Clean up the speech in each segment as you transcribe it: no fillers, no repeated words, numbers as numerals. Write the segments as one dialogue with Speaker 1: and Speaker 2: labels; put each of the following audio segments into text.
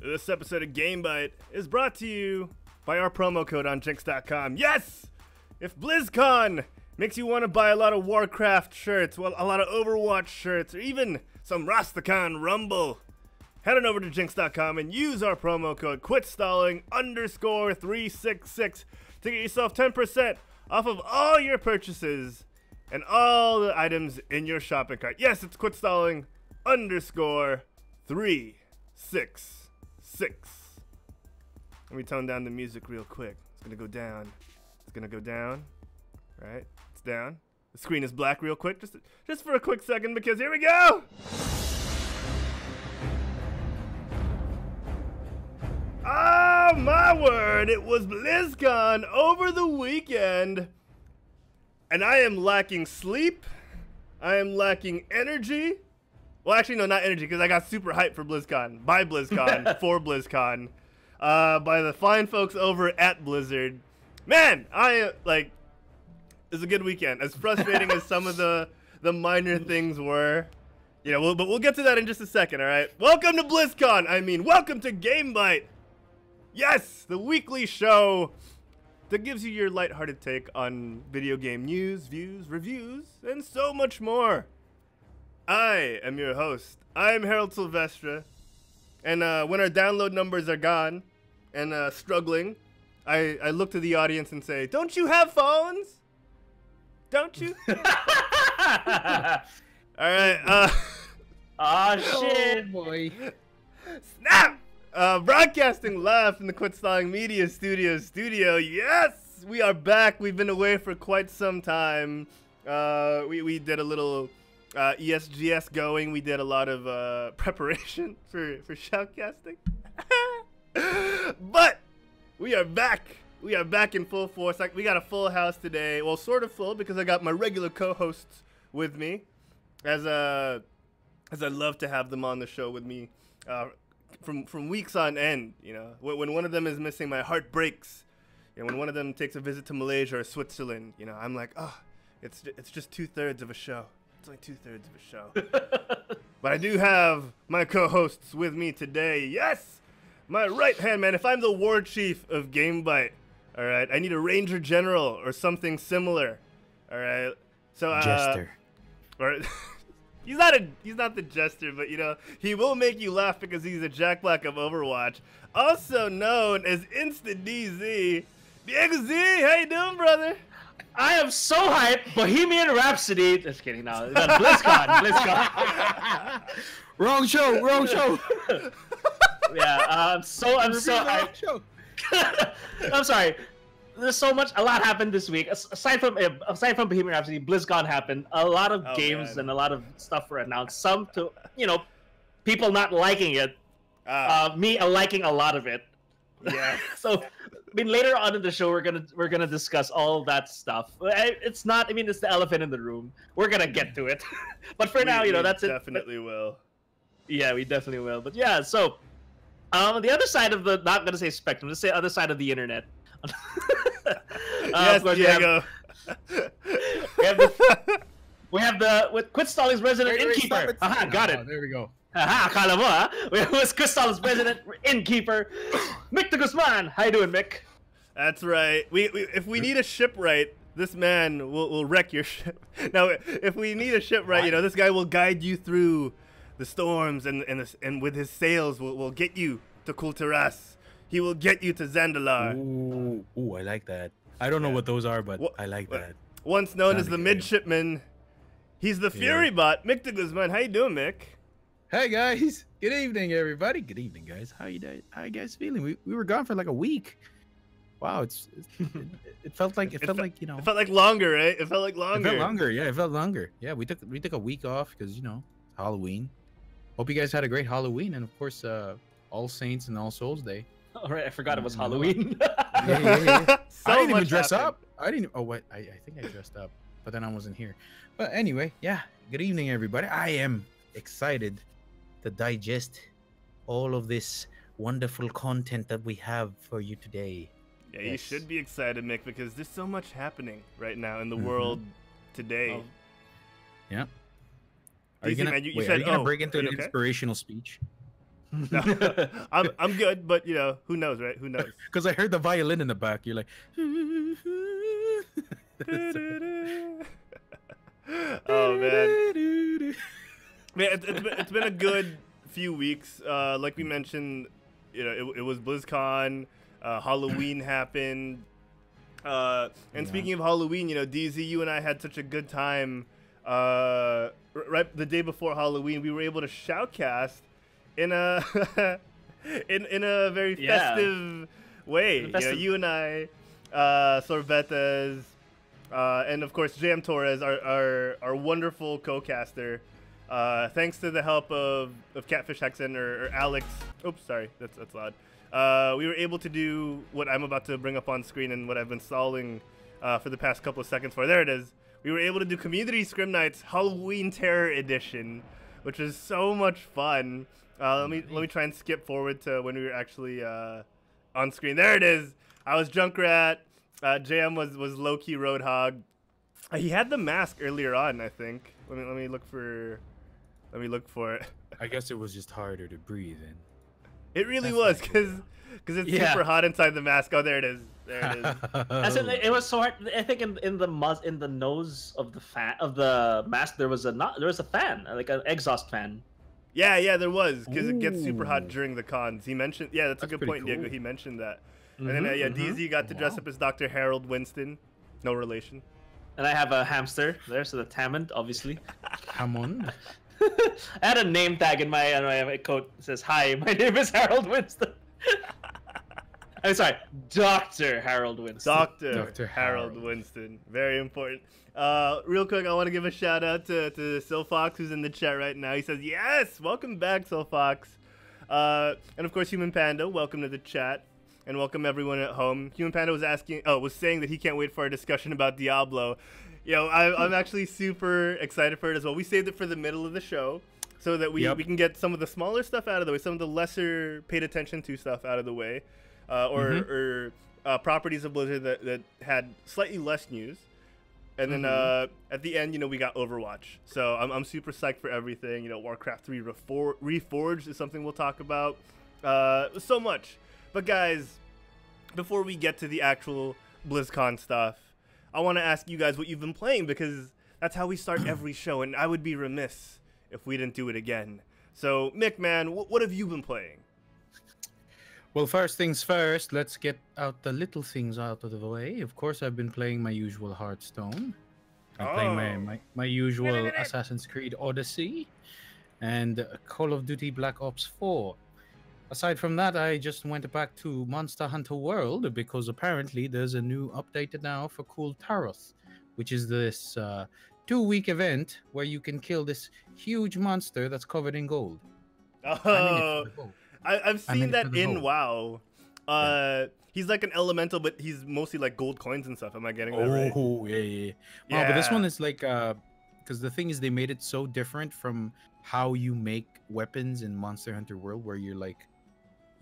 Speaker 1: This episode of GameByte is brought to you by our promo code on Jinx.com. Yes! If BlizzCon makes you want to buy a lot of Warcraft shirts, well, a lot of Overwatch shirts, or even some Rastakhan Rumble, head on over to Jinx.com and use our promo code QuitStalling_366 to get yourself 10% off of all your purchases and all the items in your shopping cart. Yes, it's QuitStalling_366. Let me tone down the music real quick. It's gonna go down. It's gonna go down. Right? It's down. The screen is black real quick. Just for a quick second, because here we go! Oh my word! It was BlizzCon over the weekend. And I am lacking sleep. I am lacking energy. Well, actually, no, not energy, because I got super hyped for BlizzCon. By BlizzCon, for BlizzCon. By the fine folks over at Blizzard. Man, it was a good weekend. As frustrating as some of the minor things were. You know, but we'll get to that in just a second, all right? Welcome to BlizzCon. I mean, welcome to GameByte. Yes, the weekly show that gives you your lighthearted take on video game news, views, reviews, and so much more. I am your host. I'm Harold Silvestre. And when our download numbers are gone and struggling, I look to the audience and say, don't you have phones? Don't you? All right.
Speaker 2: Shit.
Speaker 3: Oh, boy.
Speaker 1: Snap! Broadcasting live from the Quit Stalling Media studio. Yes! We are back. We've been away for quite some time. We did a little ESGS going. We did a lot of preparation for shoutcasting. But we are back. We are back in full force. We got a full house today. Well, sort of full, because I got my regular co-hosts with me. As I love to have them on the show with me from weeks on end. You know, when one of them is missing, my heart breaks. You know, when one of them takes a visit to Malaysia or Switzerland, you know, I'm like, oh, it's just 2/3 of a show. It's only 2/3 of a show. But I do have my co-hosts with me today. Yes, my right-hand man. If I'm the war chief of GameByte, all right, I need a ranger general or something similar. All right, so
Speaker 3: Jester.
Speaker 1: Or he's not the jester, but you know, he will make you laugh because he's a Jack Black of Overwatch, also known as Instant DZ. Diego Z, how you doing, brother?
Speaker 2: I am so hyped. Bohemian Rhapsody. Just kidding. No, BlizzCon.
Speaker 3: Wrong show.
Speaker 2: Yeah, I'm so hyped. I'm sorry. There's a lot happened this week. Aside from Bohemian Rhapsody, BlizzCon happened. A lot of games and a lot of stuff were announced. Some to, people not liking it. Me liking a lot of it.
Speaker 1: Yeah.
Speaker 2: So, I mean, later on in the show, we're gonna discuss all that stuff. It's the elephant in the room. We're gonna get to it. But for now, that's it.
Speaker 1: Definitely will.
Speaker 2: Yeah, we definitely will. But yeah, so the other side of the, not gonna say spectrum, let's say other side of the internet.
Speaker 1: Yes, Diego.
Speaker 2: We have the Quit Stalling's resident innkeeper. Aha, got it.
Speaker 3: There we go.
Speaker 2: Aha, akala mo, ha? We have Quit Stalling's resident innkeeper, Mick de Guzman. How you doing, Mick?
Speaker 1: That's right. If we need a shipwright, this man will wreck your ship. Now, if we need a shipwright, this guy will guide you through the storms, and with his sails will get you to Kulturas. He will get you to Zandalar.
Speaker 3: Ooh, I like that. I don't know what those are, but I like that.
Speaker 1: Once known as the midshipman, he's the Fury bot. Mick de Guzman, how you doing, Mick?
Speaker 3: Hey guys, good evening, everybody. Good evening, guys. How you guys feeling? We were gone for like a week. Wow, it felt like
Speaker 1: It felt like longer, right? It felt like longer.
Speaker 3: It felt longer. Yeah, it felt longer. Yeah, we took a week off because Halloween. Hope you guys had a great Halloween, and of course, All Saints and All Souls Day.
Speaker 2: All right, I forgot it was Halloween.
Speaker 3: Yeah.
Speaker 1: So
Speaker 3: I didn't even
Speaker 1: much
Speaker 3: dress
Speaker 1: happened.
Speaker 3: up. I didn't. Oh, wait. I think I dressed up, but then I wasn't here. But anyway, yeah. Good evening, everybody. I am excited to digest all of this wonderful content that we have for you today.
Speaker 1: Yeah, you should be excited, Mick, because there's so much happening right now in the world today.
Speaker 2: Oh.
Speaker 3: Yeah.
Speaker 1: Are you gonna
Speaker 3: break into an inspirational speech?
Speaker 1: No, I'm good, but you know, who knows, right? Who knows?
Speaker 3: Because I heard the violin in the back. You're like,
Speaker 1: oh man, man, it's been a good few weeks. Like we mentioned, you know, it was BlizzCon, Halloween happened, and speaking of Halloween, you know, DZ, you and I had such a good time. Right the day before Halloween, we were able to shoutcast in a in a very festive way. You know, you and I, Sorbetes, and of course Jam Torres, our wonderful co-caster. Thanks to the help of Catfish Hexen or Alex. Oops, sorry, that's loud. We were able to do what I'm about to bring up on screen and what I've been stalling for the past couple of seconds for. There it is. We were able to do Community Scrim Nights Halloween Terror Edition, which was so much fun. Let me try and skip forward to when we were actually on screen. There it is. I was Junkrat. Jam was low-key Roadhog. He had the mask earlier on, I think. Let me look for it.
Speaker 3: I guess it was just harder to breathe in.
Speaker 1: It really was, because it's super hot inside the mask. Oh, there it is. There it is.
Speaker 2: It was so hard. I think in the nose of the mask there was a fan, like an exhaust fan.
Speaker 1: Yeah, there was, because it gets super hot during the cons. He mentioned, that's a good point, cool. Diego. He mentioned that. And then DZ got to dress up as Dr. Harold Winston. No relation.
Speaker 2: And I have a hamster there, so the Hammond, obviously.
Speaker 3: Hammond.
Speaker 2: I had a name tag in my coat that says, "Hi, my name is Harold Winston." I'm sorry, Dr. Harold Winston.
Speaker 1: Dr. Harold Winston. Very important. Real quick, I want to give a shout out to Silfox, who's in the chat right now. He says, yes, welcome back, Silfox. And of course, Human Panda, welcome to the chat. And welcome everyone at home. Human Panda was saying that he can't wait for our discussion about Diablo. You know, I'm actually super excited for it as well. We saved it for the middle of the show so that we can get some of the smaller stuff out of the way, some of the lesser paid attention to stuff out of the way, or properties of Blizzard that had slightly less news. And then at the end, you know, we got Overwatch. So I'm super psyched for everything. You know, Warcraft 3 Reforged is something we'll talk about. So much. But guys, before we get to the actual BlizzCon stuff, I want to ask you guys what you've been playing, because that's how we start every show, and I would be remiss if we didn't do it again. So, Mick, man, what have you been playing?
Speaker 3: Well, first things first, let's get out the little things out of the way. Of course, I've been playing my usual Hearthstone. I'm playing my usual Assassin's Creed Odyssey and Call of Duty Black Ops 4. Aside from that, I just went back to Monster Hunter World because apparently there's a new update now for Cool Taroth, which is this 2-week event where you can kill this huge monster that's covered in gold.
Speaker 1: Oh, I've seen that in WoW. He's like an elemental, but he's mostly like gold coins and stuff. Am I getting that right?
Speaker 3: Oh, yeah. Wow, but this one is like, because the thing is they made it so different from how you make weapons in Monster Hunter World, where you're like,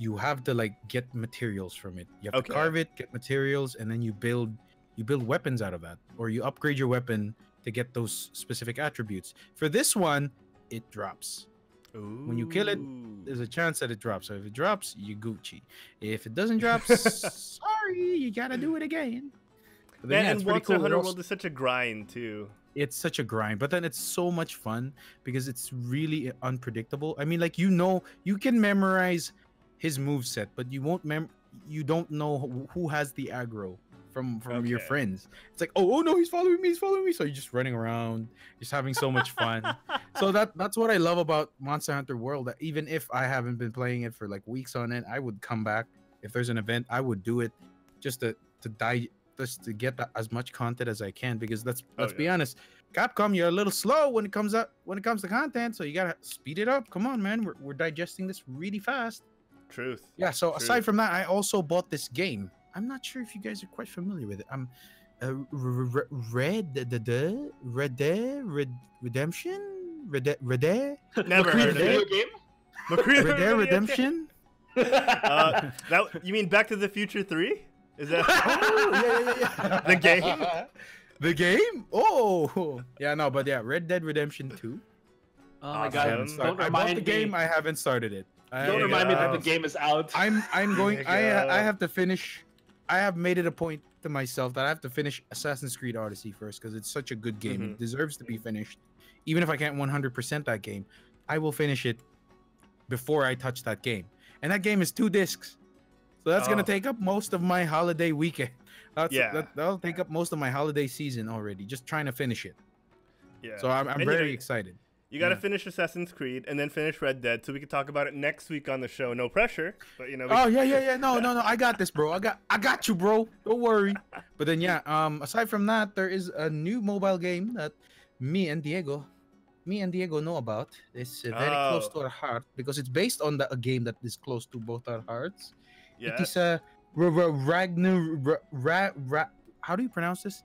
Speaker 3: you have to like get materials from it. You have to carve it, get materials, and then you build weapons out of that, or you upgrade your weapon to get those specific attributes. For this one, it drops.
Speaker 1: Ooh.
Speaker 3: When you kill it, there's a chance that it drops. So if it drops, you Gucci. If it doesn't drop, sorry, you gotta do it again. But then,
Speaker 1: and Monster Hunter World is such a grind too.
Speaker 3: It's such a grind, but then it's so much fun because it's really unpredictable. I mean, like, you know, you can memorize his moveset, but you don't know who has the aggro from your friends. It's like, oh no, he's following me. So you're just running around, just having so much fun. So that's what I love about Monster Hunter World. That even if I haven't been playing it for like weeks on end, I would come back. If there's an event, I would do it just to get as much content as I can, because let's be honest, Capcom, you're a little slow when it comes to content, so you gotta speed it up. Come on, man, we're digesting this really fast.
Speaker 1: Truth.
Speaker 3: Yeah, so aside from that, I also bought this game. I'm not sure if you guys are quite familiar with it. Red Dead Redemption?
Speaker 1: Never heard of it.
Speaker 2: Game?
Speaker 3: Red Dead Redemption?
Speaker 1: You mean Back to the Future 3? Is that
Speaker 3: yeah.
Speaker 1: The game?
Speaker 3: The game? Oh, yeah, no, but yeah, Red Dead Redemption 2.
Speaker 2: Oh my god!
Speaker 3: I bought the game. I haven't started it.
Speaker 2: Don't remind me that the game is out.
Speaker 3: I'm going. I have to finish. I have made it a point to myself that I have to finish Assassin's Creed Odyssey first because it's such a good game. It deserves to be finished. Even if I can't 100% that game, I will finish it before I touch that game. And that game is 2 discs. So that's going to take up most of my holiday weekend. That'll take up most of my holiday season already, just trying to finish it. Yeah. So I'm very excited.
Speaker 1: You got to finish Assassin's Creed and then finish Red Dead so we can talk about it next week on the show. No pressure, but you know.
Speaker 3: No. I got this, bro. I got you, bro. Don't worry. But then aside from that, there is a new mobile game that me and Diego know about. It's very close to our heart because it's based on a game that is close to both our hearts. Yeah. It is how do you pronounce this?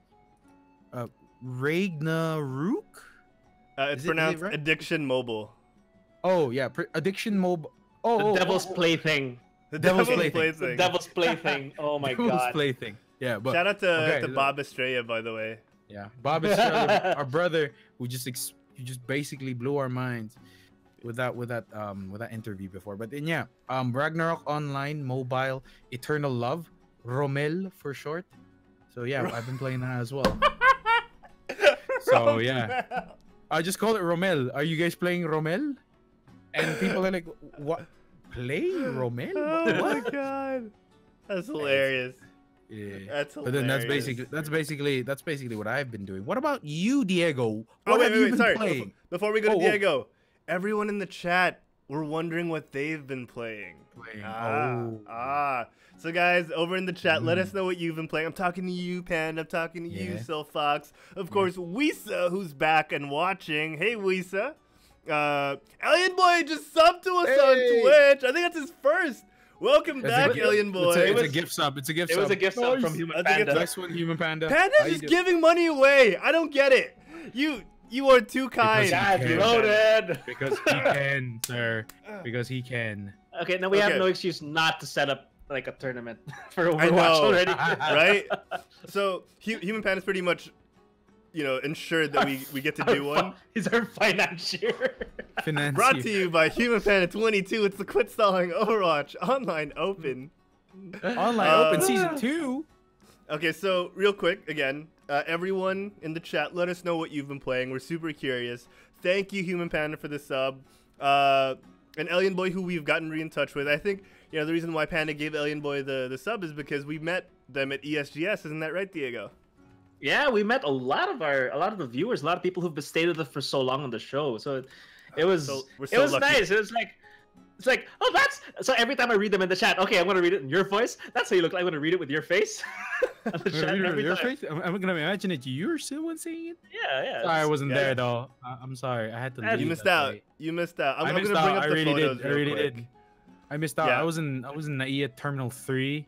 Speaker 3: Ragnarok?
Speaker 1: It's pronounced right? Addiction Mobile.
Speaker 3: Oh yeah, Addiction Mobile.
Speaker 2: The Devil's Plaything.
Speaker 1: The Devil's Plaything.
Speaker 2: The Devil's Plaything. Oh my God.
Speaker 3: Devil's Plaything. Yeah, but
Speaker 1: shout out to Bob Estrella, by the way.
Speaker 3: Yeah, Bob Estrella, our brother, who just basically blew our minds with that interview before. But then Ragnarok Online Mobile Eternal Love, Rommel for short. So yeah, I've been playing that as well. So yeah. I just call it Rommel. Are you guys playing Rommel? And people are like, "What? Play Rommel?
Speaker 1: Oh my God, that's hilarious."
Speaker 3: Yeah,
Speaker 1: that's hilarious.
Speaker 3: But then that's basically what I've been doing. What about you, Diego?
Speaker 1: What have you been playing? Before we go to Diego, everyone in the chat, we're wondering what they've been playing. So guys, over in the chat, let us know what you've been playing. I'm talking to you, Panda. I'm talking to you, Silfox. Of course, Wisa, who's back and watching. Hey, Wisa. Alien Boy just subbed to us on Twitch. I think that's his first. Welcome back, Alien Boy.
Speaker 3: It's a gift sub. It was
Speaker 2: a gift sub from Human Panda.
Speaker 3: Nice one, Human Panda.
Speaker 1: Panda's just giving money away. I don't get it. You are too kind.
Speaker 3: Because he can, sir. Because he can.
Speaker 2: Okay, now we have no excuse not to set up like a tournament for Overwatch already.
Speaker 1: Right? So Human Panda is pretty much, ensured that we get to do one.
Speaker 2: He's our financier.
Speaker 1: Brought to you by Human Panda 22. It's the Quit Stalling Overwatch Online Open.
Speaker 3: Open Season 2.
Speaker 1: Okay, so real quick, again, everyone in the chat, let us know what you've been playing. We're super curious. Thank you, Human Panda, for the sub. And Alien Boy, who we've gotten in touch with. I think, the reason why Panda gave Alien Boy the sub is because we met them at ESGS. Isn't that right, Diego?
Speaker 2: Yeah, we met a lot of the viewers, a lot of people who've stayed with us for so long on the show. So it was nice. It's like, oh, that's so. Every time I read them in the chat, okay, I'm gonna read it in your voice. That's how you look like. I'm gonna read it with your face.
Speaker 3: I'm gonna imagine it. You're someone saying it.
Speaker 2: Yeah.
Speaker 3: Sorry, I wasn't there though. I'm sorry. I had to leave.
Speaker 1: You missed out. You missed out. I'm gonna bring up the photos. I really did.
Speaker 3: I missed out. Yeah. I was in NAIA Terminal 3,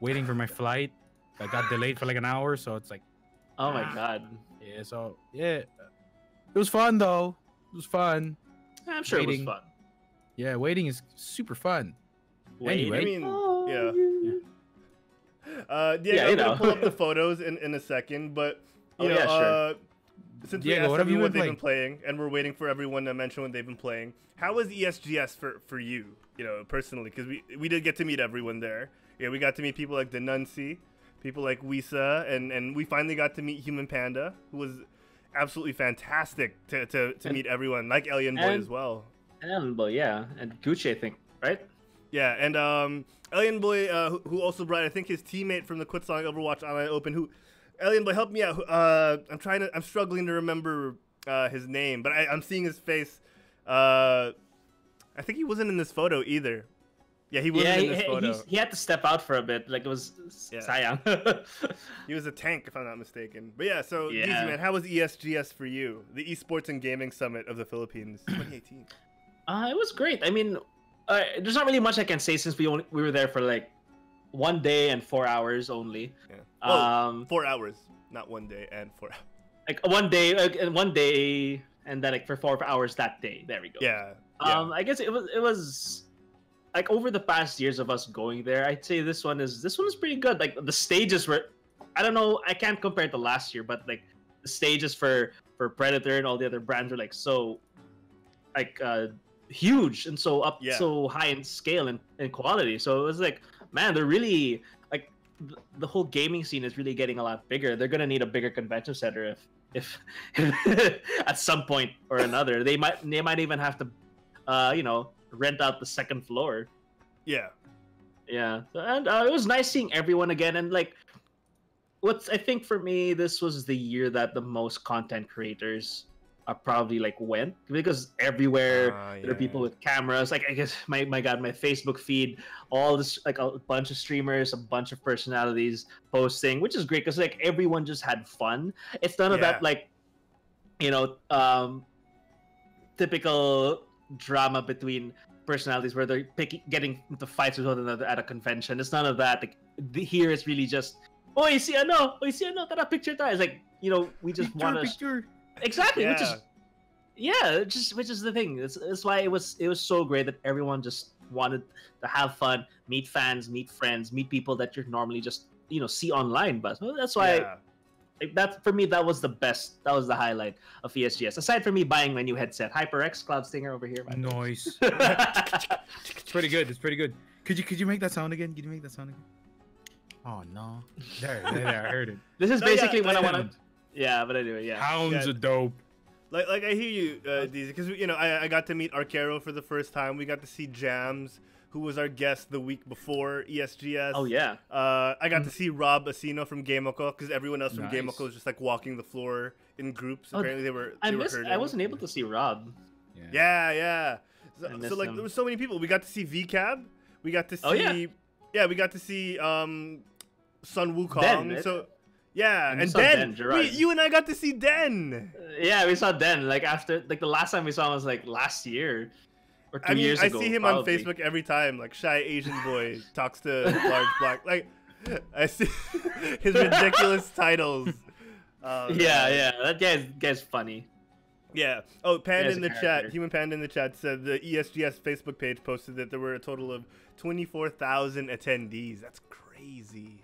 Speaker 3: waiting for my flight. I got delayed for like an hour, so it's like.
Speaker 2: Oh my God.
Speaker 3: Yeah. So it was fun though. It was fun.
Speaker 2: I'm sure it was fun.
Speaker 3: Yeah, waiting is super fun.
Speaker 2: Waiting.
Speaker 3: Anyway.
Speaker 1: Diego, I'm gonna pull up the photos in a second, but sure. Since we asked everyone what they've been playing, and we're waiting for everyone to mention what they've been playing, how was ESGS for you, personally? Because we did get to meet everyone there. Yeah, we got to meet people like the Nuncy, people like Wisa, and we finally got to meet Human Panda, who was absolutely fantastic to meet everyone, like Alien Boy as well.
Speaker 2: Alien Boy, yeah, and Gucci, I think, right?
Speaker 1: Yeah, and Alien Boy, who also brought, I think, his teammate from the Quit Stalling Overwatch Online Open. Who, Alien Boy, help me out. I'm struggling to remember his name, but I'm seeing his face. I think he wasn't in this photo either. Yeah, he wasn't in this photo.
Speaker 2: He had to step out for a bit, like it was Sayang.
Speaker 1: He was a tank, if I'm not mistaken. But yeah, so Easy Man, how was ESGS for you? The Esports and Gaming Summit of the Philippines, 2018.
Speaker 2: It was great. I mean, there's not really much I can say since we were there for like 1 day and 4 hours only.
Speaker 1: Yeah. Well, 4 hours, not 1 day and 4 hours.
Speaker 2: Like 1 day, and then like for 4 hours that day. There we go.
Speaker 1: Yeah.
Speaker 2: I guess it was like over the past years of us going there, I'd say this one is pretty good. Like the stages were, I don't know, I can't compare it to last year, but like the stages for Predator and all the other brands were like so, like huge and so high in scale and quality. So it was like, man, they're really like the whole gaming scene is really getting a lot bigger. They're gonna need a bigger convention center if at some point or another they might even have to rent out the second floor.
Speaker 1: Yeah.
Speaker 2: And it was nice seeing everyone again. And like, I think for me, this was the year that the most content creators probably like went, because everywhere there are people with cameras. Like, I guess my Facebook feed, all this, like a bunch of streamers, a bunch of personalities posting, which is great because like everyone just had fun. It's none of that like, typical drama between personalities where they're getting into fights with one another at a convention. It's none of that. Like, here it's really just, oy, si ano, tara picture tayo. It's like, we just want to exactly, which is the thing. That's why it was so great that everyone just wanted to have fun, meet fans, meet friends, meet people that you're normally just see online. But that's why that for me, that was the best. That was the highlight of ESGS. Aside from me buying my new headset, HyperX Cloud Stinger over here.
Speaker 3: Nice. It's pretty good. It's pretty good. Could you make that sound again? Could you make that sound again? Oh no! There, I heard it.
Speaker 2: This is basically what I want to. Yeah, but anyway,
Speaker 3: Hounds are dope.
Speaker 1: Like I hear you, DZ, because I got to meet Arcero for the first time. We got to see Jams, who was our guest the week before ESGS.
Speaker 2: Oh yeah.
Speaker 1: I got to see Rob Asino from Gameoko, because everyone else from Gameoko was just like walking the floor in groups. Apparently they were hurting.
Speaker 2: I wasn't able to see Rob.
Speaker 1: Yeah. So like there were so many people. We got to see VCAB. We got to see we got to see Sun Wukong.
Speaker 2: Den,
Speaker 1: so and Den. You and I got to see Den.
Speaker 2: Yeah, we saw Den. Like after the last time we saw him was like last year. Or 2 years ago.
Speaker 1: I see him on Facebook every time, like shy Asian boy talks to large black. Like I see his ridiculous titles.
Speaker 2: That guy's funny.
Speaker 1: Yeah. Oh, Panda in the chat, Human Panda in the chat said the ESGS Facebook page posted that there were a total of 24,000 attendees. That's crazy.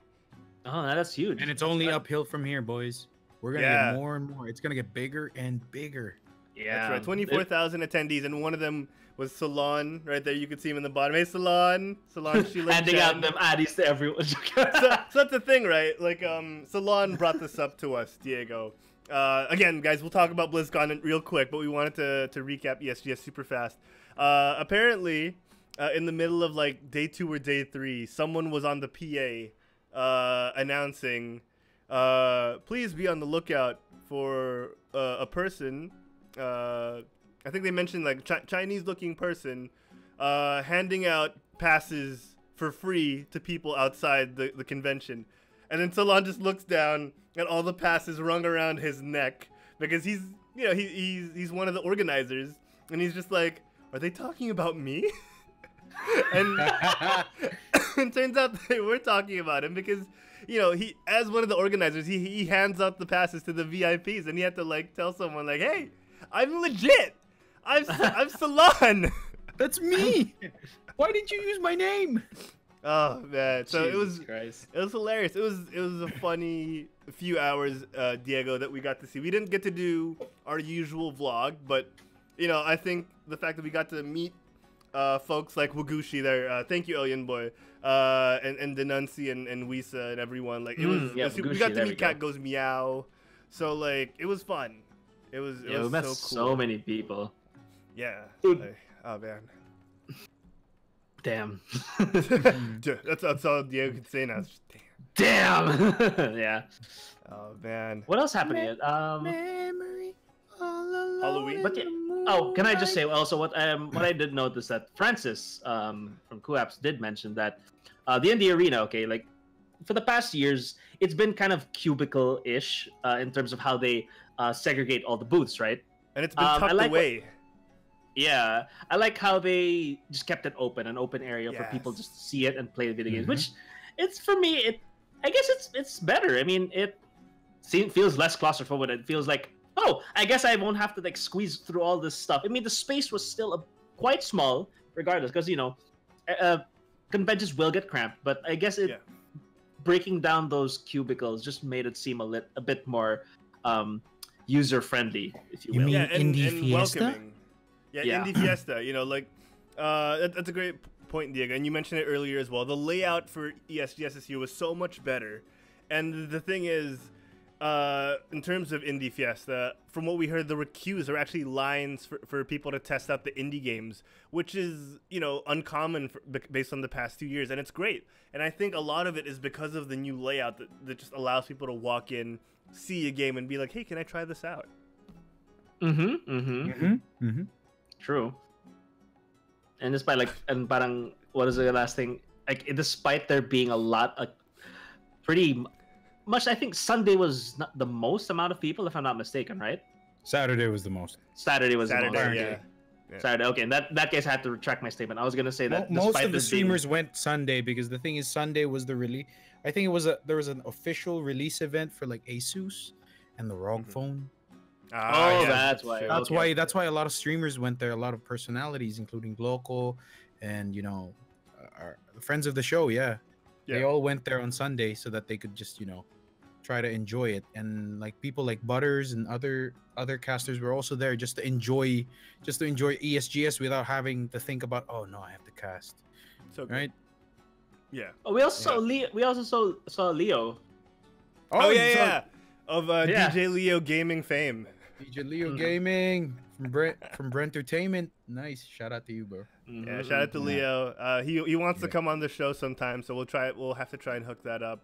Speaker 2: Oh, that's huge.
Speaker 3: And it's only uphill from here, boys. We're gonna get more and more. It's gonna get bigger and bigger.
Speaker 1: Yeah, that's right. 24,000 attendees, and one of them was Salon. Right there, you could see him in the bottom. Hey, Salon,
Speaker 2: handing out them addies to everyone.
Speaker 1: so that's the thing, right? Like, Salon brought this up to us, Diego. Again, guys, we'll talk about BlizzCon real quick, but we wanted to recap ESGS super fast. Apparently, in the middle of like day 2 or day 3, someone was on the PA announcing, please be on the lookout for a person. I think they mentioned like Chinese-looking person handing out passes for free to people outside the convention, and then Salon just looks down at all the passes rung around his neck because he's he's one of the organizers, and he's just like, are they talking about me? And it turns out they were talking about him because he, as one of the organizers, he hands out the passes to the VIPs, and he had to like tell someone like, hey, I'm legit. I'm Salon.
Speaker 3: That's me. Why didn't you use my name?
Speaker 1: Oh man, so
Speaker 2: Jesus
Speaker 1: it was hilarious. It was a funny few hours, Diego, that we got to see. We didn't get to do our usual vlog, but I think the fact that we got to meet folks like Wagushi there, thank you, Alien Boy, and Denunci and Wisa and everyone. Like it was, we got to meet Cat Goes Meow, so like it was fun. It was
Speaker 2: we met
Speaker 1: so cool.
Speaker 2: So many people.
Speaker 1: Yeah. Like, oh man.
Speaker 2: Damn.
Speaker 1: That's all Diego can say now.
Speaker 2: Damn. Yeah.
Speaker 1: Oh man.
Speaker 2: What else happened yet?
Speaker 3: Memory
Speaker 1: Halloween.
Speaker 2: But can I just say also what I did notice that Francis from Kuaps did mention that the Indie Arena, okay, like for the past years it's been kind of cubicle-ish in terms of how they segregate all the booths, right?
Speaker 1: And it's been tucked away.
Speaker 2: Yeah, I like how they just kept it open, an open area for people just to see it and play video games. Which, it's for me, I guess it's better. I mean, it feels less claustrophobic. It feels like, oh, I guess I won't have to like squeeze through all this stuff. I mean, the space was still quite small, regardless, because conventions will get cramped. But I guess breaking down those cubicles just made it seem a bit more user friendly, if you will.
Speaker 3: You mean Indie Fiesta?
Speaker 1: Welcoming.
Speaker 2: Yeah.
Speaker 1: Indie Fiesta. You know, like that's a great point, Diego. And you mentioned it earlier as well. The layout for ESGS this year was so much better. And the thing is, in terms of Indie Fiesta, from what we heard, there were queues. There were actually lines for people to test out the indie games, which is, you know, uncommon based on the past 2 years. And it's great. And I think a lot of it is because of the new layout that just allows people to walk in, see a game, and be like, hey, can I try this out?
Speaker 2: True. And despite and parang, what is the last thing? Like, despite there being a lot, pretty much, I think Sunday was not the most amount of people, if I'm not mistaken, right?
Speaker 3: Saturday was the most.
Speaker 2: Saturday was the most.
Speaker 1: Yeah.
Speaker 2: Saturday. Okay, in that case, I had to retract my statement. I was gonna say that
Speaker 3: most of the streamers went Sunday because the thing is, Sunday was the release. I think there was an official release event for like Asus and the ROG phone.
Speaker 2: That's why.
Speaker 3: That's why a lot of streamers went there. A lot of personalities, including Gloco, and our friends of the show. They all went there on Sunday so that they could just try to enjoy it. And like people like Butters and other casters were also there just to enjoy ESGS without having to think about, oh no, I have to cast.
Speaker 1: So good.
Speaker 3: Right?
Speaker 1: Yeah.
Speaker 2: Oh, we also saw Leo. We also saw Leo.
Speaker 1: Oh yeah. Of DJ Leo gaming fame.
Speaker 3: DJ Leo Gaming from Brent Entertainment. Nice. Shout out to you, bro.
Speaker 1: Yeah, shout out to Leo. He wants to come on the show sometime, so we'll have to try and hook that up.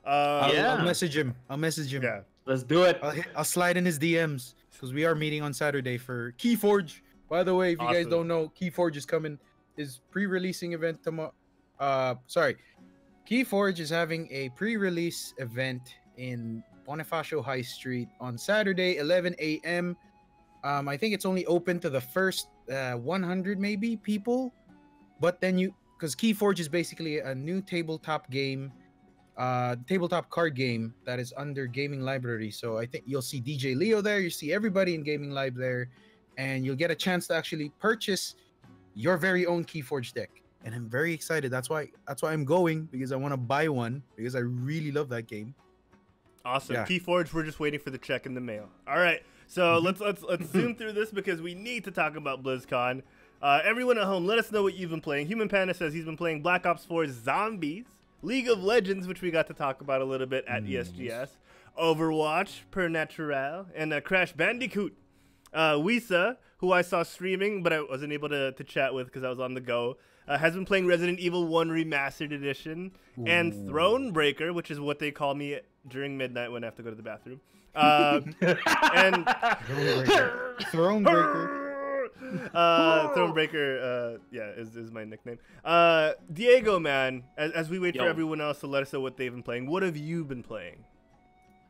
Speaker 3: I'll message him.
Speaker 1: Yeah.
Speaker 2: Let's do it.
Speaker 3: I'll slide in his DMs because we are meeting on Saturday for Keyforge. By the way, if you guys don't know, Keyforge is coming. His pre-releasing event tomorrow. Keyforge is having a pre-release event in Bonifacio High Street on Saturday, 11 a.m. I think it's only open to the first 100 maybe people, but then because Keyforge is basically a new tabletop card game that is under Gaming Library. So I think you'll see DJ Leo there, you see everybody in Gaming Lib there, and you'll get a chance to actually purchase your very own Keyforge deck. And I'm very excited. That's why I'm going, because I want to buy one because I really love that game.
Speaker 1: Awesome. Yeah. Keyforge, we're just waiting for the check in the mail. All right. So let's zoom through this because we need to talk about BlizzCon. Everyone at home, let us know what you've been playing. Human Panda says he's been playing Black Ops 4 Zombies, League of Legends, which we got to talk about a little bit at ESGS, Overwatch, Per Natural, and Crash Bandicoot. Wisa, who I saw streaming, but I wasn't able to chat with because I was on the go, has been playing Resident Evil 1 Remastered Edition, and Thronebreaker, which is what they call me during midnight when I have to go to the bathroom. And Thronebreaker, is my nickname. Diego, man, as we wait for everyone else to let us know what they've been playing, what have you been playing?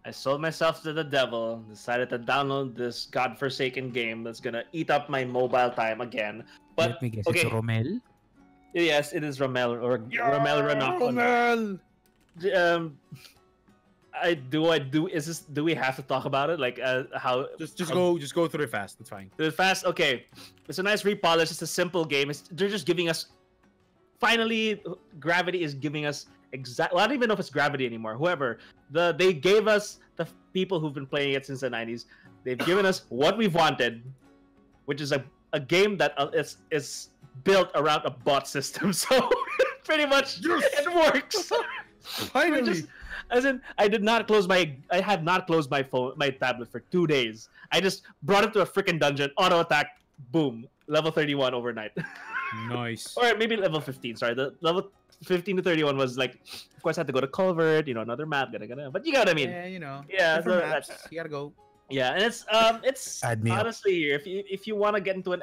Speaker 2: I sold myself to the devil, decided to download this godforsaken game that's gonna eat up my mobile time again. But
Speaker 3: let me guess, it's Romel?
Speaker 2: Yes, it is Romel or Romel
Speaker 3: Renacon.
Speaker 2: Romel. Do we have to talk about it? Like how?
Speaker 3: Just go through it fast. It's fine.
Speaker 2: Through it fast. Okay, it's a nice repolish. It's a simple game. They're just giving us. Finally, Gravity is giving us well, I don't even know if it's Gravity anymore. Whoever they gave us, the people who've been playing it since the 90s. They've given us what we've wanted, which is a game that is built around a bot system. So pretty much it works.
Speaker 3: Finally.
Speaker 2: As in, I had not closed my tablet for 2 days. I just brought it to a freaking dungeon, auto attack, boom, level 31 overnight.
Speaker 3: Nice.
Speaker 2: Or maybe level 15. Sorry, the level 15 to 31 was like, of course, I had to go to Culvert, another map, but you know what I mean.
Speaker 3: Yeah, so maps, you gotta go.
Speaker 2: Yeah, and it's honestly, if you want to get into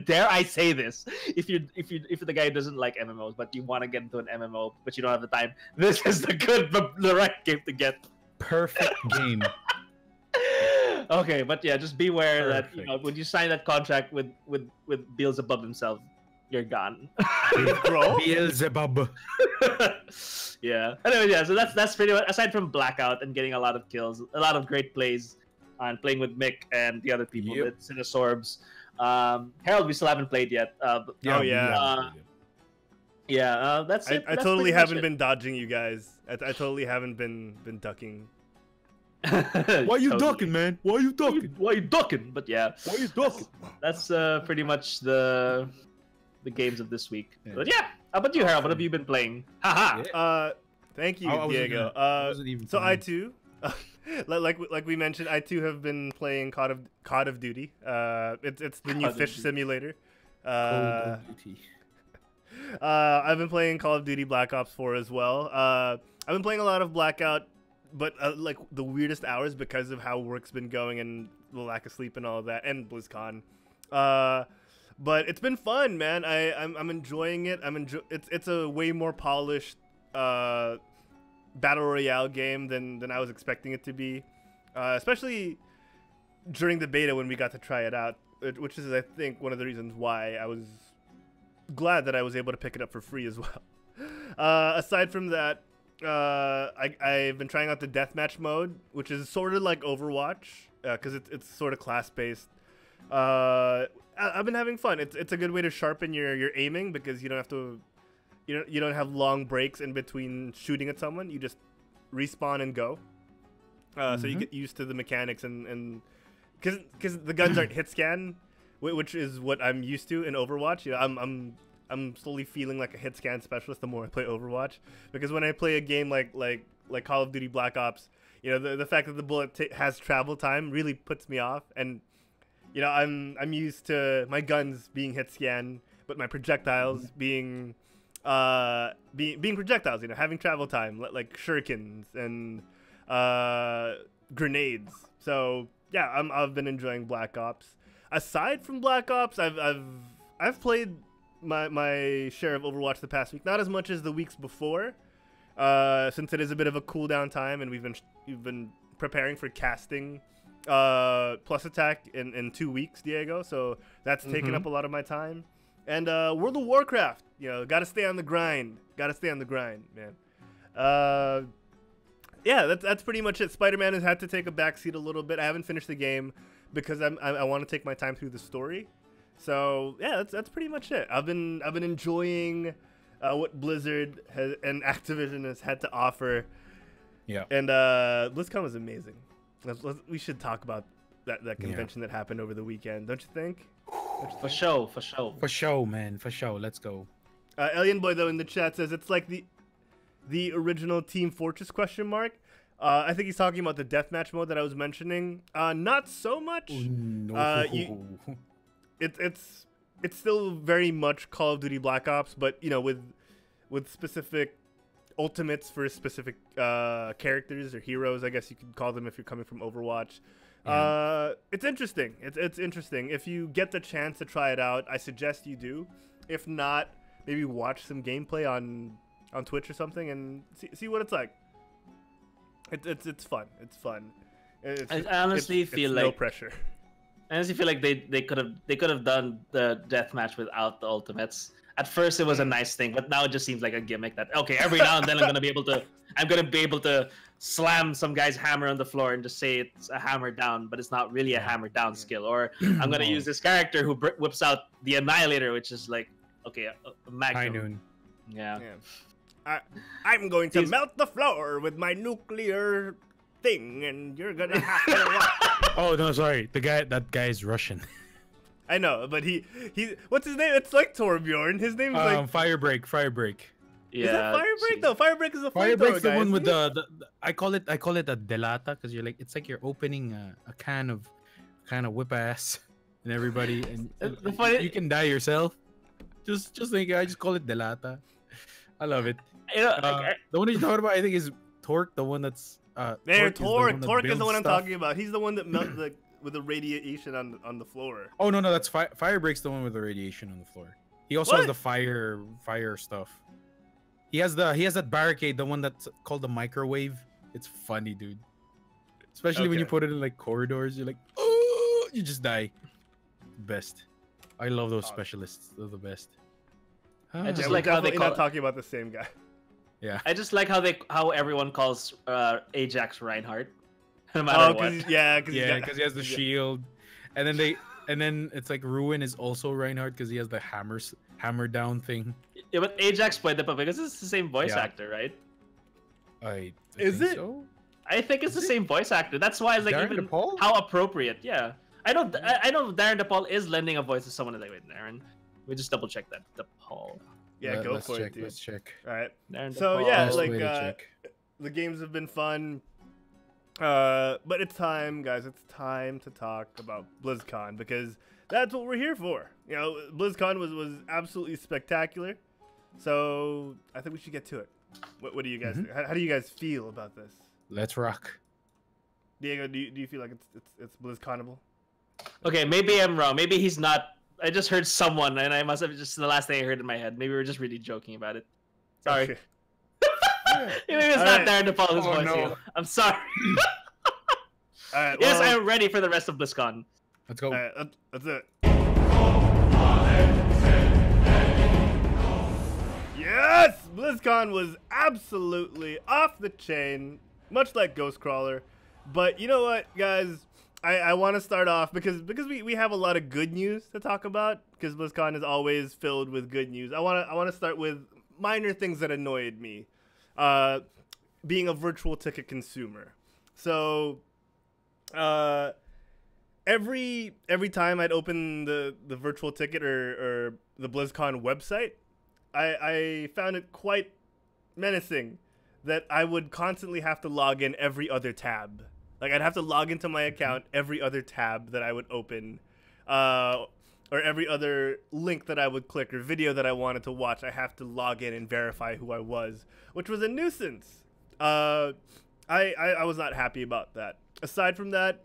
Speaker 2: dare I say this, if you're the guy who doesn't like MMOs but you want to get into an MMO but you don't have the time, this is the right game to get.
Speaker 3: Perfect game.
Speaker 2: Okay, but yeah, just beware that when you sign that contract with Beelzebub himself, you're gone.
Speaker 3: Beelzebub.
Speaker 2: Yeah. Anyway, yeah. So that's pretty much, aside from Blackout and getting a lot of kills, a lot of great plays, and playing with Mick and the other people with Cinesorbs. Harold, we still haven't played yet. That's
Speaker 1: I totally haven't been dodging you guys. I totally haven't been ducking.
Speaker 3: Why you ducking, man? Why you ducking?
Speaker 2: Why you ducking? But yeah,
Speaker 3: Why you ducking?
Speaker 2: that's pretty much the games of this week. Yeah. But yeah, how about you, Harold? What have you been playing? Haha.
Speaker 1: Yeah. Thank you, Diego. So I too, like we mentioned, I too have been playing COD of Duty. It's the new fish simulator. I've been playing Call of Duty Black Ops 4 as well. I've been playing a lot of Blackout, but like the weirdest hours because of how work's been going and the lack of sleep and all of that, and BlizzCon. But it's been fun, man. I'm enjoying it. It's a way more polished battle royale game than I was expecting it to be, especially during the beta when we got to try it out, which is I think one of the reasons why I was glad that I was able to pick it up for free as well. Aside from that, I've been trying out the deathmatch mode, which is sort of like Overwatch because it's sort of class based. I've been having fun. It's a good way to sharpen your aiming because you don't have to, you don't have long breaks in between shooting at someone. You just respawn and go. So you get used to the mechanics and because the guns aren't hit scan, which is what I'm used to in Overwatch. You know, I'm slowly feeling like a hit scan specialist the more I play Overwatch, because when I play a game like Call of Duty Black Ops, you know, the fact that the bullet has travel time really puts me off. And you know, I'm used to my guns being hit scan, but my projectiles being projectiles, you know, having travel time, like shurikens and grenades. So yeah, I've been enjoying Black Ops. Aside from Black Ops, I've played my share of Overwatch the past week, not as much as the weeks before, since it is a bit of a cooldown time, and we've been preparing for casting plus attack in 2 weeks, Diego. So that's taken up a lot of my time. And World of Warcraft, you know, gotta stay on the grind. Gotta stay on the grind, man. Yeah, that's pretty much it. Spider-Man has had to take a backseat a little bit. I haven't finished the game because I want to take my time through the story. So yeah, that's pretty much it. I've been enjoying what Blizzard and Activision has had to offer. Yeah. And BlizzCon was amazing. We should talk about that convention that happened over the weekend, don't you think?
Speaker 2: For sure,
Speaker 3: man, for sure. Let's go.
Speaker 1: Alien Boy though in the chat says it's like the original Team Fortress ? I think he's talking about the deathmatch mode that I was mentioning. Not so much. No. It's still very much Call of Duty Black Ops, but you know, with specific ultimates for specific characters or heroes, I guess you could call them if you're coming from Overwatch. Yeah. It's interesting. It's interesting. If you get the chance to try it out, I suggest you do. If not, maybe watch some gameplay on Twitch or something and see what it's like. It's fun. It's fun.
Speaker 2: I honestly feel like
Speaker 1: no pressure.
Speaker 2: I honestly feel like they could have done the deathmatch without the ultimates. At first it was a nice thing, but now it just seems like a gimmick that okay, every now and then I'm gonna be able to slam some guy's hammer on the floor and just say it's a hammer down, but it's not really a hammer down skill. Or I'm gonna use this character who whips out the Annihilator, which is like okay, a Magnum.
Speaker 3: High noon.
Speaker 2: Yeah.
Speaker 1: I'm going to melt the floor with my nuclear thing, and you're gonna have to watch.
Speaker 3: Oh no, sorry. That guy is Russian.
Speaker 1: I know, but he what's his name? It's like Torbjorn. His name is like
Speaker 3: Firebreak.
Speaker 2: Yeah.
Speaker 1: Is that Firebreak though? Firebreak is a
Speaker 3: Firebreak's the one with the I call it a delata because you're like it's like you're opening a can of whip ass and everybody and you can die yourself. Just think I just call it delata. I love it.
Speaker 2: You know,
Speaker 3: the one you're talking about, I think, is Torque. The one that's
Speaker 1: Torque is the one I'm talking about. He's the one that melts with the radiation on the floor.
Speaker 3: Oh no, that's Firebreak's the one with the radiation on the floor. He also has the fire stuff. He has that barricade, the one that's called the microwave. It's funny, dude. Especially when you put it in like corridors, you're like, oh, you just die. Best. I love those specialists. They're the best.
Speaker 2: I just like how they
Speaker 1: not talking about the same guy.
Speaker 3: Yeah.
Speaker 2: I just like how everyone calls Ajax Reinhardt, no matter what.
Speaker 3: Because he has the shield, and then it's like Ruin is also Reinhardt because he has the hammer down thing.
Speaker 2: Yeah, but Ajax played the puppet because it's the same voice actor, right?
Speaker 3: I
Speaker 1: is
Speaker 3: think
Speaker 1: it?
Speaker 3: So?
Speaker 2: I think it's the same voice actor. That's why it's like
Speaker 3: Darren
Speaker 2: even
Speaker 3: DePaul?
Speaker 2: how appropriate. Yeah, I know. I know Darren DePaul is lending a voice to someone. Like, wait, Darren, we just double check that DePaul.
Speaker 1: Yeah, go
Speaker 3: let's
Speaker 1: for
Speaker 3: check,
Speaker 1: it, dude.
Speaker 3: Let's check.
Speaker 1: All right.
Speaker 2: Darren
Speaker 1: So
Speaker 2: DePaul.
Speaker 1: yeah,
Speaker 3: Best
Speaker 1: like
Speaker 3: way to check.
Speaker 1: the games have been fun. But it's time, guys. It's time to talk about BlizzCon because that's what we're here for. You know, BlizzCon was absolutely spectacular. So I think we should get to it. What do you guys think? How do you guys feel about this?
Speaker 3: Let's rock.
Speaker 1: Diego, do you feel like it's BlizzConable?
Speaker 2: Okay, maybe I'm wrong. Maybe he's not. I just heard someone, and I must have just the last thing I heard in my head. Maybe we were just really joking about it. Sorry.
Speaker 1: Okay.
Speaker 2: Maybe it's
Speaker 1: All
Speaker 2: not
Speaker 1: right.
Speaker 2: Darren DePaul's voice.
Speaker 3: no.
Speaker 2: Here. I'm sorry.
Speaker 1: All right.
Speaker 2: Yes,
Speaker 1: well,
Speaker 2: I am ready for the rest of BlizzCon.
Speaker 3: Let's go.
Speaker 1: All right, that's it. Yes, BlizzCon was absolutely off the chain, much like Ghostcrawler. But you know what, guys? I want to start off because we have a lot of good news to talk about because BlizzCon is always filled with good news. I want to start with minor things that annoyed me, being a virtual ticket consumer. So, every time I'd open the virtual ticket or the BlizzCon website, I found it quite menacing that I would constantly have to log in every other tab. Like, I'd have to log into my account every other tab that I would open, or every other link that I would click or video that I wanted to watch. I have to log in and verify who I was, which was a nuisance. I was not happy about that. Aside from that,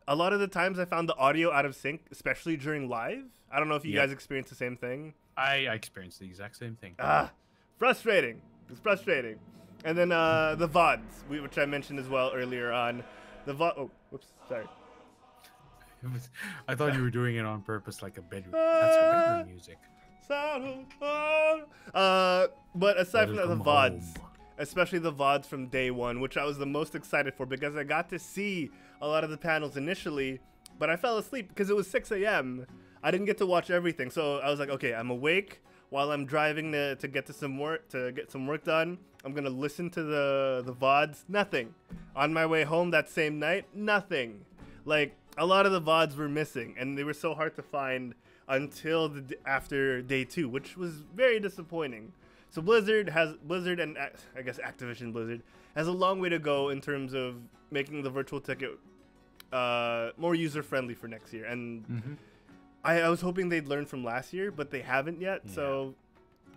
Speaker 1: a lot of the times I found the audio out of sync, especially during live. I don't know if you guys experienced the same thing.
Speaker 3: I experienced the exact same thing.
Speaker 1: Frustrating. It's frustrating. And then the VODs, which I mentioned as well earlier on. The VOD. Oh, whoops. Sorry.
Speaker 3: I thought you were doing it on purpose, like a bedroom. That's a bedroom music.
Speaker 1: But aside from that, the
Speaker 3: Welcome
Speaker 1: VODs,
Speaker 3: home.
Speaker 1: especially the VODs from day one, which I was the most excited for because I got to see a lot of the panels initially, but I fell asleep because it was 6 a.m. I didn't get to watch everything, so I was like, okay, I'm awake while I'm driving to get to some work done. I'm gonna listen to the VODs. Nothing. On my way home that same night, nothing. Like, a lot of the VODs were missing, and they were so hard to find until after day 2, which was very disappointing. So Blizzard and I guess Activision Blizzard has a long way to go in terms of making the virtual ticket more user friendly for next year. And I was hoping they'd learn from last year, but they haven't yet. Yeah. So,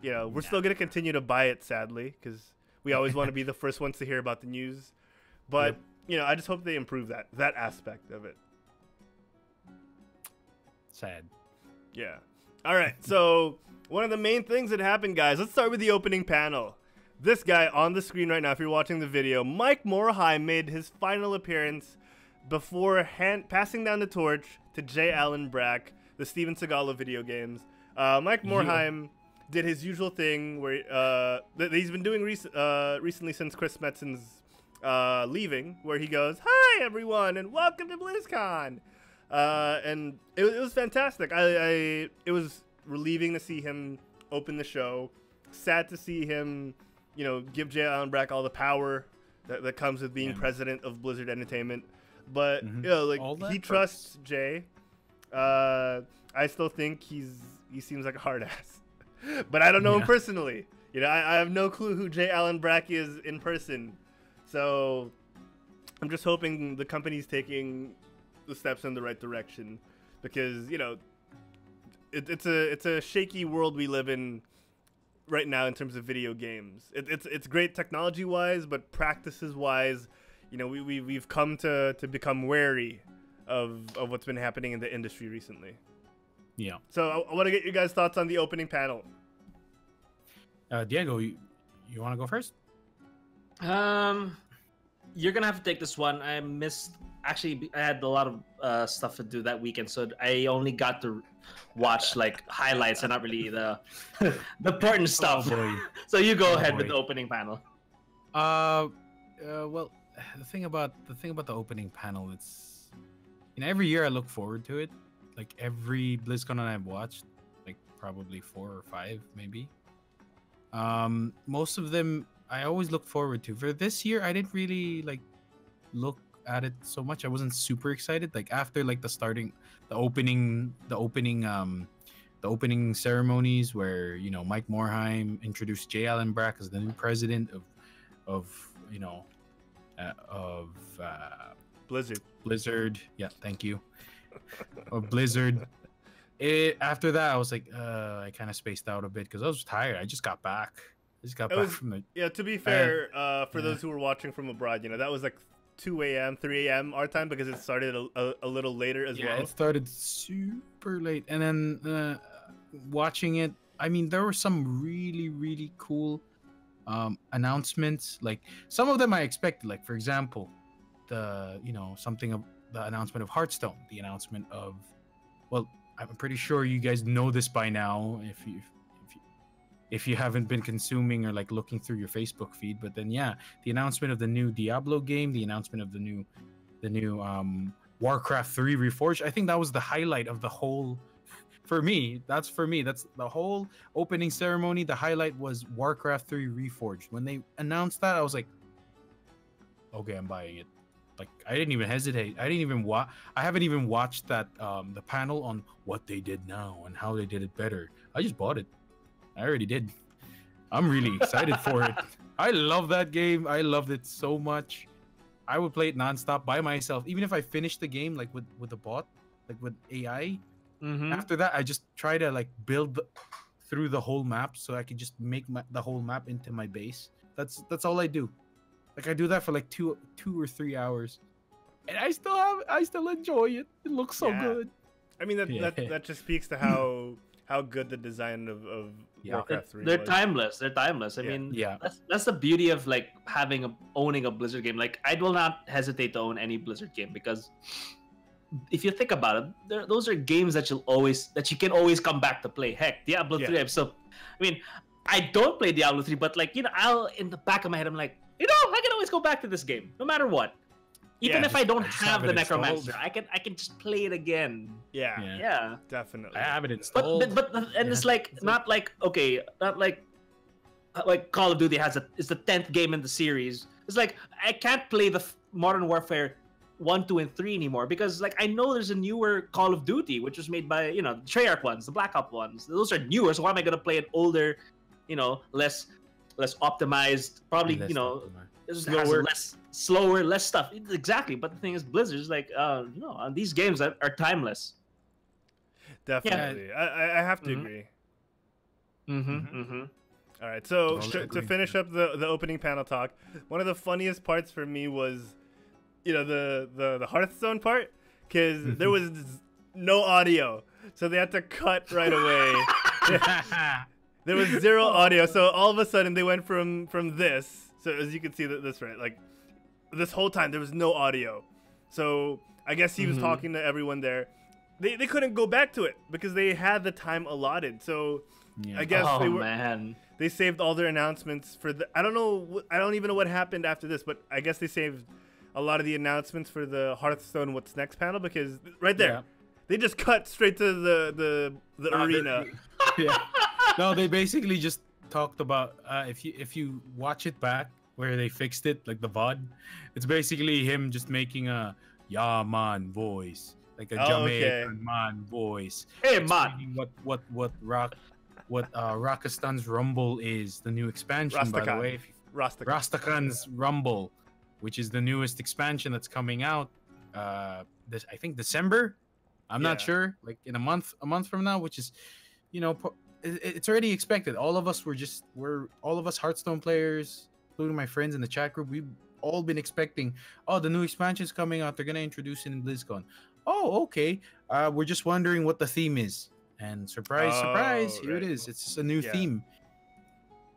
Speaker 1: you know, we're still gonna continue to buy it, sadly, because we always want to be the first ones to hear about the news. But you know, I just hope they improve that aspect of it.
Speaker 3: Sad.
Speaker 1: Yeah. All right. So one of the main things that happened, guys. Let's start with the opening panel. This guy on the screen right now, if you're watching the video, Mike Morhaime made his final appearance before passing down the torch to J. Allen Brack, the Steven Seagal of video games. Mike Morhaime did his usual thing where that he's been doing recently since Chris Metzen's leaving, where he goes, "Hi everyone, and welcome to BlizzCon," and it was fantastic. It was relieving to see him open the show. Sad to see him, you know, give J. Allen Brack all the power that comes with being president of Blizzard Entertainment. But you know, like, he trusts Jay. I still think he seems like a hard ass, but I don't know him personally. You know, I have no clue who J. Allen Brack is in person. So I'm just hoping the company's taking the steps in the right direction, because, you know, it's a shaky world we live in right now in terms of video games. It's great technology wise, but practices wise, you know, we've come to become wary of what's been happening in the industry recently.
Speaker 3: Yeah.
Speaker 1: So I want to get you guys' thoughts on the opening panel.
Speaker 3: Diego, you want to go first?
Speaker 2: You're gonna have to take this one. Actually, I had a lot of stuff to do that weekend, so I only got to watch like highlights and not really the important stuff. So you go ahead with the opening panel.
Speaker 3: Well, the thing about the opening panel, it's, you know, every year I look forward to it. Like, every BlizzCon I've watched, like probably 4 or 5 maybe. Most of them I always look forward to. For this year, I didn't really like look at it so much. I wasn't super excited. Like after like the opening ceremonies where Mike Morhaime introduced J. Allen Brack as the new president of Blizzard. Yeah, thank you. Of Blizzard. After that, I was like, I kind of spaced out a bit because I was tired. I just got back. From the.
Speaker 1: Yeah, to be fair, for those who were watching from abroad, that was like 2 a.m., 3 a.m. our time because it started a little later as well.
Speaker 3: Yeah, it started super late. And then watching it, I mean, there were some really, really cool announcements. Like some of them I expected. Like for example, the announcement of Hearthstone, the announcement of, well, I'm pretty sure you guys know this by now if you haven't been consuming or like looking through your Facebook feed. But then the announcement of the new Diablo game, the announcement of the new Warcraft 3 Reforged. I think that was the highlight of the whole. For me, that's the whole opening ceremony. The highlight was Warcraft 3 Reforged. When they announced that, I was like, okay, I'm buying it. Like I didn't even hesitate. I haven't even watched that the panel on what they did now and how they did it better. I just bought it. I already did. I'm really excited for it. I love that game. I loved it so much. I would play it nonstop by myself, even if I finished the game like with a bot, like with AI.
Speaker 2: Mm-hmm.
Speaker 3: After that, I just try to like build through the whole map so I can just make the whole map into my base. That's all I do. Like I do that for like 2 or 3 hours, and I still enjoy it. It looks so good.
Speaker 1: I mean that just speaks to how good the design of Warcraft 3
Speaker 2: They're
Speaker 1: was.
Speaker 2: timeless. They're timeless. I mean, that's the beauty of like owning a Blizzard game. Like I will not hesitate to own any Blizzard game because if you think about it, those are games that you can always come back to play. Heck, Diablo 3. I don't play Diablo 3, but like I'll in the back of my head, I'm like, I can always go back to this game no matter what. Even if I don't have the Necromancer, I can just play it again.
Speaker 1: Yeah, definitely.
Speaker 3: I have it installed.
Speaker 2: But it's like not like Call of Duty is the 10th game in the series. It's like I can't play the Modern Warfare 1, 2, and 3 anymore because like I know there's a newer Call of Duty which was made by the Treyarch ones, the Black Ops ones. Those are newer, so why am I gonna play an older, less optimized, probably slower, less stuff. Exactly. But the thing is, Blizzard is like these games are timeless.
Speaker 1: Definitely. I have to agree. All right, so to finish up the opening panel talk, one of the funniest parts for me was the Hearthstone part, because there was no audio, so they had to cut right away. There was zero audio, so all of a sudden they went from this. So as you can see this right, like this whole time there was no audio. So I guess he was talking to everyone there. They couldn't go back to it because they had the time allotted. So I guess they saved all their announcements for the. I don't even know what happened after this, but I guess they saved a lot of the announcements for the Hearthstone What's Next panel because right there, they just cut straight to the arena.
Speaker 3: No, they basically just talked about if you watch it back where they fixed it, like the VOD, it's basically him just making a "yeah man" voice, like a Jamaican man voice.
Speaker 2: Hey man,
Speaker 3: what Rakistan's Rumble is, the new expansion, by the way. Rastakan's Rumble, which is the newest expansion that's coming out I think December. I'm not sure, like in a month from now, which is it's already expected. All of us Hearthstone players, including my friends in the chat group, we've all been expecting, the new expansion's coming out, they're gonna introduce it in BlizzCon. Oh, okay. We're just wondering what the theme is. And surprise, here it is. It's just a new theme.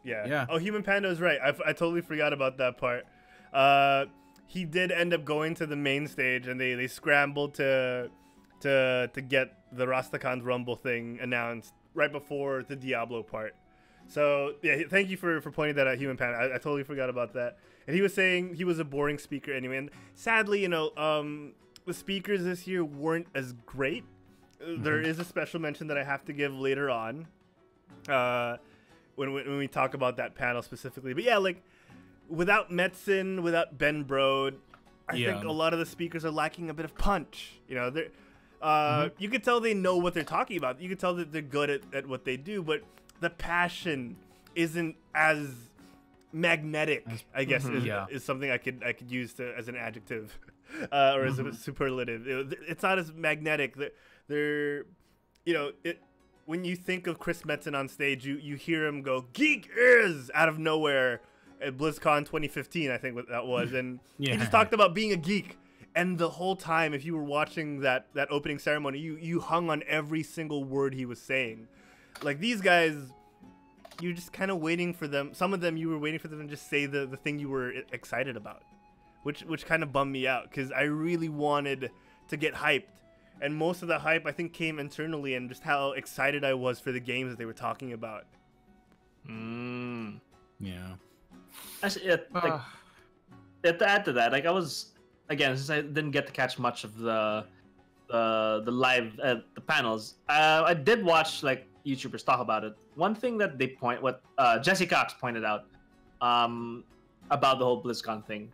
Speaker 1: Yeah. Oh, Human Panda is right. I totally forgot about that part. He did end up going to the main stage, and they scrambled to get the Rastakan's Rumble thing announced right before the Diablo part. So yeah, thank you for pointing that out, Human Panda. I totally forgot about that. And he was saying he was a boring speaker anyway. And sadly, the speakers this year weren't as great. There is a special mention that I have to give later on, when we talk about that panel specifically. But yeah, like without Metzen, without Ben Brode, I think a lot of the speakers are lacking a bit of punch. You know, they're you could tell they know what they're talking about. You could tell that they're good at what they do, but the passion isn't as magnetic, I guess, is something I could use as an adjective or as a superlative. It's not as magnetic. They're you know, when you think of Chris Metzen on stage, you hear him go, "Geek is," out of nowhere at BlizzCon 2015, I think what that was. And he just talked about being a geek. And the whole time, if you were watching that opening ceremony, you hung on every single word he was saying. Like, these guys, you're just kind of waiting for them. Some of them, you were waiting for them to just say the thing you were excited about, which kind of bummed me out because I really wanted to get hyped. And most of the hype, I think, came internally and just how excited I was for the games that they were talking about.
Speaker 3: Yeah.
Speaker 2: Actually, to add to that, like, I was, again, since I didn't get to catch much of the live the panels, I did watch like YouTubers talk about it. One thing that what Jesse Cox pointed out about the whole BlizzCon thing.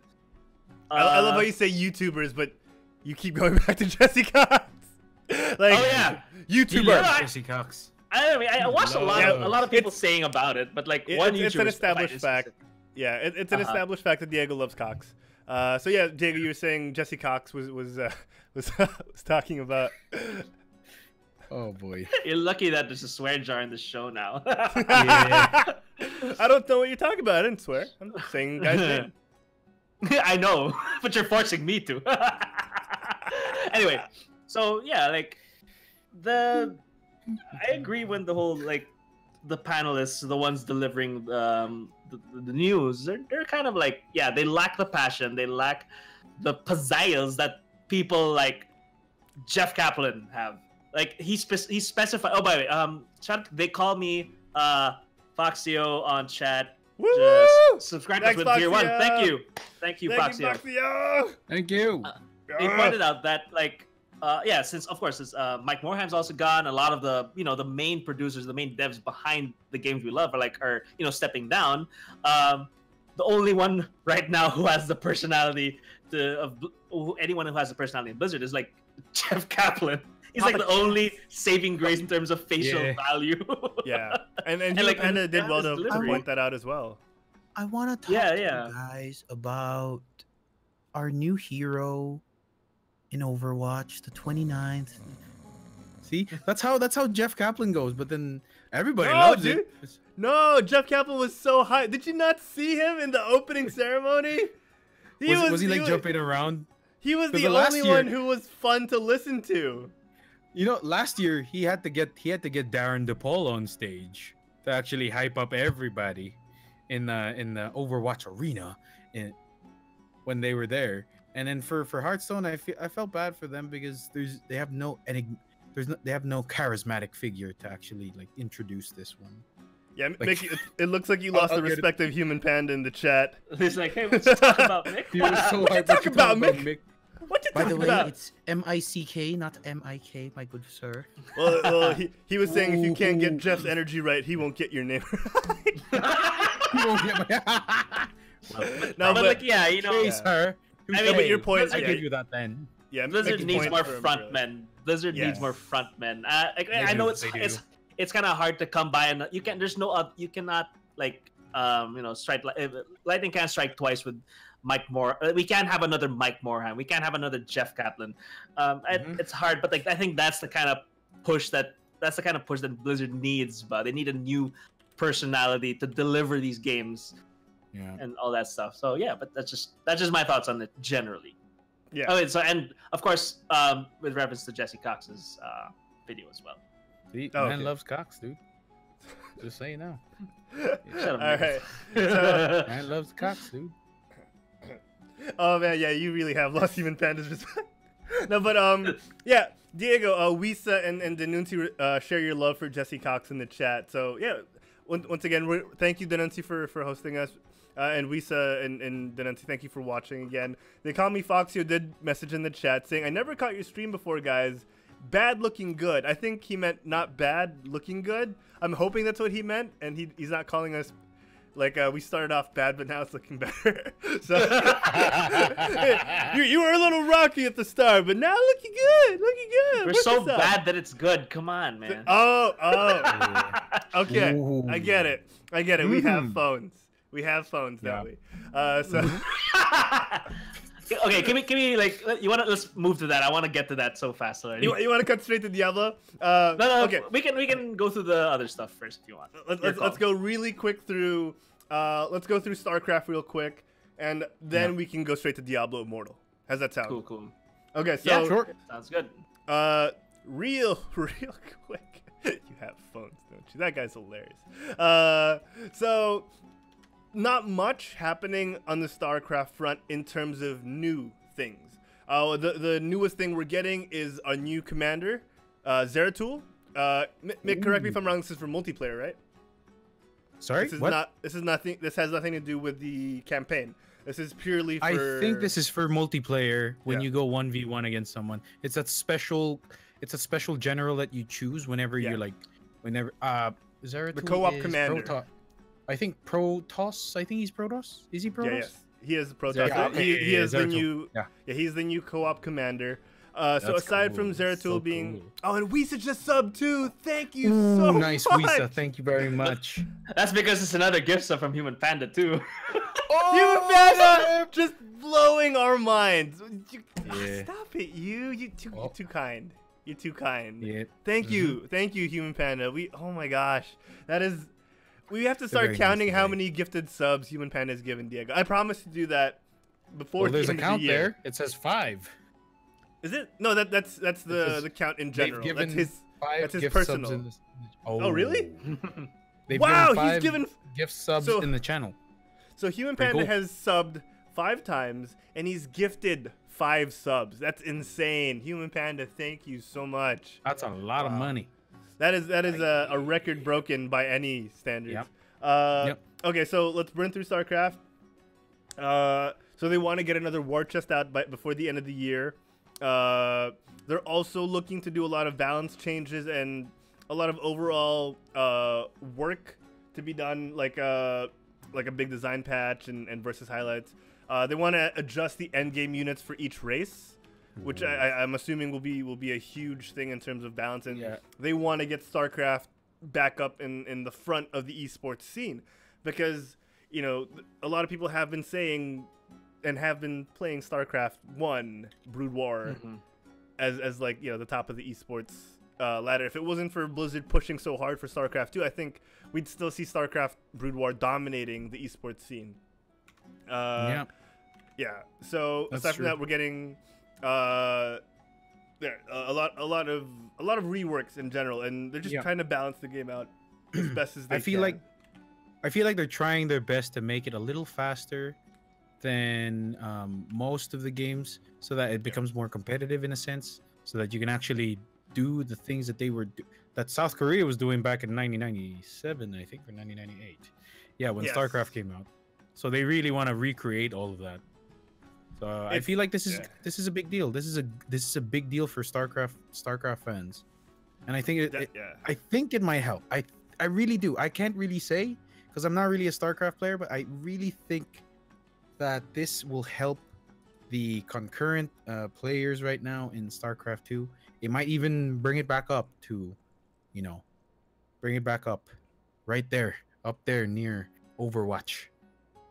Speaker 1: I love how you say YouTubers, but you keep going back to Jesse Cox. Like,
Speaker 2: oh yeah,
Speaker 1: YouTuber
Speaker 3: Jesse Cox.
Speaker 2: I mean, I watched a lot of people saying about it, but like
Speaker 1: it's an established fact. Yeah, it's an established fact that Diego loves Cox. So yeah, Diego, you were saying Jesse Cox was talking about.
Speaker 3: Oh boy,
Speaker 2: you're lucky that there's a swear jar in the show now.
Speaker 1: I don't know what you're talking about. I didn't swear. I'm just saying guys' name.
Speaker 2: I know, but you're forcing me to. Anyway, so yeah, like I agree when the whole like the panelists, the ones delivering the news, they're kind of like, yeah, they lack the passion, they lack the pizzazz that people like Jeff Kaplan have. Like he specified. Oh, by the way, chat, they call me Foxio on chat.
Speaker 1: Woo!
Speaker 2: Just subscribe with tier 1. Thank you, Foxio.
Speaker 3: Thank you.
Speaker 2: He pointed out that like since of course Mike Morhaim's also gone, a lot of the the main producers, the main devs behind the games we love are stepping down. The only one right now who has the personality anyone who has the personality in Blizzard is like Jeff Kaplan. He's like the only saving grace in terms of facial value.
Speaker 1: Yeah, and he like, kind of did well to point that out as well.
Speaker 3: I want to talk to you guys about our new hero in Overwatch, the 29th. See, that's how Jeff Kaplan goes. But then everybody loves it.
Speaker 1: No, Jeff Kaplan was so high. Did you not see him in the opening ceremony?
Speaker 3: Was he like jumping around?
Speaker 1: He was the only one who was fun to listen to.
Speaker 3: You know, last year he had to get Darren DePaul on stage to actually hype up everybody in the Overwatch arena when they were there. And then for Hearthstone, I felt bad for them because they have no charismatic figure to actually like introduce this one.
Speaker 1: Yeah, like, Mick, it looks like you lost the respect of Human Panda in the chat.
Speaker 2: He's like, hey, let's talk about Mick.
Speaker 1: What are you talking about, Mick? What you talking about?
Speaker 3: By the way, it's M-I-C-K, not M-I-K, my good sir.
Speaker 1: Well, he was saying if you can't get Jeff's energy right, he won't get your name right.
Speaker 3: He won't get my...
Speaker 2: but like, yeah,
Speaker 3: sir.
Speaker 1: I mean, but your point.
Speaker 3: I give you that then.
Speaker 1: Yeah,
Speaker 2: Blizzard needs more frontmen. Blizzard needs more frontmen. I know it's kind of hard to come by, and you cannot like strike. Lightning can't strike twice with Mike Moore. We can't have another Mike Morhaim. We can't have another Jeff Kaplan. It's hard, but like I think that's the kind of push that Blizzard needs. But they need a new personality to deliver these games.
Speaker 3: Yeah.
Speaker 2: And all that stuff. So yeah, but that's just my thoughts on it generally.
Speaker 1: Yeah.
Speaker 2: Okay, so and of course, with reference to Jesse Cox's video as well.
Speaker 3: See, man loves Cox, dude. Just so you know.
Speaker 2: Shut up,
Speaker 1: all right. So,
Speaker 3: man loves Cox, dude.
Speaker 1: Oh man, yeah, you really have lost Human Panda's respect. No, but yeah, Diego, Wisa and Denunci share your love for Jesse Cox in the chat. So yeah, once again, thank you, Denunci, for hosting us. And Wisa and Denunci, thank you for watching again. They call me Foxio did message in the chat saying, I never caught your stream before, guys. Bad looking good. I think he meant not bad looking good. I'm hoping that's what he meant, and he's not calling us Like we started off bad, but now it's looking better. So you were a little rocky at the start, but now looking good, looking good.
Speaker 2: We're so bad that it's good. Come on, man.
Speaker 1: Oh. Okay, ooh. I get it. We have phones. We have phones, don't we? So.
Speaker 2: Okay, can we like let's move to that. I want to get to that so fast already.
Speaker 1: You want to cut straight to Diablo?
Speaker 2: No.
Speaker 1: Okay.
Speaker 2: We can go through the other stuff first if you want.
Speaker 1: Let's go really quick through. Let's go through StarCraft real quick, and then we can go straight to Diablo Immortal. How's that sound?
Speaker 2: Cool.
Speaker 1: Okay, so
Speaker 2: yeah, sure. Sounds good.
Speaker 1: Real quick. You have phones, don't you? That guy's hilarious. So. Not much happening on the StarCraft front in terms of new things. The newest thing we're getting is a new commander, Zeratul. Mick, correct me if I'm wrong. This is for multiplayer, right?
Speaker 3: Sorry,
Speaker 1: what? This is nothing. This has nothing to do with the campaign. This is purely for.
Speaker 3: I think this is for multiplayer. When you go 1v1 against someone, it's a special. It's a special general that you choose whenever you're like, Zeratul
Speaker 1: the co-op commander.
Speaker 3: I think Protoss. I think he's Protoss. Is he Protoss?
Speaker 1: Yeah, yes. He is Protoss. Yeah, okay. He is the new. Yeah, he's the new co-op commander. So aside from Zeratul being, oh, and Wisa just subbed too. Thank you so
Speaker 3: nice,
Speaker 1: much.
Speaker 3: Wisa. Thank you very much.
Speaker 2: That's because it's another gift sub from Human Panda too.
Speaker 1: Human Panda just blowing our minds. Stop it, you're too kind. You're too kind.
Speaker 3: Yeah.
Speaker 1: Thank you, Human Panda. Oh my gosh, that is. We have to start counting how many gifted subs Human Panda has given Diego. I promise to do that before the end of the year.
Speaker 3: There's a count there. It says 5.
Speaker 1: Is it? No, that's the count in general. That's his personal. Oh, really? Wow, he's given
Speaker 3: gift subs in the channel.
Speaker 1: So Human Panda has subbed 5 times, and he's gifted 5 subs. That's insane. Human Panda, thank you so much.
Speaker 3: That's a lot of money.
Speaker 1: That is a record broken by any standards.
Speaker 3: Yep.
Speaker 1: Okay, so let's burn through StarCraft. So they want to get another war chest out before the end of the year. They're also looking to do a lot of balance changes and a lot of overall work to be done, like a big design patch and versus highlights. They want to adjust the end game units for each race, which I'm assuming will be a huge thing in terms of balance, and they want to get StarCraft back up in the front of the esports scene, because a lot of people have been saying and have been playing StarCraft 1 Brood War as like the top of the esports ladder. If it wasn't for Blizzard pushing so hard for StarCraft 2, I think we'd still see StarCraft Brood War dominating the esports scene. So aside from that, we're getting a lot of reworks in general, and they're just trying to balance the game out as best as they can.
Speaker 3: I feel like they're trying their best to make it a little faster than most of the games, so that it becomes more competitive in a sense, so that you can actually do the things that that South Korea was doing back in 1997, I think, or 1998. Yeah, when StarCraft came out. So they really want to recreate all of that. So I feel like this is a big deal. This is a big deal for StarCraft fans, and I think I think it might help. I really do. I can't really say because I'm not really a StarCraft player, but I really think that this will help the concurrent players right now in StarCraft 2. It might even bring it back up to, bring it back up, right there, up there near Overwatch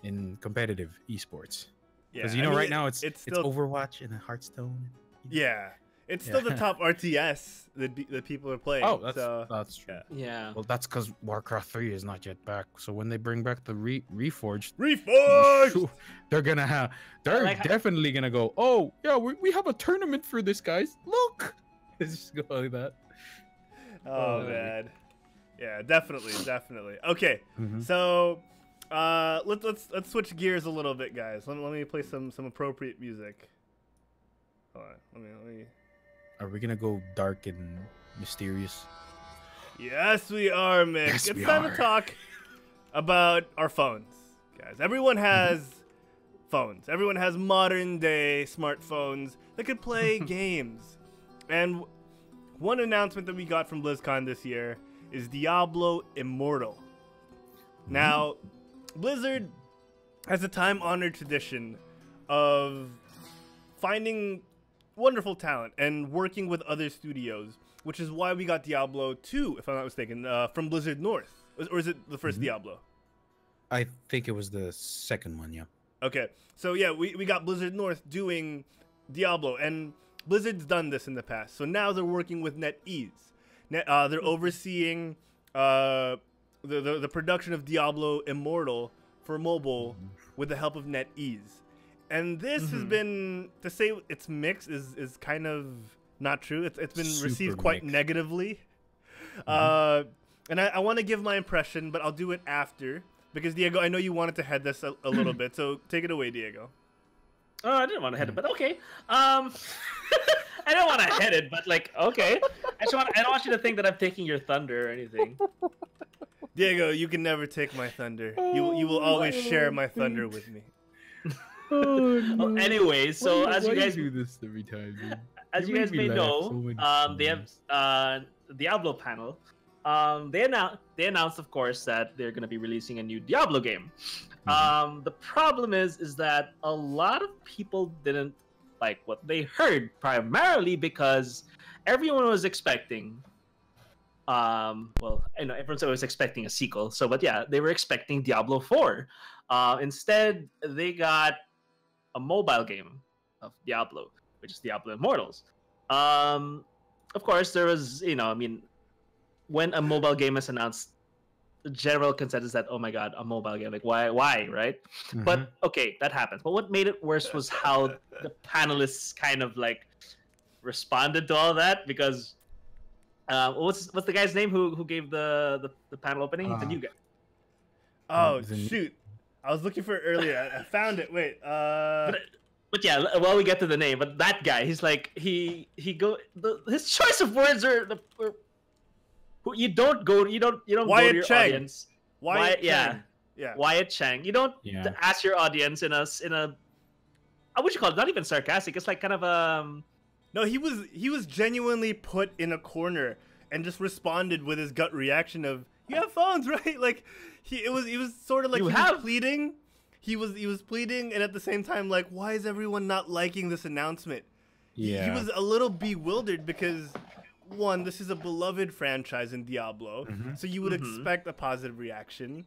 Speaker 3: in competitive esports. Because right now it's still Overwatch and Hearthstone.
Speaker 1: It's still the top RTS that people are playing.
Speaker 3: Oh, that's true.
Speaker 2: Yeah.
Speaker 3: Well, that's because Warcraft 3 is not yet back. So when they bring back the Reforged, they're definitely gonna go. Oh yeah, we have a tournament for this, guys. Look, it's just go like that.
Speaker 1: Oh man, yeah, definitely. Okay, so. Let's switch gears a little bit, guys. Let me play some appropriate music. Hold on, let me.
Speaker 3: Are we gonna go dark and mysterious?
Speaker 1: Yes, we are, Mick. It's time to talk about our phones, guys. Everyone has phones. Everyone has modern day smartphones that could play games. And one announcement that we got from BlizzCon this year is Diablo Immortal. Now, Blizzard has a time-honored tradition of finding wonderful talent and working with other studios, which is why we got Diablo 2, if I'm not mistaken, from Blizzard North. Or is it the first Diablo?
Speaker 3: I think it was the second one, yeah.
Speaker 1: Okay, so yeah, we got Blizzard North doing Diablo, and Blizzard's done this in the past. So now they're working with NetEase. They're overseeing the production of Diablo Immortal for mobile with the help of NetEase. And this has been, to say it's mixed is kind of not true. It's been received quite negatively. And I want to give my impression, but I'll do it after. Because, Diego, I know you wanted to head this a little bit, so take it away, Diego.
Speaker 2: Oh, I didn't want to head it, but okay. I don't want to head it, but, like, okay. I don't want you to think that I'm taking your thunder or anything.
Speaker 1: Diego, you can never take my thunder. You will always share my thunder with me.
Speaker 2: Well, anyway, so as you guys
Speaker 3: do this every time, dude?
Speaker 2: As you guys may know, they have Diablo panel. They announced, of course, that they're going to be releasing a new Diablo game. The problem is that a lot of people didn't like what they heard, primarily because everyone was expecting. Well, I know everyone's always expecting a sequel. So, but yeah, they were expecting Diablo 4. Instead, they got a mobile game of Diablo, which is Diablo Immortals. Of course, there was, when a mobile game is announced, the general consensus that, oh my god, a mobile game, like why, right? But okay, that happens. But what made it worse was how the panelists kind of like responded to all that, because what's the guy's name who gave the panel opening? The new guy.
Speaker 1: Oh shoot, I was looking for it earlier. I found it. Wait.
Speaker 2: But yeah, well, we get to the name. But that guy, he's like his choice of words are you don't go to your audience.
Speaker 1: Wyatt Chang.
Speaker 2: Yeah. Wyatt Chang. You don't ask your audience in a what you call it? Not even sarcastic. It's like kind of
Speaker 1: No, he was genuinely put in a corner and just responded with his gut reaction of, "You have phones, right?" Like he was sort of like was pleading. He was pleading, and at the same time, like, why is everyone not liking this announcement?
Speaker 3: Yeah.
Speaker 1: He was a little bewildered because, one, this is a beloved franchise in Diablo, so you would expect a positive reaction.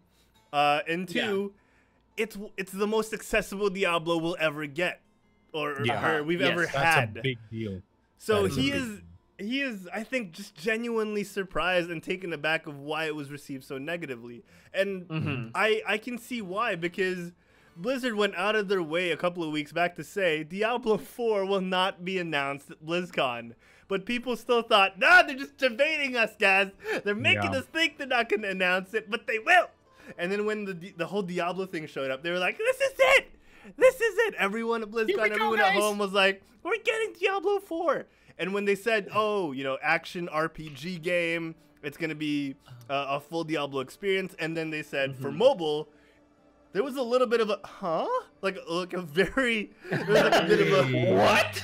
Speaker 1: And two, it's the most accessible Diablo we'll ever get, or we've ever had.
Speaker 3: That's a big deal.
Speaker 1: So he is, I think, just genuinely surprised and taken aback of why it was received so negatively. And I can see why, because Blizzard went out of their way a couple of weeks back to say Diablo 4 will not be announced at BlizzCon. But people still thought, nah, they're just debating us, guys. They're making us think they're not going to announce it, but they will. And then when the whole Diablo thing showed up, they were like, this is it. This is it. Everyone at BlizzCon, everyone at home was like, we're getting Diablo 4. And when they said, action RPG game, it's going to be a full Diablo experience. And then they said, for mobile, there was a little bit of a, Like a very, there was like a bit of a, what?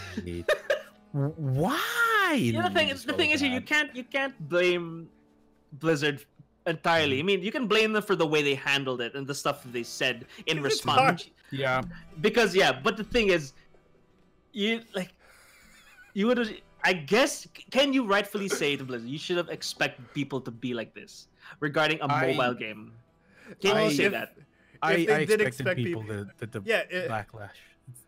Speaker 3: Why?
Speaker 2: Yeah, the thing is, you can't blame Blizzard entirely. I mean, you can blame them for the way they handled it and the stuff that they said in response.
Speaker 3: Yeah.
Speaker 2: Because but the thing is, you would have. I guess, can you rightfully say to Blizzard, you should have expected people to be like this regarding a mobile game? Can you say that?
Speaker 3: I expected people to backlash.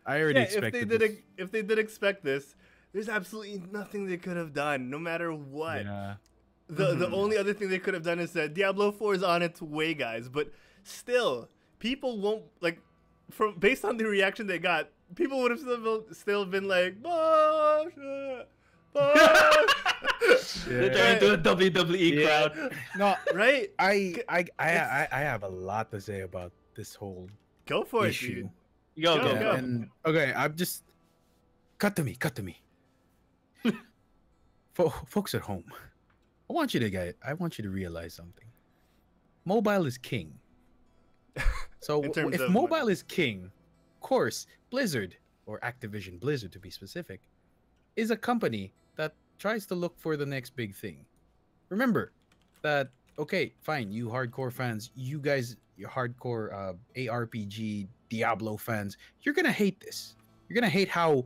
Speaker 3: I already expected
Speaker 1: if they did expect this, there's absolutely nothing they could have done, no matter what. Yeah. The only other thing they could have done is said Diablo 4 is on its way, guys. But still, people won't based on the reaction they got, people would have still been like, bullshit.
Speaker 2: They turn into a WWE crowd.
Speaker 3: No,
Speaker 1: right?
Speaker 3: I have a lot to say about this whole
Speaker 1: go for
Speaker 3: issue.
Speaker 1: It, dude. Go.
Speaker 3: And okay, I'm just cut to me. Folks at home, I want you to realize something. Mobile is king. So if mobile is king, of course, Blizzard, or Activision Blizzard to be specific, is a company that tries to look for the next big thing. Remember that, okay, fine, you hardcore fans, you guys your hardcore ARPG Diablo fans, you're gonna hate this. You're gonna hate how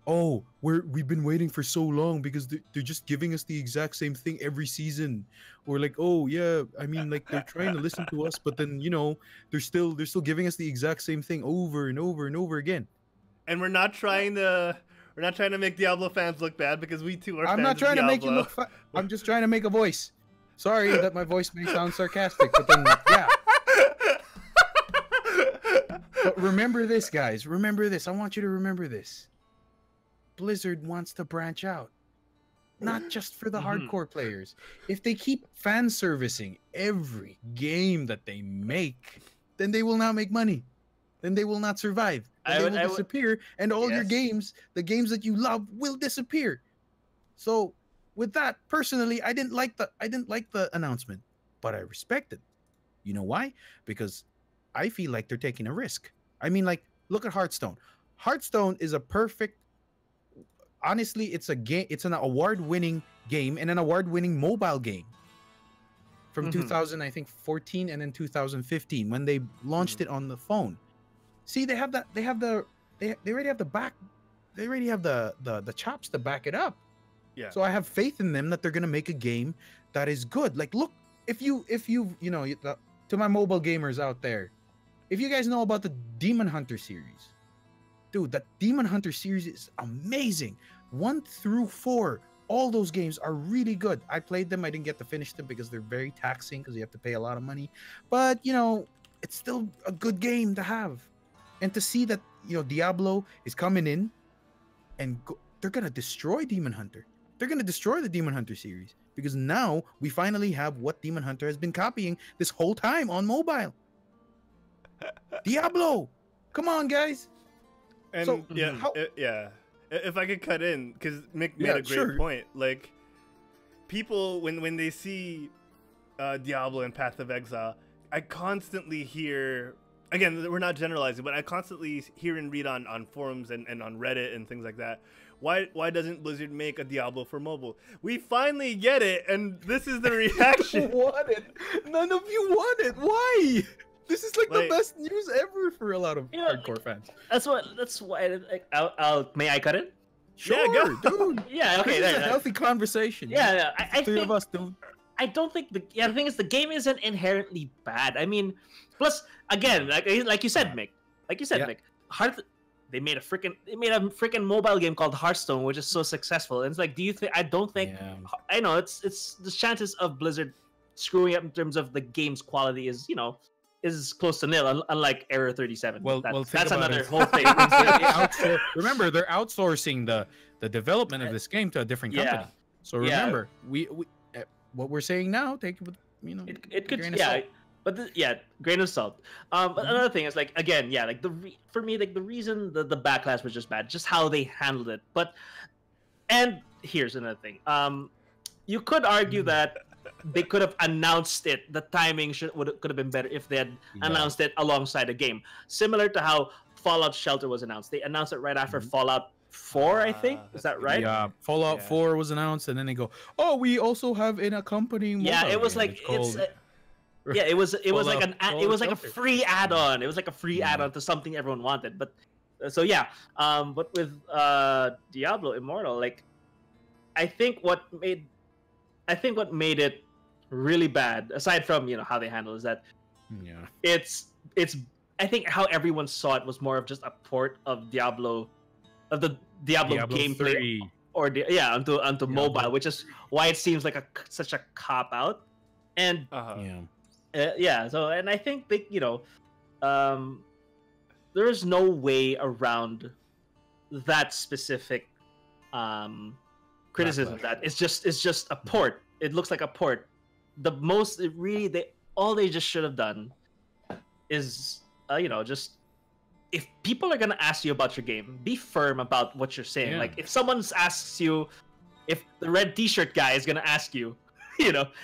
Speaker 3: oh, we've been waiting for so long because they're just giving us the exact same thing every season. Or like, oh yeah, I mean, like they're trying to listen to us, but then they're still giving us the exact same thing over and over and over again.
Speaker 1: And we're not trying to make Diablo fans look bad because we too are.
Speaker 3: I'm not trying to make you look. I'm just trying to make a voice. Sorry that my voice may sound sarcastic, but then yeah. But remember this, guys. Remember this. I want you to remember this. Blizzard wants to branch out, not just for the hardcore players. If they keep fan servicing every game that they make, then they will not make money. Then they will not survive. They will disappear, and all your games, the games that you love, will disappear. So, with that, personally, I didn't like the announcement, but I respect it. You know why? Because I feel like they're taking a risk. I mean, like, look at Hearthstone. Hearthstone is a perfect. Honestly, it's a game. It's an award-winning game and an award-winning mobile game from 2000, I think, 14 and then 2015 when they launched it on the phone. See, they have that. They already have the back. They already have the chops to back it up.
Speaker 1: Yeah.
Speaker 3: So I have faith in them that they're gonna make a game that is good. Like, look, if you to my mobile gamers out there, if you guys know about the Demon Hunter series, dude, that Demon Hunter series is amazing. 1 through 4, all those games are really good. I played them. I didn't get to finish them because they're very taxing because you have to pay a lot of money. But it's still a good game to have. And to see that Diablo is coming in and they're gonna destroy Demon Hunter. They're gonna destroy the Demon Hunter series because now we finally have what Demon Hunter has been copying this whole time on mobile. Diablo, come on, guys.
Speaker 1: And
Speaker 3: so,
Speaker 1: if I could cut in, because Mick made a great point. Like, people when they see Diablo and Path of Exile, I constantly hear. Again, we're not generalizing, but I constantly hear and read on forums and on Reddit and things like that. Why doesn't Blizzard make a Diablo for mobile? We finally get it, and this is the reaction.
Speaker 3: Want it? None of you want it. Why? This is like the best news ever for a lot of hardcore fans.
Speaker 2: That's why. I'll may I cut it?
Speaker 3: Sure,
Speaker 1: yeah, go.
Speaker 3: dude.
Speaker 2: Yeah, okay.
Speaker 3: This is a healthy conversation.
Speaker 2: Yeah, I
Speaker 3: three
Speaker 2: think,
Speaker 3: of us, dude.
Speaker 2: I don't think the thing is the game isn't inherently bad. I mean, plus again, like you said, Mick, Mick, they made a freaking mobile game called Hearthstone, which is so successful. And it's like, I don't think. Yeah. I know it's the chances of Blizzard screwing up in terms of the game's quality is close to nil, unlike Error 37. That's another whole thing.
Speaker 3: Remember, they're outsourcing the development of this game to a different company. So remember, we what we're saying now, take it with
Speaker 2: it could grain of salt. But another thing is for me, the reason the backlash was just bad, just how they handled it. And here's another thing. You could argue that they could have announced it. The timing could have been better if they had announced it alongside a game, similar to how Fallout Shelter was announced. They announced it right after Fallout 4, I think. Is that right?
Speaker 3: Yeah, Fallout 4 was announced, and then they go, "Oh, we also have an accompanying."
Speaker 2: Yeah, it was like it was like a free add-on. It was like a free add-on to something everyone wanted. But but with Diablo Immortal, I think what made it really bad, aside from how they handle, is that it's I think how everyone saw it was more of just a port of the Diablo gameplay
Speaker 3: 3.
Speaker 2: onto mobile, which is why it seems like such a cop out. And so and I think there's no way around that specific criticism of that. It's just a port. It looks like a port. All they just should have done is just, if people are gonna ask you about your game, be firm about what you're saying. Like, if someone asks you, if the red t-shirt guy is gonna ask you,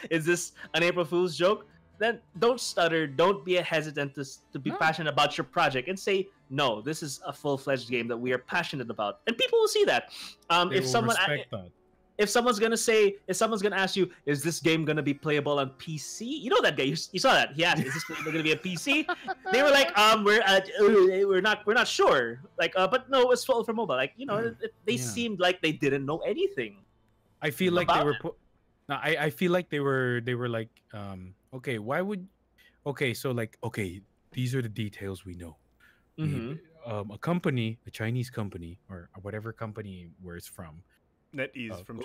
Speaker 2: is this an April Fool's joke? Then don't stutter. Don't be hesitant to be passionate about your project, and say, no, this is a full-fledged game that we are passionate about, and people will see that.
Speaker 3: If someone respect that.
Speaker 2: if someone's gonna ask you, is this game gonna be playable on PC? You know that guy. You saw that. He asked, is this game gonna be a PC? They were like, we're not sure. Like, but no, it's full for mobile. Like, they seemed like they didn't know anything.
Speaker 3: I feel like they were. I feel like they were like, okay, why would, okay, so like, okay, these are the details we know. A company, a Chinese company, or whatever company where it's from.
Speaker 1: NetEase from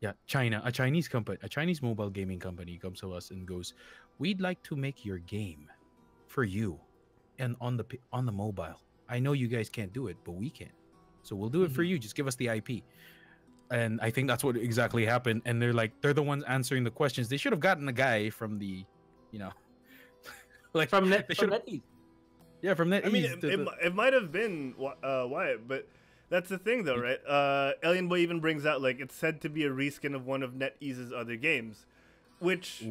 Speaker 1: China.
Speaker 3: China. A Chinese company, a Chinese mobile gaming company comes to us and goes, "We'd like to make your game for you, and on the mobile. I know you guys can't do it, but we can. So we'll do it for you. Just give us the IP." And I think that's what exactly happened. And they're the ones answering the questions. They should have gotten a guy from the, like
Speaker 2: from NetEase.
Speaker 3: Yeah, from NetEase.
Speaker 1: I mean, it might have been Wyatt, but that's the thing, though, right? Alien Boy even brings out, like, it's said to be a reskin of one of NetEase's other games, which,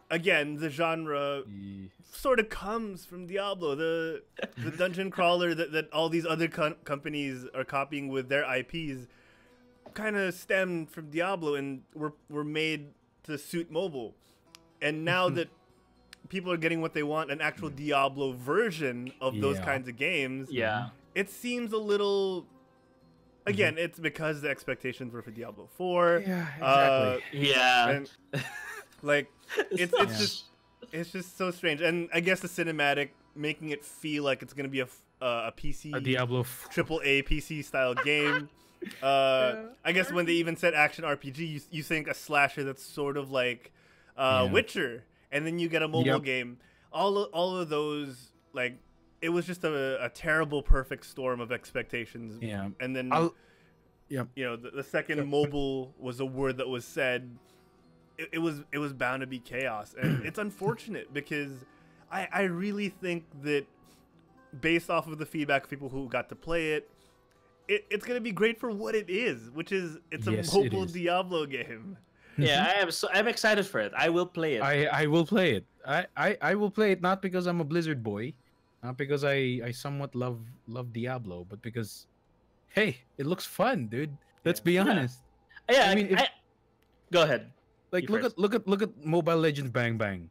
Speaker 1: again, the genre sort of comes from Diablo, the dungeon crawler that all these other companies are copying with their IPs, kind of stemmed from Diablo and were made to suit mobile. And now that people are getting what they want, an actual Diablo version of those kinds of games, it seems a little... Again, it's because the expectations were for Diablo 4.
Speaker 3: Yeah, exactly.
Speaker 1: And, like, it's just so strange. And I guess the cinematic, making it feel like it's going to be a PC...
Speaker 3: A Diablo...
Speaker 1: AAA PC-style game. I guess when they even said action RPG, you think a slasher that's sort of like Witcher. And then you get a mobile game. All of those, like... It was just a terrible perfect storm of expectations. Yeah. And then, the second mobile was a word that was said, it was bound to be chaos. And it's unfortunate because I really think that based off of the feedback of people who got to play it, it's going to be great for what it is, which is it's a mobile Diablo game.
Speaker 2: Yeah, I'm excited for it. I will play it.
Speaker 3: I will play it. I will play it not because I'm a Blizzard boy. Not because I somewhat love Diablo, but because, hey, it looks fun, dude. Let's be honest.
Speaker 2: Yeah, I mean, go ahead.
Speaker 3: Like, look at Mobile Legends Bang Bang,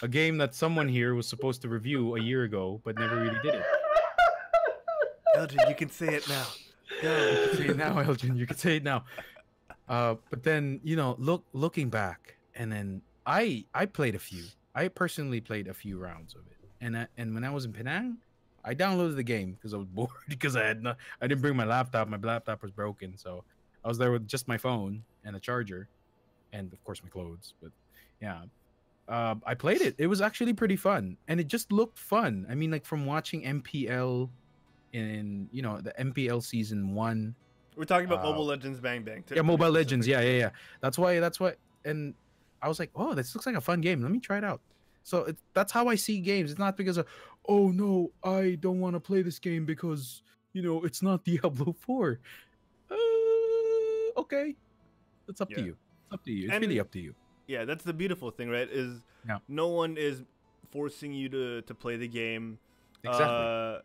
Speaker 3: a game that someone here was supposed to review a year ago, but never really did it.
Speaker 1: Elgin, you can say it now.
Speaker 3: Yeah, you can say it now, Elgin. You can say it now. But then looking back, and then I played a few. I personally played a few rounds of it. And when I was in Penang, I downloaded the game because I was bored because I didn't bring my laptop. My laptop was broken, so I was there with just my phone and a charger, and of course my clothes. But yeah, I played it. It was actually pretty fun, and it just looked fun. I mean, like from watching MPL in the MPL season 1.
Speaker 1: We're talking about Mobile Legends Bang Bang.
Speaker 3: Yeah, Mobile Legends. Yeah. That's why. And I was like, oh, this looks like a fun game. Let me try it out. So that's how I see games. It's not because of, oh no, I don't want to play this game because it's not Diablo 4. Okay, it's up to you. It's up to you. It's really up to you.
Speaker 1: Yeah, that's the beautiful thing, right? Is no one is forcing you to play the game.
Speaker 3: Exactly.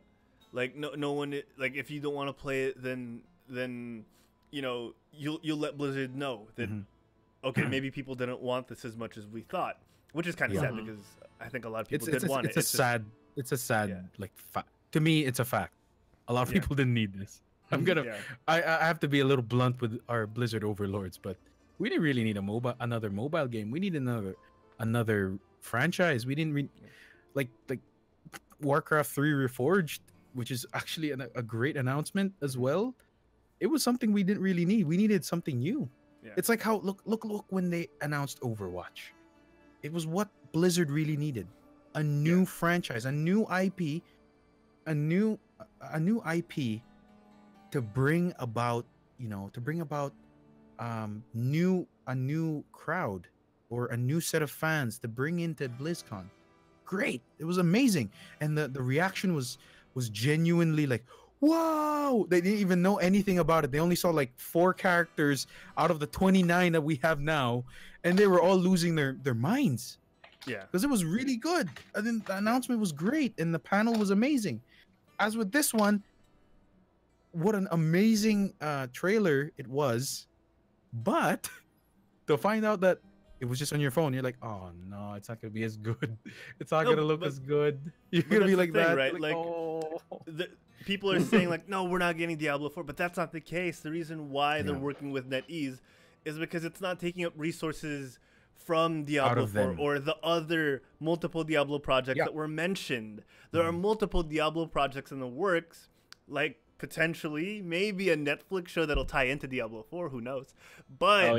Speaker 1: Like no one, like if you don't want to play it, then you'll let Blizzard know that okay, maybe people didn't want this as much as we thought. Which is kind of sad because I think a lot of people did want it.
Speaker 3: It's a sad like to me it's a fact. A lot of people didn't need this. I have to be a little blunt with our Blizzard overlords, but we didn't really need another mobile game. We need another franchise. We didn't like Warcraft 3 Reforged, which is actually a great announcement as well. It was something we didn't really need. We needed something new. Yeah. It's like how look when they announced Overwatch. It was what Blizzard really needed. A new franchise, a new IP, a new IP to bring about, a new crowd or a new set of fans to bring into BlizzCon. Great. It was amazing. And the reaction was genuinely like, wow. They didn't even know anything about it. They only saw like 4 characters out of the 29 that we have now. And they were all losing their minds. Yeah. Because it was really good. And then the announcement was great. And the panel was amazing. As with this one, what an amazing trailer it was, but to find out that it was just on your phone, you're like, oh no, it's not gonna be as good. It's not gonna look as good. You're gonna be like that,
Speaker 1: right?
Speaker 3: Like, oh.
Speaker 1: People are saying like, no, we're not getting Diablo 4, but that's not the case. The reason why they're working with NetEase is because it's not taking up resources from Diablo 4 or the other multiple Diablo projects that were mentioned. There are multiple Diablo projects in the works, like potentially maybe a Netflix show that'll tie into Diablo 4, who knows. But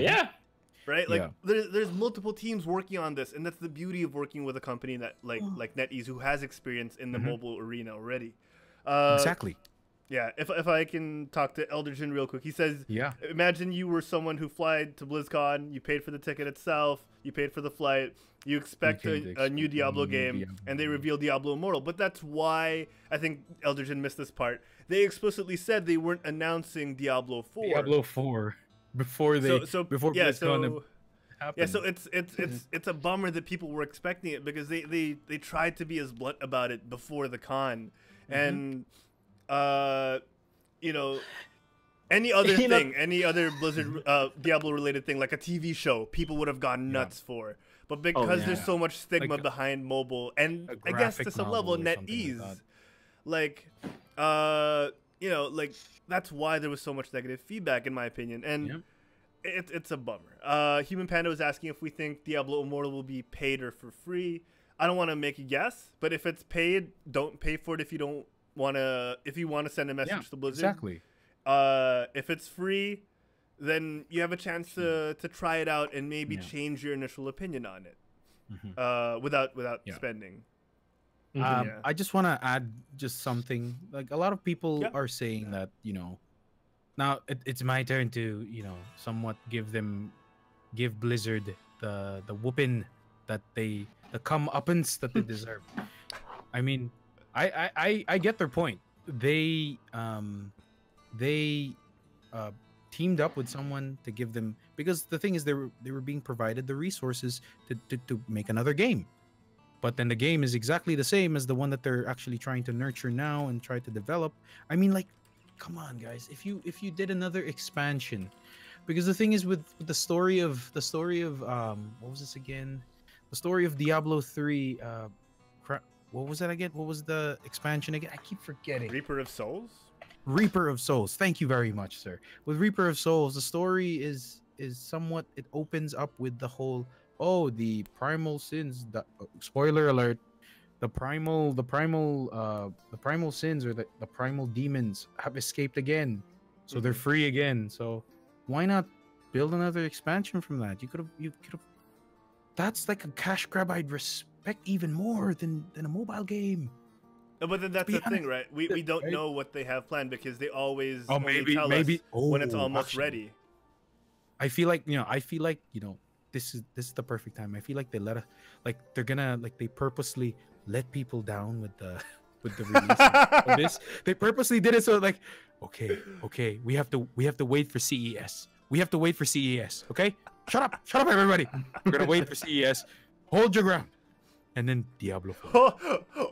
Speaker 1: right, like there's multiple teams working on this, and that's the beauty of working with a company that like NetEase, who has experience in the mobile arena already.
Speaker 3: Exactly.
Speaker 1: Yeah, if I can talk to Elderjin real quick. He says, imagine you were someone who flied to BlizzCon, you paid for the ticket itself, you paid for the flight, you expect a new Diablo game, and they reveal Diablo Immortal. But that's why I think Elderjin missed this part. They explicitly said they weren't announcing Diablo 4.
Speaker 3: Diablo 4 before BlizzCon happened.
Speaker 1: Yeah, so it's a bummer that people were expecting it, because they tried to be as blunt about it before the con. And you know, any other thing, any other Blizzard Diablo related thing, like a TV show, people would have gone nuts for. But because there's so much stigma behind mobile, and I guess to some level NetEase, like you know, like that's why there was so much negative feedback, in my opinion. And it's a bummer. Human Panda was asking if we think Diablo Immortal will be paid or for free. I don't want to make a guess, but if it's paid, don't pay for it if you don't want to. If you want to send a message to Blizzard,
Speaker 3: exactly.
Speaker 1: If it's free, then you have a chance to try it out and maybe change your initial opinion on it, without spending.
Speaker 3: I just want to add just something. Like, a lot of people are saying that, you know, now it's my turn to, you know, somewhat give Blizzard the whooping that the comeuppance that they deserve. I mean, I get their point. They teamed up with someone to give them, because the thing is they were being provided the resources to make another game, but then the game is exactly the same as the one that they're actually trying to nurture now and try to develop. I mean, like, come on, guys, if you did another expansion, because the thing is with the story of what was this again? The story of Diablo 3. What was that again? What was the expansion again? I keep forgetting.
Speaker 1: Reaper of Souls?
Speaker 3: Reaper of Souls. Thank you very much, sir. With Reaper of Souls, the story is somewhat, it opens up with the whole, the primal sins, spoiler alert, the primal sins, or the primal demons have escaped again. So they're free again. So why not build another expansion from that? You could have that's like a cash grab I'd respect even more than a mobile game.
Speaker 1: No, but then that's the thing, right? We don't know what they have planned, because they always tell us when it's almost ready.
Speaker 3: I feel like this is the perfect time. I feel like they purposely let people down with the release of this. They purposely did it so, like, okay, we have to wait for CES. We have to wait for CES. Okay, shut up, everybody. We're gonna wait for CES. Hold your ground. And then Diablo 4.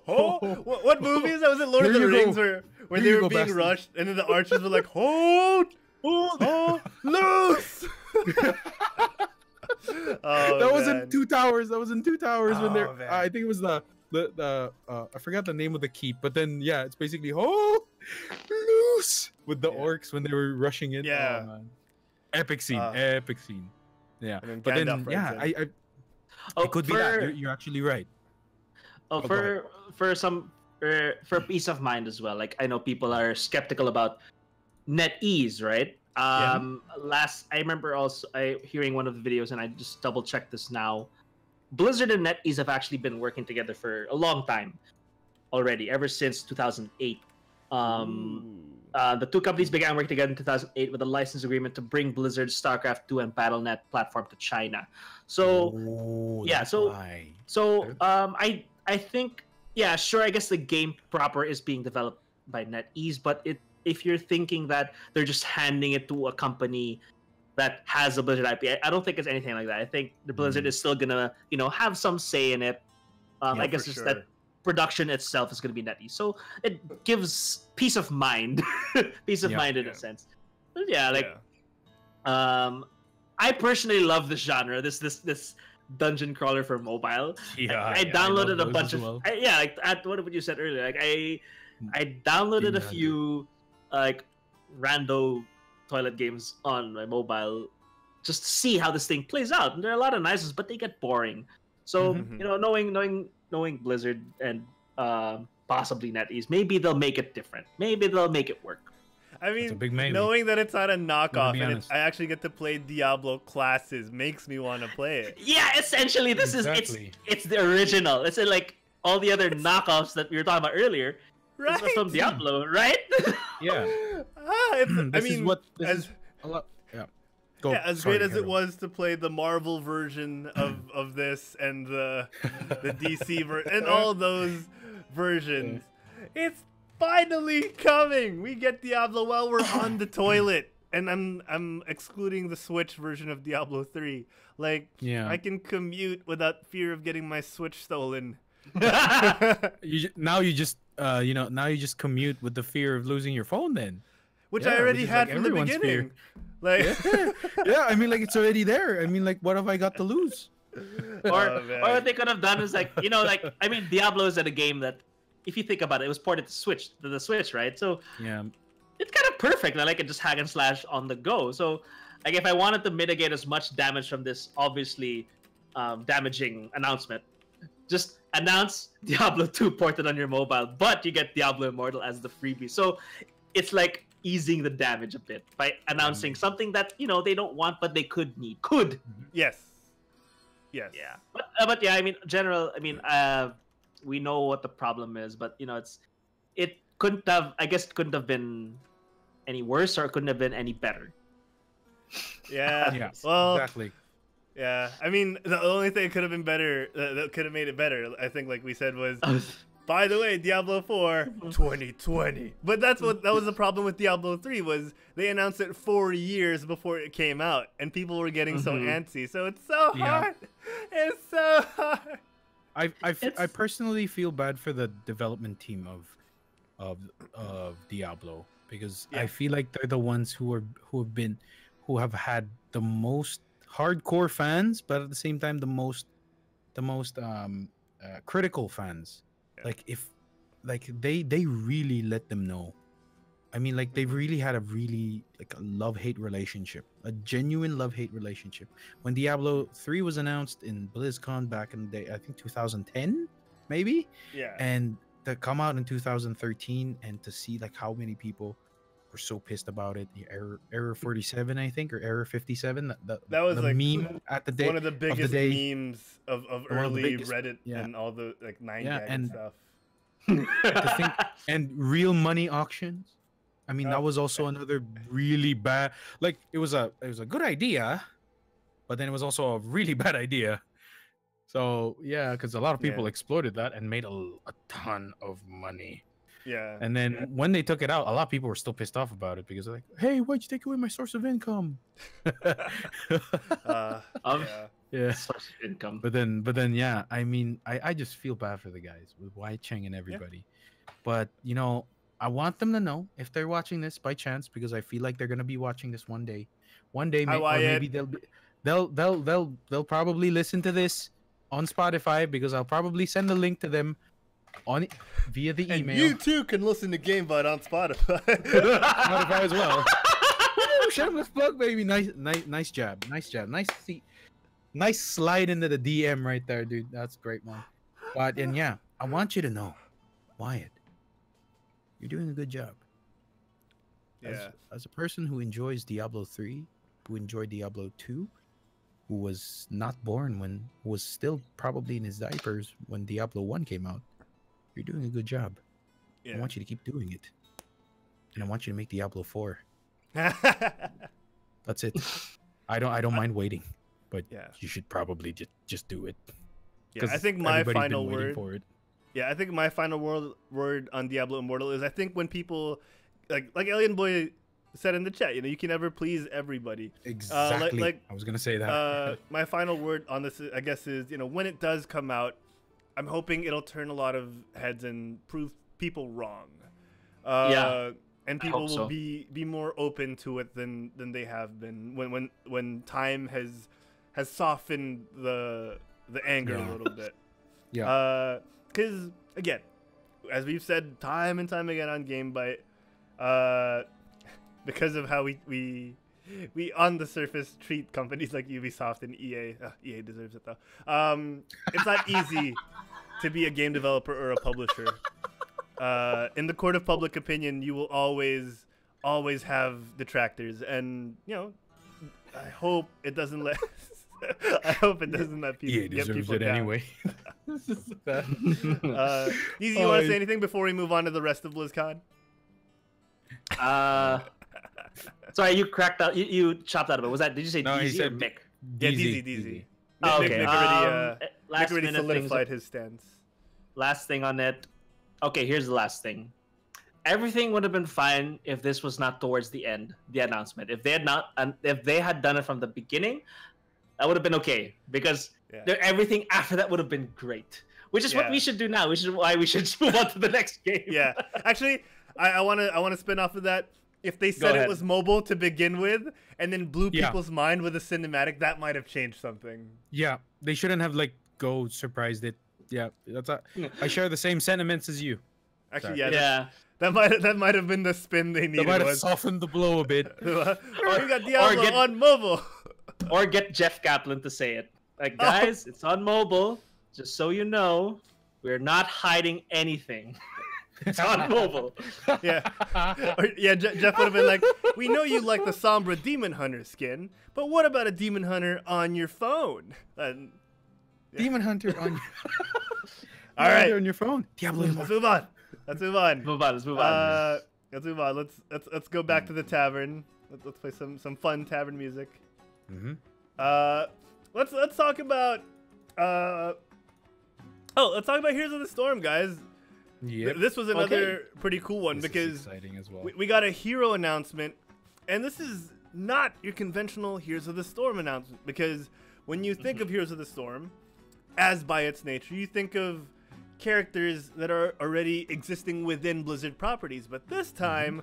Speaker 1: What movie is that? Was it Lord of the Rings where they were being rushed, and then the archers were like, hold, loose.
Speaker 3: That was in Two Towers. When they're, I think it was the I forgot the name of the keep, but then it's basically loose with the orcs when they were rushing in.
Speaker 1: Yeah,
Speaker 3: oh, man. Epic scene. Yeah, but then it could be that. You're actually right.
Speaker 2: For peace of mind as well. Like, I know people are skeptical about NetEase, right? I remember also hearing one of the videos, and I just double checked this now. Blizzard and NetEase have actually been working together for a long time already, ever since 2008. The two companies began working together in 2008 with a license agreement to bring Blizzard's StarCraft 2 and Battle.net platform to China. So I think, sure, I guess the game proper is being developed by NetEase, but if you're thinking that they're just handing it to a company that has a Blizzard IP, I don't think it's anything like that. I think the Blizzard is still gonna, have some say in it. I guess it's that production itself is going to be NetEase. So it gives peace of mind, peace of mind in a sense. But yeah, like, I personally love this genre. This dungeon crawler for mobile.
Speaker 3: Yeah,
Speaker 2: I downloaded a bunch of
Speaker 3: like
Speaker 2: what you said earlier. Like I downloaded a few like rando toilet games on my mobile just to see how this thing plays out. And there are a lot of nice ones, but they get boring. So you know, knowing Blizzard and possibly NetEase, maybe they'll make it different. Maybe they'll make it work.
Speaker 1: I mean, knowing that it's not a knockoff and I actually get to play Diablo classes makes me want to play it.
Speaker 2: Yeah, essentially, this is it's the original. It's like all the other knockoffs that we were talking about earlier.
Speaker 1: Right.
Speaker 2: From Diablo, right?
Speaker 3: Yeah.
Speaker 1: As great as it was to play the Marvel version of this and the DC version and all those versions, it's finally coming. We get Diablo while we're on the toilet, and I'm excluding the Switch version of Diablo 3. Like, I can commute without fear of getting my Switch stolen.
Speaker 3: Now you just commute with the fear of losing your phone then.
Speaker 1: Which I already had from the beginning.
Speaker 3: Fear.
Speaker 1: Like,
Speaker 3: I mean, like, it's already there. I mean, like, what have I got to lose?
Speaker 2: Or what they could have done is like, you know, like, I mean, Diablo is a game that, if you think about it, it was ported to the Switch, right? So it's kind of perfect. I like it, just hack and slash on the go. So, like, if I wanted to mitigate as much damage from this obviously damaging announcement, just announce Diablo 2 ported on your mobile, but you get Diablo Immortal as the freebie. So it's like easing the damage a bit by announcing something that, you know, they don't want, but they could need.
Speaker 1: Yes.
Speaker 2: Yeah. But yeah, I mean, we know what the problem is, but you know, it couldn't have been any worse, or it couldn't have been any better.
Speaker 1: Yeah. Well, exactly. Yeah, I mean, the only thing that could have been better, that could have made it better, I think, like we said, was, by the way, Diablo 4 2020. But that was the problem with Diablo 3, was they announced it 4 years before it came out, and people were getting so antsy. So it's so hard. It's so hard.
Speaker 3: I personally feel bad for the development team of Diablo, because I feel like they're the ones who have had the most hardcore fans, but at the same time the most critical fans. Like, if they really let them know. I mean, like, they really had a love-hate relationship, a genuine love-hate relationship. When Diablo 3 was announced in BlizzCon back in the day, I think 2010 maybe, and to come out in 2013 and to see like how many people were so pissed about it. Error 47, I think, or Error 57. That was the like meme at the day.
Speaker 1: One of the biggest memes of early Reddit and all the like 9gag and stuff.
Speaker 3: And real money auctions. I mean, that was also another really bad. Like, it was a good idea, but then it was also a really bad idea. So yeah, because a lot of people exploited that and made a ton of money.
Speaker 1: Yeah.
Speaker 3: And then when they took it out, a lot of people were still pissed off about it, because they're like, "Hey, why'd you take away my source of income?"
Speaker 2: Source of income.
Speaker 3: But then, yeah. I mean, I just feel bad for the guys with Wai Cheng and everybody. But you know, I want them to know, if they're watching this by chance, because I feel like they're gonna be watching this one day. One day, maybe they'll probably listen to this on Spotify, because I'll probably send a link to them via the email.
Speaker 1: And you too can listen to GameByte on Spotify.
Speaker 3: Spotify as well. Shameless plug, baby. Nice jab. Nice slide into the DM right there, dude. That's great, man. But and yeah, I want you to know, Wyatt, you're doing a good job. As a person who enjoys Diablo 3, who enjoyed Diablo 2, who was not born who was still probably in his diapers when Diablo 1 came out, you're doing a good job. I want you to keep doing it. And I want you to make Diablo 4. That's it. I don't mind waiting, but you should probably just do it.
Speaker 1: Yeah, I think my final word for it. Yeah, I think my final word on Diablo Immortal is, I think when people like Alien Boy said in the chat, you know, you can never please everybody.
Speaker 3: Exactly. I was gonna say that.
Speaker 1: My final word on this, I guess, is, you know, when it does come out, I'm hoping it'll turn a lot of heads and prove people wrong. And people will be more open to it than they have been when time has softened the anger a little bit. Yeah. Because again, as we've said time and time again on GameByte, because of how we on the surface treat companies like Ubisoft and EA. EA deserves it though. It's not easy to be a game developer or a publisher. In the court of public opinion, you will always have detractors, and I hope it doesn't let. I hope it doesn't let people get people
Speaker 3: it
Speaker 1: down.
Speaker 3: Anyway.
Speaker 1: Easy, you want to say anything before we move on to the rest of BlizzCon?
Speaker 2: Sorry, you cracked out. You chopped out of it. Was that? Did you say
Speaker 3: no,
Speaker 2: DZ or Mick?
Speaker 1: Yeah, DZ.
Speaker 2: Oh, okay.
Speaker 1: Mick already solidified his stance.
Speaker 2: Last thing on it. Okay, here's the last thing. Everything would have been fine if this was not towards the end, the announcement. If they had done it from the beginning, that would have been okay, because everything after that would have been great. Which is what we should do now. Which is why we should move on to the next game.
Speaker 1: Yeah, actually, I want to spin off of that. If they said it was mobile to begin with, and then blew people's mind with a cinematic, that might have changed something.
Speaker 3: Yeah, they shouldn't have surprised it. Yeah, I share the same sentiments as you.
Speaker 1: Actually, that might have been the spin they needed.
Speaker 3: That might have softened the blow a bit.
Speaker 1: Or you got Diablo on mobile.
Speaker 2: Or get Jeff Kaplan to say it. Like, guys, it's on mobile. Just so you know, we're not hiding anything. It's on mobile.
Speaker 1: Jeff would have been like, we know you like the Sombra Demon Hunter skin, but what about a Demon Hunter on your phone?
Speaker 3: Demon Hunter on your
Speaker 1: All right.
Speaker 3: on your phone. Diablo.
Speaker 1: Let's move on. Let's move on.
Speaker 2: Let's move on.
Speaker 1: Let's go back to the tavern. Let's play some fun tavern music.
Speaker 3: Mm-hmm.
Speaker 1: Let's talk about let's talk about Heroes of the Storm, guys.
Speaker 3: Yeah.
Speaker 1: This was another pretty cool one because
Speaker 3: exciting as well.
Speaker 1: We got a hero announcement, and this is not your conventional Heroes of the Storm announcement, because when you think of Heroes of the Storm, as by its nature, you think of characters that are already existing within Blizzard properties. But this time,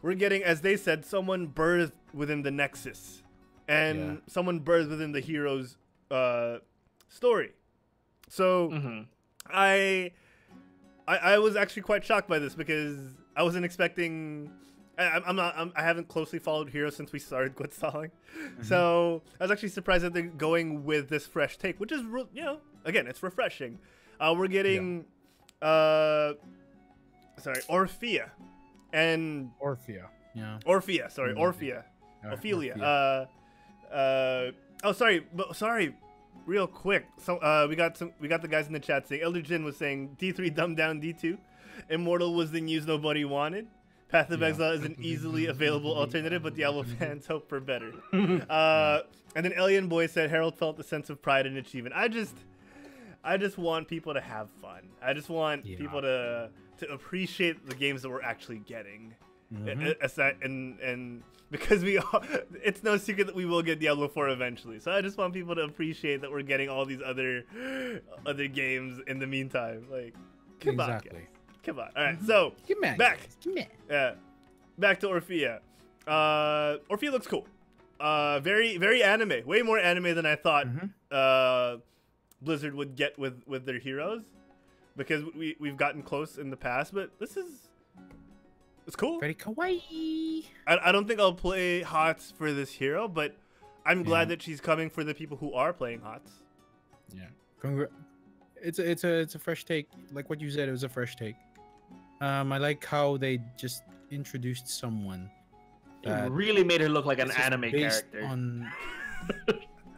Speaker 1: we're getting, as they said, someone birthed within the Nexus, and someone birthed within the hero's story. So I was actually quite shocked by this, because I wasn't expecting. I haven't closely followed Heroes since we started Quitstalling, so I was actually surprised that they're going with this fresh take, which is again, it's refreshing. We're getting Orphea and
Speaker 3: Orphea. Yeah.
Speaker 1: Orphea. Sorry, Orphea. Ophelia. Sorry. Real quick, so we got the guys in the chat saying Elder Jin was saying D3 dumbed down D2, Immortal was the news nobody wanted, Path of Exile is an easily available alternative, but Diablo fans hope for better. And then Alien Boy said Harold felt a sense of pride and achievement. I just want people to have fun. I just want people to appreciate the games that we're actually getting. And because it's no secret that we will get Diablo 4 eventually. So I just want people to appreciate that we're getting all these other games in the meantime. Like, come on, guys. Come on. All right, so back to Orphea. Orphea looks cool. Very, very anime. Way more anime than I thought Blizzard would get with their heroes, because we've gotten close in the past, but it's cool.
Speaker 3: Very kawaii.
Speaker 1: I don't think I'll play HOTS for this hero, but I'm glad that she's coming for the people who are playing HOTS.
Speaker 3: Yeah. It's a fresh take. Like what you said, it was a fresh take. I like how they just introduced someone.
Speaker 2: It really made her look like an anime character.
Speaker 3: On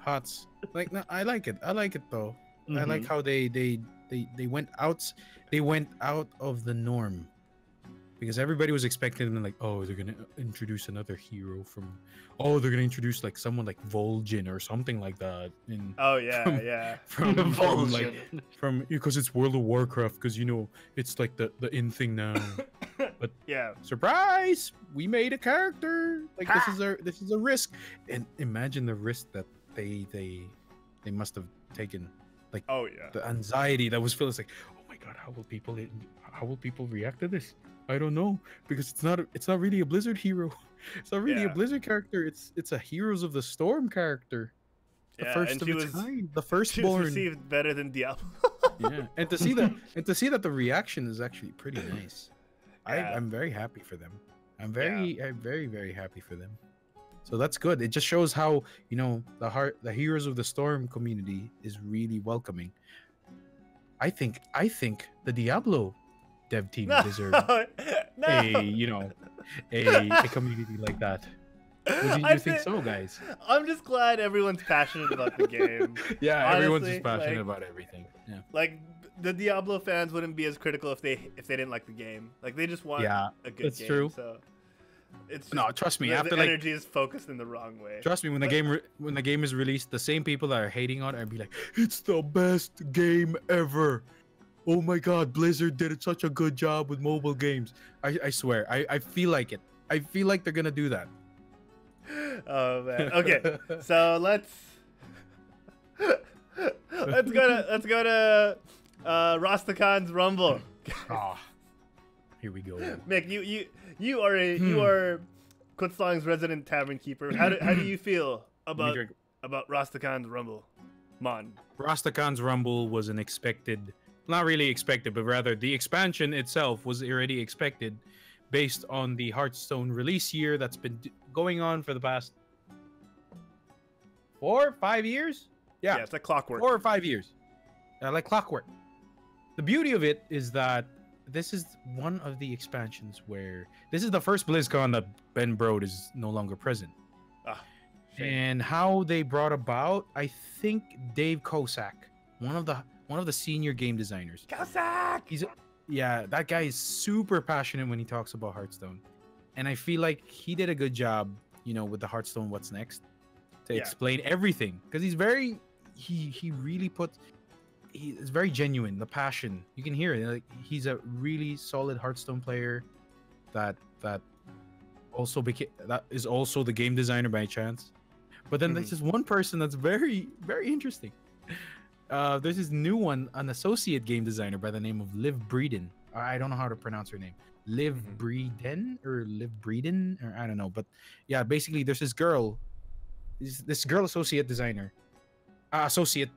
Speaker 3: HOTS. Like, no, I like it. I like it though. I like how they went out. They went out of the norm. Because everybody was expecting them, like, oh, they're gonna introduce another hero from, they're gonna introduce like someone like Vol'jin or something like that. From because it's World of Warcraft, because it's like the in thing now. But surprise, we made a character. Like this is a risk, and imagine the risk that they must have taken Like,
Speaker 1: oh yeah,
Speaker 3: the anxiety that was felt. It's like, oh my god, how will people react to this? I don't know, because it's not really a Blizzard hero. It's not really a
Speaker 1: Yeah.
Speaker 3: Blizzard character. It's a Heroes of the Storm character. The
Speaker 1: yeah,
Speaker 3: first
Speaker 1: and
Speaker 3: of
Speaker 1: she
Speaker 3: its
Speaker 1: was
Speaker 3: kind, the
Speaker 1: she was
Speaker 3: firstborn.
Speaker 1: received better than Diablo.
Speaker 3: Yeah, and to see that the reaction is actually pretty nice.
Speaker 1: Yeah.
Speaker 3: I'm very happy for them. I'm very happy for them. So that's good. It just shows how, you know, the Heroes of the Storm community is really welcoming. I think the Diablo dev team deserves a, you know, a community like that. Would you think so, guys?
Speaker 1: I'm just glad everyone's passionate about the game.
Speaker 3: Yeah,
Speaker 1: Honestly,
Speaker 3: everyone's just passionate about everything. Yeah.
Speaker 1: Like the Diablo fans wouldn't be as critical if they didn't like the game. Like they just want a good
Speaker 3: that's
Speaker 1: game.
Speaker 3: true.
Speaker 1: So it's just,
Speaker 3: No, trust me.
Speaker 1: the energy is focused in the wrong way.
Speaker 3: Trust me, when the game is released, the same people that are hating on it are be like, "It's the best game ever." Oh my god, Blizzard did such a good job with mobile games. I swear, I feel like it. I feel like they're gonna do that.
Speaker 1: Oh man. Okay, so let's go to Rastakhan's Rumble.
Speaker 3: Ah, here we go.
Speaker 1: Mick, you are Kutzlong's resident tavern keeper. How do you feel about Rastakhan's Rumble, Mon?
Speaker 3: Rastakhan's Rumble was an expected, not really expected, but rather the expansion itself was already expected, based on the Hearthstone release year that's been going on for the past 4 or 5 years. Yeah,
Speaker 1: it's like clockwork.
Speaker 3: 4 or 5 years. Like clockwork. The beauty of it is that this is one of the expansions where this is the first BlizzCon that Ben Brode is no longer present. And how they brought about, I think Dave Kosak, one of the senior game designers.
Speaker 1: Kosak!
Speaker 3: Yeah, that guy is super passionate when he talks about Hearthstone. And I feel like he did a good job, you know, with the Hearthstone What's Next to explain everything. Because he's very, he really he's very genuine, the passion. You can hear it. Like, he's a really solid Hearthstone player that is also the game designer by chance. But then there's this one person that's very, very interesting. There's this new one, an associate game designer by the name of Liv Breeden. I don't know how to pronounce her name. Liv Breeden or Liv Breeden, or I don't know. But yeah, basically there's this girl associate designer, associate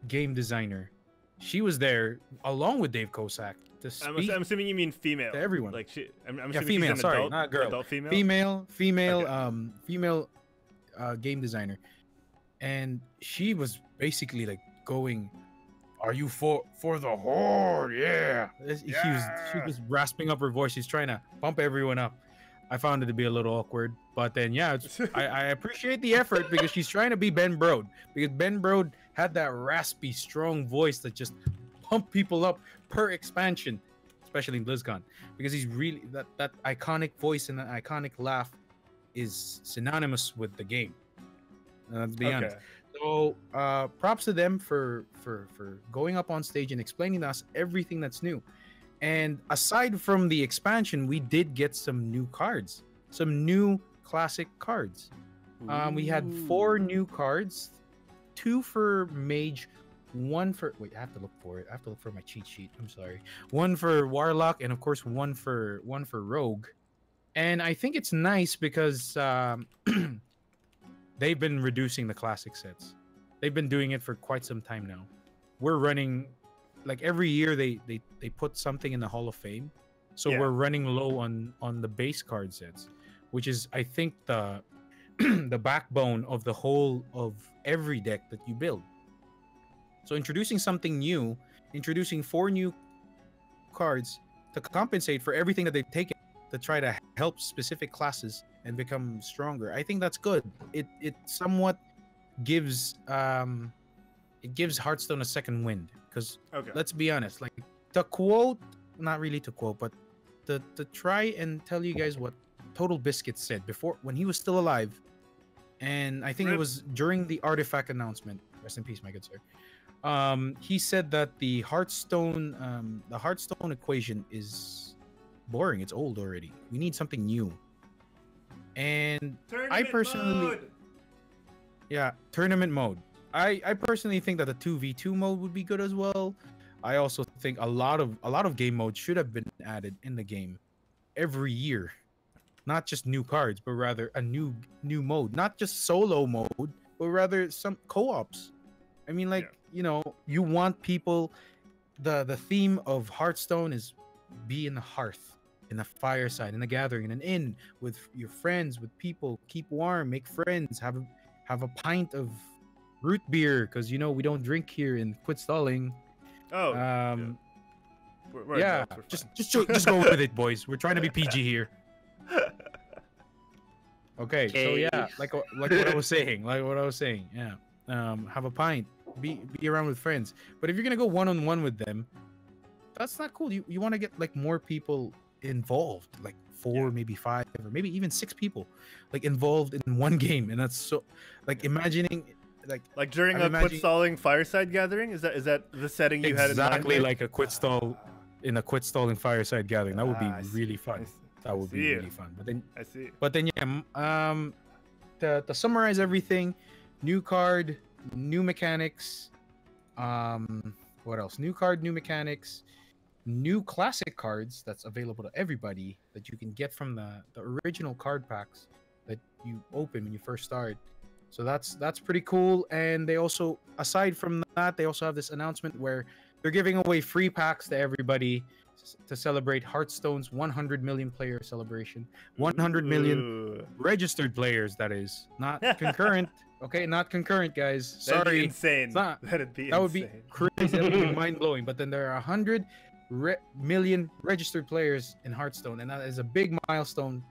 Speaker 3: game designer. She was there along with Dave Kosak to speak.
Speaker 1: I'm assuming you mean female.
Speaker 3: To everyone.
Speaker 1: Like I'm
Speaker 3: yeah,
Speaker 1: assuming
Speaker 3: female.
Speaker 1: She's an
Speaker 3: Sorry,
Speaker 1: adult,
Speaker 3: not girl.
Speaker 1: Adult female.
Speaker 3: Female.
Speaker 1: Okay.
Speaker 3: Female game designer, and she was basically like going, "Are you for the Horde? Yeah." She was rasping up her voice. She's trying to pump everyone up. I found it to be a little awkward, but then yeah, I appreciate the effort because she's trying to be Ben Brode, because Ben Brode had that raspy, strong voice that just pumped people up per expansion, especially in BlizzCon, because he's really that iconic voice and that iconic laugh is synonymous with the game. Let's be honest. So props to them for going up on stage and explaining to us everything that's new. And aside from the expansion, we did get some new cards, some new classic cards. We had 4 new cards, 2 for Mage, 1 for I have to look for it. I have to look for my cheat sheet. I'm sorry. 1 for Warlock, and of course one for Rogue. And I think it's nice because they've been reducing the classic sets. They've been doing it for quite some time now. We're running, like every year they put something in the Hall of Fame. So we're running low on the base card sets, which is, I think, the the backbone of the whole of every deck that you build. So introducing something new, introducing 4 new cards to compensate for everything that they've taken to try to help specific classes and become stronger. I think that's good. It somewhat gives Hearthstone a second wind, because let's be honest, like to quote, not really to quote, but to try and tell you guys what Total Biscuit said before when he was still alive, and I think it was during the Artifact announcement. Rest in peace, my good sir. He said that the Hearthstone equation is boring. It's old already. We need something new. And
Speaker 1: Tournament
Speaker 3: I personally,
Speaker 1: mode.
Speaker 3: yeah, tournament mode. I personally think that the 2v2 mode would be good as well. I also think a lot of game modes should have been added in the game every year. Not just new cards, but rather a new mode. Not just solo mode, but rather some co-ops. I mean, like, you know, you want people. The theme of Hearthstone is be in the hearth, in the fireside, in the gathering, in an inn with your friends, with people. Keep warm, make friends, have a pint of root beer, because you know we don't drink here and quit stalling.
Speaker 1: Oh, we're
Speaker 3: yeah.
Speaker 1: adults,
Speaker 3: Just go with it, boys. We're trying to be PG here. Okay, so yeah, like what I was saying, yeah. Have a pint, be around with friends. But if you're gonna go one-on-one with them, that's not cool. You want to get like more people involved, like 4, maybe 5, or maybe even 6 people, like involved in one game, and that's so like imagining. Like
Speaker 1: during a quit stalling fireside gathering, is that the setting you had in mind?
Speaker 3: Exactly like a quit stall in a quit stalling fireside gathering. That would be really fun. That would be really fun. But then
Speaker 1: I see.
Speaker 3: But then yeah, to summarize everything, new card, new mechanics. What else? New card, new mechanics, new classic cards that's available to everybody that you can get from the original card packs that you open when you first start. So that's pretty cool. And they also, aside from that, they also have this announcement where they're giving away free packs to everybody to celebrate Hearthstone's 100 million player celebration. 100 million registered players, that is. Not concurrent. Okay, not concurrent, guys. Sorry.
Speaker 1: That'd be insane.
Speaker 3: That would be crazy. That would be mind-blowing. But then there are 100 million registered players in Hearthstone, and that is a big milestone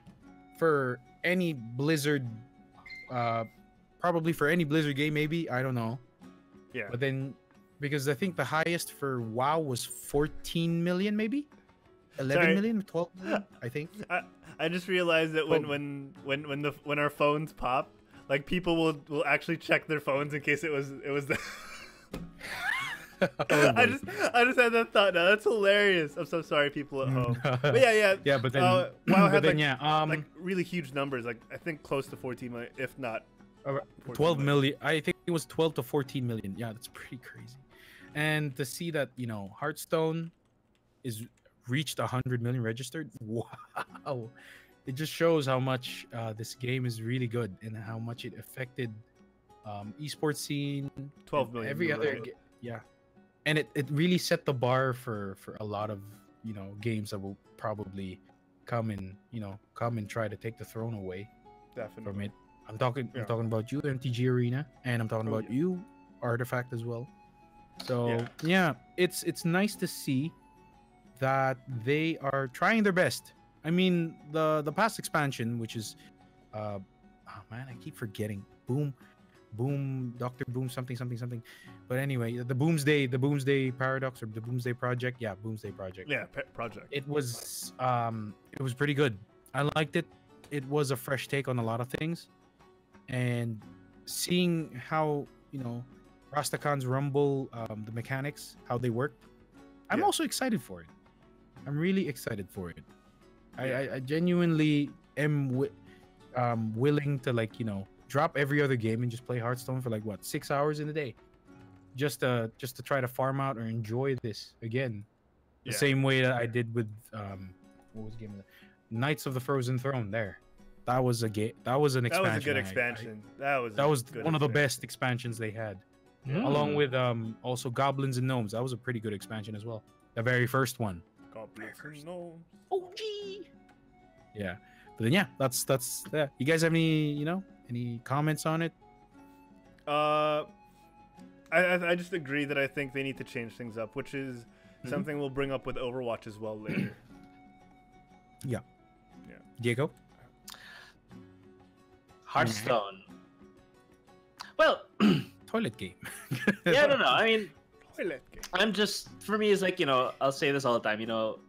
Speaker 3: for any Blizzard, probably for any Blizzard game, maybe. I don't know.
Speaker 1: Yeah.
Speaker 3: But then, because I think the highest for WoW was 14 million, maybe 11 million, 12 million, I think.
Speaker 1: I just realized that when our phones pop, like people will actually check their phones in case it was the. I just had that thought. Now that's hilarious. I'm so sorry, people at home. But yeah.
Speaker 3: But then
Speaker 1: WoW had
Speaker 3: like
Speaker 1: really huge numbers. Like I think close to 14 million, if not
Speaker 3: 12 million. I think it was 12 to 14 million. Yeah, that's pretty crazy. And to see that, you know, Hearthstone is reached 100 million registered. Wow. It just shows how much this game is really good and how much it affected esports scene.
Speaker 1: 12 million.
Speaker 3: Every other, yeah. And it really set the bar for a lot of, you know, games that will probably come and try to take the throne away.
Speaker 1: Definitely.
Speaker 3: From it. I'm talking about you, MTG Arena, and I'm talking about you, Artifact, as well. So yeah, it's nice to see that they are trying their best. I mean, the past expansion, which is oh man, I keep forgetting. Dr. Boom something. But anyway, the Boomsday Paradox, or the Boomsday Project. Yeah, Boomsday Project.
Speaker 1: Yeah, project.
Speaker 3: It was pretty good. I liked it. It was a fresh take on a lot of things, and seeing how, you know, Rastakhan's Rumble, the mechanics, how they work, I'm also excited for it. I'm really excited for it. I genuinely am willing to, like, you know, drop every other game and just play Hearthstone for like 6 hours in a day, just to try to farm out or enjoy this again, the same way that I did with what was the game? Knights of the Frozen Throne. That was a game. That was an expansion.
Speaker 1: That was a good expansion. That was
Speaker 3: one of the best expansions they had. Along with also Goblins and Gnomes. That was a pretty good expansion as well. The very first one.
Speaker 1: Goblins and Gnomes.
Speaker 3: OG. Yeah. But then yeah, that's that. You guys have any comments on it?
Speaker 1: I just agree that I think they need to change things up, which is something we'll bring up with Overwatch as well later.
Speaker 3: Yeah. Diego?
Speaker 2: Hearthstone. Well,
Speaker 3: toilet game.
Speaker 2: Yeah, I don't know. I mean,
Speaker 1: toilet game.
Speaker 2: For me, it's like, you know, I'll say this all the time, you know,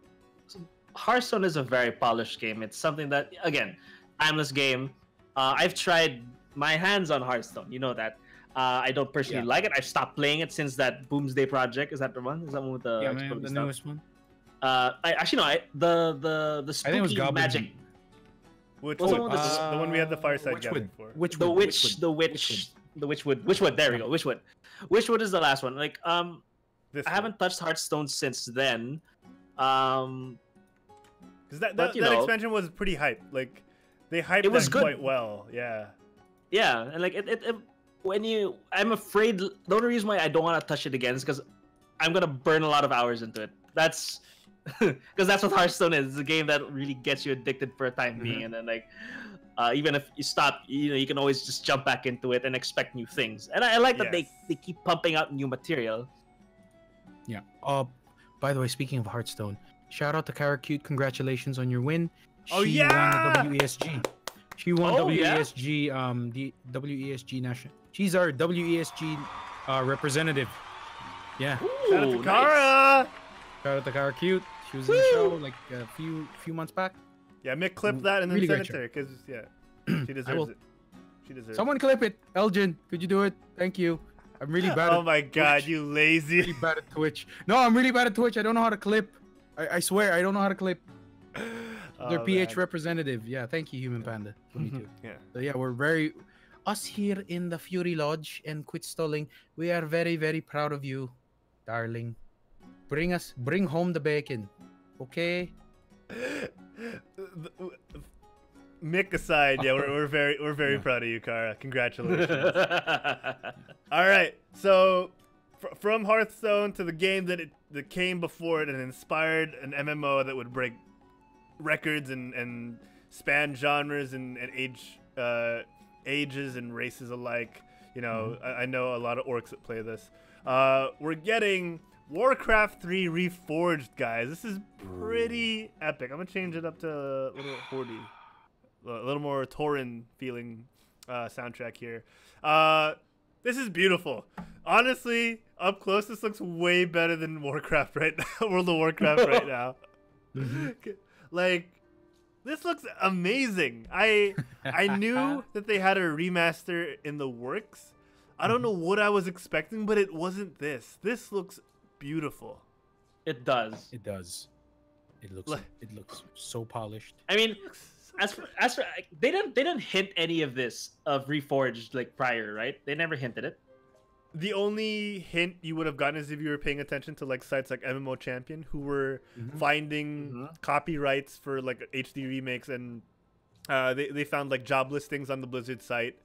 Speaker 2: Hearthstone is a very polished game. It's something that, again, timeless game. I've tried my hands on Hearthstone. You know that. I don't personally like it. I've stopped playing it since that Boomsday Project. Is that the one? Is that one with the
Speaker 3: the newest one?
Speaker 2: The spooky magic.
Speaker 1: Which one? The one we had the fireside gathering for.
Speaker 2: The witch the Witchwood. There we go. Witchwood. Witchwood is the last one. Like I haven't touched Hearthstone since then.
Speaker 1: Because that expansion was pretty hyped. Like they hyped it quite well. Yeah.
Speaker 2: Yeah, and like I'm afraid the only reason why I don't want to touch it again is because I'm gonna burn a lot of hours into it. That's because that's what Hearthstone is. It's a game that really gets you addicted for a time being, and then like even if you stop, you can always just jump back into it and expect new things. And I like that they keep pumping out new material.
Speaker 3: Yeah. By the way, speaking of Hearthstone, shout out to Karakute. Congratulations on your win. She won the WESG. She won WESG. The WESG national. She's our WESG representative. Yeah.
Speaker 1: Shout out to Kara.
Speaker 3: Shout out to Karakute. She was in the show like a few months back.
Speaker 1: Yeah, Mick clipped that and then
Speaker 3: really
Speaker 1: sent it to her because she deserves it. She deserves it.
Speaker 3: Someone clip it. Elgin, could you do it? Thank you. I'm really bad.
Speaker 1: Oh my god, you lazy.
Speaker 3: Really bad at Twitch. No, I'm really bad at Twitch. I don't know how to clip. I swear, I don't know how to clip. Their PH representative. Yeah, thank you, Human Panda. Me too.
Speaker 1: Yeah.
Speaker 3: So yeah, we're us here in the Fury Lodge and Quit Stalling. We are very, very proud of you, darling. Bring home the bacon, okay?
Speaker 1: Mick aside, yeah, we're very proud of you, Kara. Congratulations. All right, so from Hearthstone to the game that came before it and inspired an MMO that would break records and span genres and ages and races alike. You know, I know a lot of orcs that play this. We're getting Warcraft 3 Reforged, guys. This is pretty epic. I'm gonna change it up to a little Hordy, a little more Tauren feeling soundtrack here. This is beautiful. Honestly, up close, this looks way better than Warcraft right now. World of Warcraft right now. Like, this looks amazing. I knew that they had a remaster in the works. I don't know what I was expecting, but it wasn't this. This looks beautiful.
Speaker 2: It does.
Speaker 3: It does. It looks so polished.
Speaker 2: I mean, as for they didn't hint any of this of Reforged like prior, right? They never hinted it.
Speaker 1: The only hint you would have gotten is if you were paying attention to like sites like MMO Champion, who were finding copyrights for like HD remakes, and they found like job listings on the Blizzard site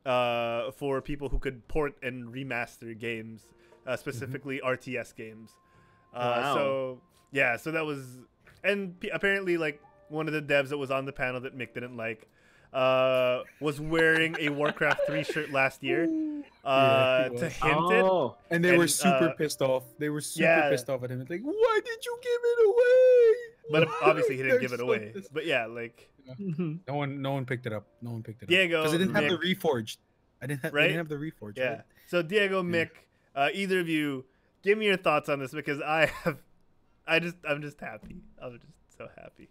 Speaker 1: for people who could port and remaster games, specifically RTS games.
Speaker 2: Wow.
Speaker 1: So yeah, so that was, and apparently like one of the devs that was on the panel that Mick didn't like was wearing a Warcraft 3 shirt last year to hint it.
Speaker 3: And they were super pissed off. They were super pissed off at him. It's like, why did you give it away?
Speaker 1: But obviously he didn't give it away. But yeah, like
Speaker 3: no one picked it up. No one picked it up.
Speaker 1: Diego,
Speaker 3: because it didn't
Speaker 1: Mick,
Speaker 3: have the Reforged. They didn't have the Reforged.
Speaker 1: Yeah. Right? So Diego, Mick, either of you, give me your thoughts on this, because I'm just happy. I'm just so happy.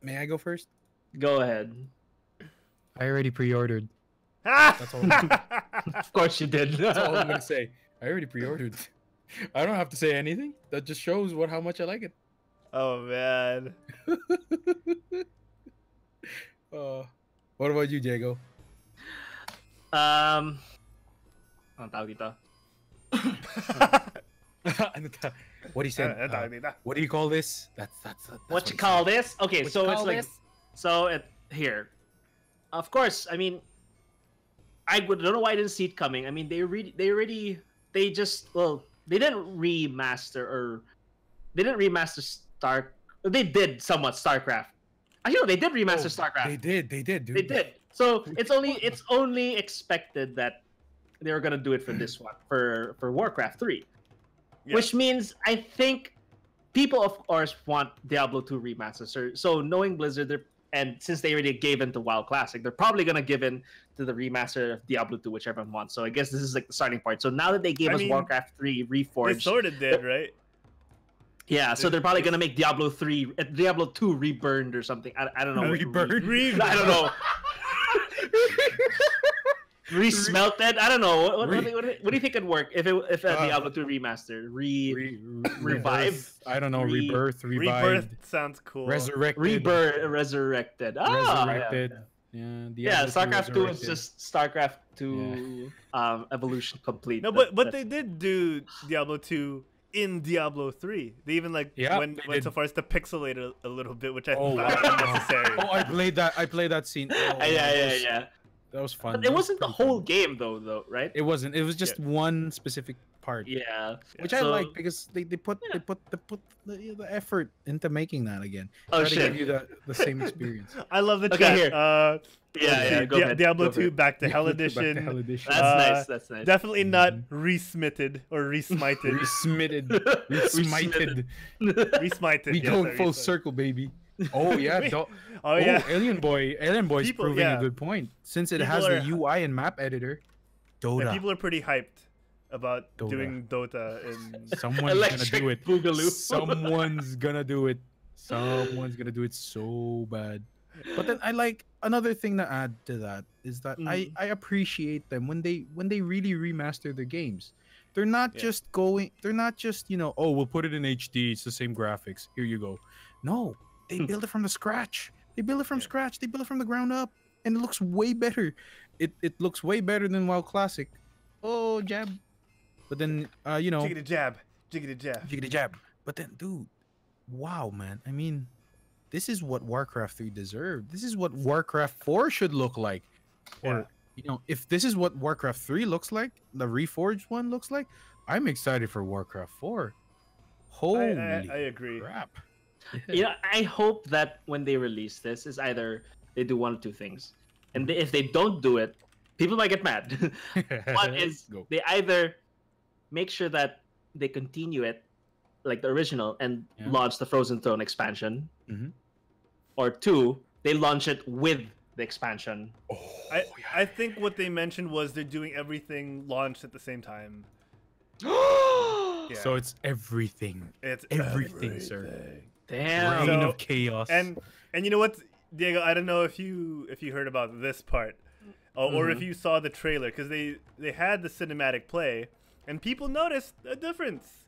Speaker 3: May I go first?
Speaker 2: Go ahead.
Speaker 3: I already pre-ordered. That's all.
Speaker 2: Of course you did.
Speaker 3: That's all I'm gonna say. I already pre-ordered. I don't have to say anything. That just shows how much I like it.
Speaker 1: Oh man.
Speaker 3: What about you, Diego?
Speaker 2: Ano tawag dito?
Speaker 3: What do you say? What do you call this? That's
Speaker 2: what you call this? Okay, so it's like here. Of course, I mean, I don't know why I didn't see it coming. I mean, they didn't remaster They did somewhat StarCraft. Actually, no, they did remaster StarCraft.
Speaker 3: They did, dude.
Speaker 2: They did. So it's only expected that they were gonna do it for this one, for Warcraft 3. Yeah. Which means I think people of course want Diablo 2 remaster. So knowing Blizzard, and since they already gave in to WoW Classic, they're probably gonna give in to the remaster of Diablo 2, which everyone wants. So I guess this is like the starting point. So now that they gave us Warcraft 3 Reforged,
Speaker 1: they sort of did, right?
Speaker 2: Yeah, so they're probably gonna make Diablo 2 Reburned or something. I don't know.
Speaker 3: Reburned?
Speaker 2: I don't know. Resmelted? I don't know. What do you think could work if Diablo 2 remaster? Revive?
Speaker 3: I don't know. Rebirth, revived.
Speaker 1: Rebirth sounds cool.
Speaker 3: Resurrected.
Speaker 2: Resurrected. Ah,
Speaker 3: Resurrected. Yeah,
Speaker 2: Yeah,
Speaker 3: Diablo 2
Speaker 2: StarCraft 2 is
Speaker 3: resurrected.
Speaker 2: just StarCraft 2 Evolution Complete.
Speaker 1: No, but they did do Diablo 2 in Diablo 3. They even like
Speaker 3: Yeah,
Speaker 1: went
Speaker 3: they did.
Speaker 1: so far as to pixelate it a little bit, which I
Speaker 3: Oh,
Speaker 1: thought
Speaker 3: wow.
Speaker 1: unnecessary.
Speaker 3: Oh, I played that scene. Oh,
Speaker 2: Yeah.
Speaker 3: That was fun.
Speaker 2: But
Speaker 3: That
Speaker 2: it
Speaker 3: was
Speaker 2: wasn't the
Speaker 3: pretty fun.
Speaker 2: whole game though, right?
Speaker 3: It wasn't. It was just one specific part.
Speaker 2: Yeah.
Speaker 3: Which I
Speaker 2: So-
Speaker 3: like because they put the effort into making that again.
Speaker 2: Oh,
Speaker 3: Try to
Speaker 2: shit.
Speaker 3: give you the same experience.
Speaker 1: I love the
Speaker 2: Okay,
Speaker 1: chat.
Speaker 2: here.
Speaker 1: Let's
Speaker 2: Yeah,
Speaker 1: see.
Speaker 2: go ahead.
Speaker 1: Diablo
Speaker 2: Go for
Speaker 1: 2
Speaker 2: it.
Speaker 1: back to Hell
Speaker 3: Back to
Speaker 1: Edition.
Speaker 3: Hell Edition.
Speaker 2: That's nice.
Speaker 1: Definitely not resmitted or resmited.
Speaker 3: Resmitted. Resmited.
Speaker 1: Resmited.
Speaker 3: We
Speaker 1: yes,
Speaker 3: go
Speaker 1: sorry,
Speaker 3: full
Speaker 1: sorry.
Speaker 3: circle, baby. Oh yeah.
Speaker 1: Wait.
Speaker 3: do-
Speaker 1: Oh yeah.
Speaker 3: Alien Boy's
Speaker 1: People-
Speaker 3: proving
Speaker 1: yeah.
Speaker 3: a good point. Since it
Speaker 1: People
Speaker 3: has the
Speaker 1: are-
Speaker 3: UI and map editor, Dota.
Speaker 1: And people are pretty hyped about
Speaker 3: Dota.
Speaker 1: doing Dota in
Speaker 3: Someone's
Speaker 2: Electric
Speaker 3: gonna do it.
Speaker 2: Boogaloo.
Speaker 3: Someone's gonna do it. Someone's gonna do it so bad. But then I like another thing to add to that is that I appreciate them when they really remaster their games. They're not just oh, we'll put it in HD, it's the same graphics. Here you go. No, they build it from the scratch. They build it from scratch. They build it from the ground up. And it looks way better. It looks way better than WoW Classic. Oh, jab. But then
Speaker 1: jiggity jab.
Speaker 3: jiggity jab. But then, dude, wow, man. I mean, this is what Warcraft 3 deserved. This is what Warcraft 4 should look like. Or, if this is what Warcraft 3 looks like, the Reforged one looks like, I'm excited for Warcraft 4. Holy
Speaker 1: I agree.
Speaker 3: crap.
Speaker 2: I hope that when they release this is either they do one of two things. And if they don't do it, people might get mad. One is
Speaker 3: Go.
Speaker 2: they either make sure that they continue it like the original and launch the Frozen Throne expansion.
Speaker 3: Mhm.
Speaker 2: Or two, they launch it with the expansion.
Speaker 1: I think what they mentioned was they're doing everything launched at the same time. Yeah.
Speaker 3: So it's everything.
Speaker 1: It's
Speaker 3: everything, sir.
Speaker 2: Damn.
Speaker 3: Reign
Speaker 1: So-
Speaker 3: of chaos.
Speaker 1: And you know what, Diego? I don't know if you heard about this part, or if you saw the trailer, because they had the cinematic play, and people noticed a difference.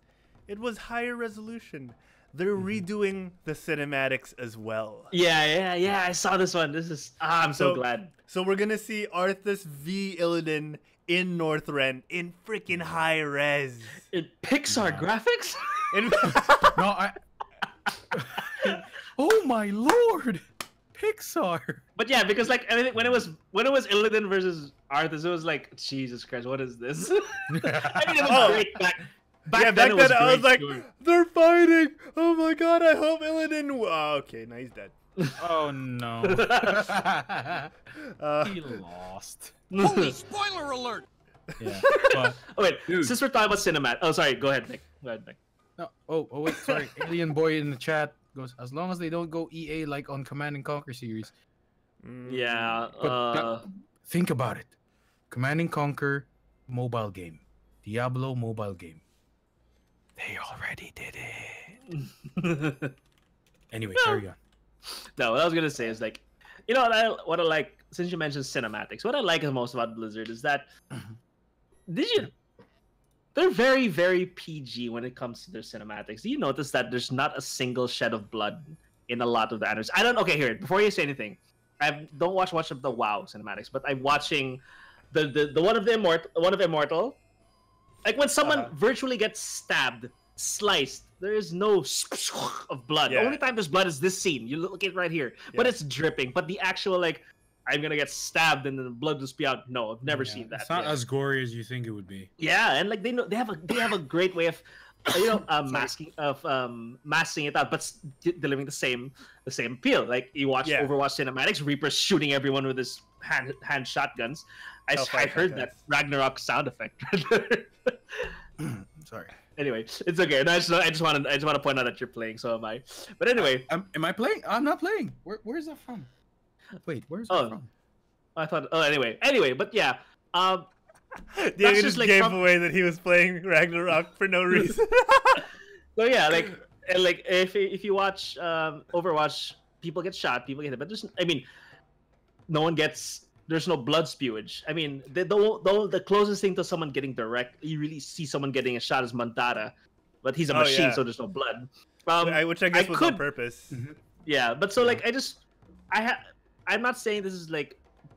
Speaker 1: It was higher resolution. They're redoing the cinematics as well.
Speaker 2: Yeah. I saw this one. This is I'm so glad.
Speaker 1: So we're gonna see Arthas v Illidan in Northrend in freaking high res.
Speaker 2: Pixar graphics?
Speaker 1: In-
Speaker 3: No, oh my lord, Pixar.
Speaker 2: But yeah, because like I mean, when it was Illidan versus Arthas, it was like Jesus Christ, what is this? I mean, it was great back
Speaker 1: back
Speaker 2: then. It
Speaker 1: then I was
Speaker 2: great,
Speaker 1: like,
Speaker 2: too.
Speaker 1: they're fighting. Oh my god, I hope Illidan. Oh, okay, now he's dead.
Speaker 3: Oh no. He lost.
Speaker 4: Holy spoiler alert!
Speaker 3: Yeah. But,
Speaker 2: Oh wait,
Speaker 3: Dude.
Speaker 2: since we're talking about cinematic, oh sorry, go ahead, Nick. Go ahead, Nick.
Speaker 3: no, oh wait, sorry. Alien Boy in the chat goes, as long as they don't go EA like on Command and Conquer series.
Speaker 2: Yeah.
Speaker 3: But think about it. Command and Conquer mobile game. Diablo mobile game. They already did it. Anyway, carry on.
Speaker 2: No, what I was gonna say is like, what I like, since you mentioned cinematics, what I like the most about Blizzard is that they're very, very PG when it comes to their cinematics. Do you notice that there's not a single shed of blood in a lot of the animes? Okay, here, before you say anything, I don't watch much of the WoW cinematics, but I'm watching the one of Immortal. Like when someone virtually gets stabbed, sliced, there is no of blood.
Speaker 1: Yeah.
Speaker 2: The only time there's blood is this scene. You look at it right here, but it's dripping. But the actual like, I'm gonna get stabbed and then the blood will spew out. No, I've never seen that.
Speaker 3: It's not
Speaker 2: yet.
Speaker 3: as gory as you think it would be.
Speaker 2: Yeah, and like they have a great way of masking it out, but delivering the same appeal. Like you watch Overwatch cinematics, Reaper's shooting everyone with his hand shotguns. I heard that Ragnarok sound effect.
Speaker 3: Sorry.
Speaker 2: Anyway, it's okay. No, I just want to point out that you're playing. So am I. But anyway,
Speaker 3: Am I playing? I'm not playing. Where's that from? Wait, where's that from?
Speaker 2: I thought. Oh, anyway, but yeah.
Speaker 1: Diego
Speaker 2: just
Speaker 1: just
Speaker 2: like
Speaker 1: gave
Speaker 2: from-
Speaker 1: away that he was playing Ragnarok for no reason.
Speaker 2: So yeah, like if you watch Overwatch, people get shot, people get hit, but no one gets. There's no blood spewage. I mean, the closest thing to someone getting direct, you really see someone getting a shot is Mandata, but he's a machine, so there's no blood.
Speaker 1: Which I guess was on purpose.
Speaker 2: Yeah, but so like I'm not saying this is like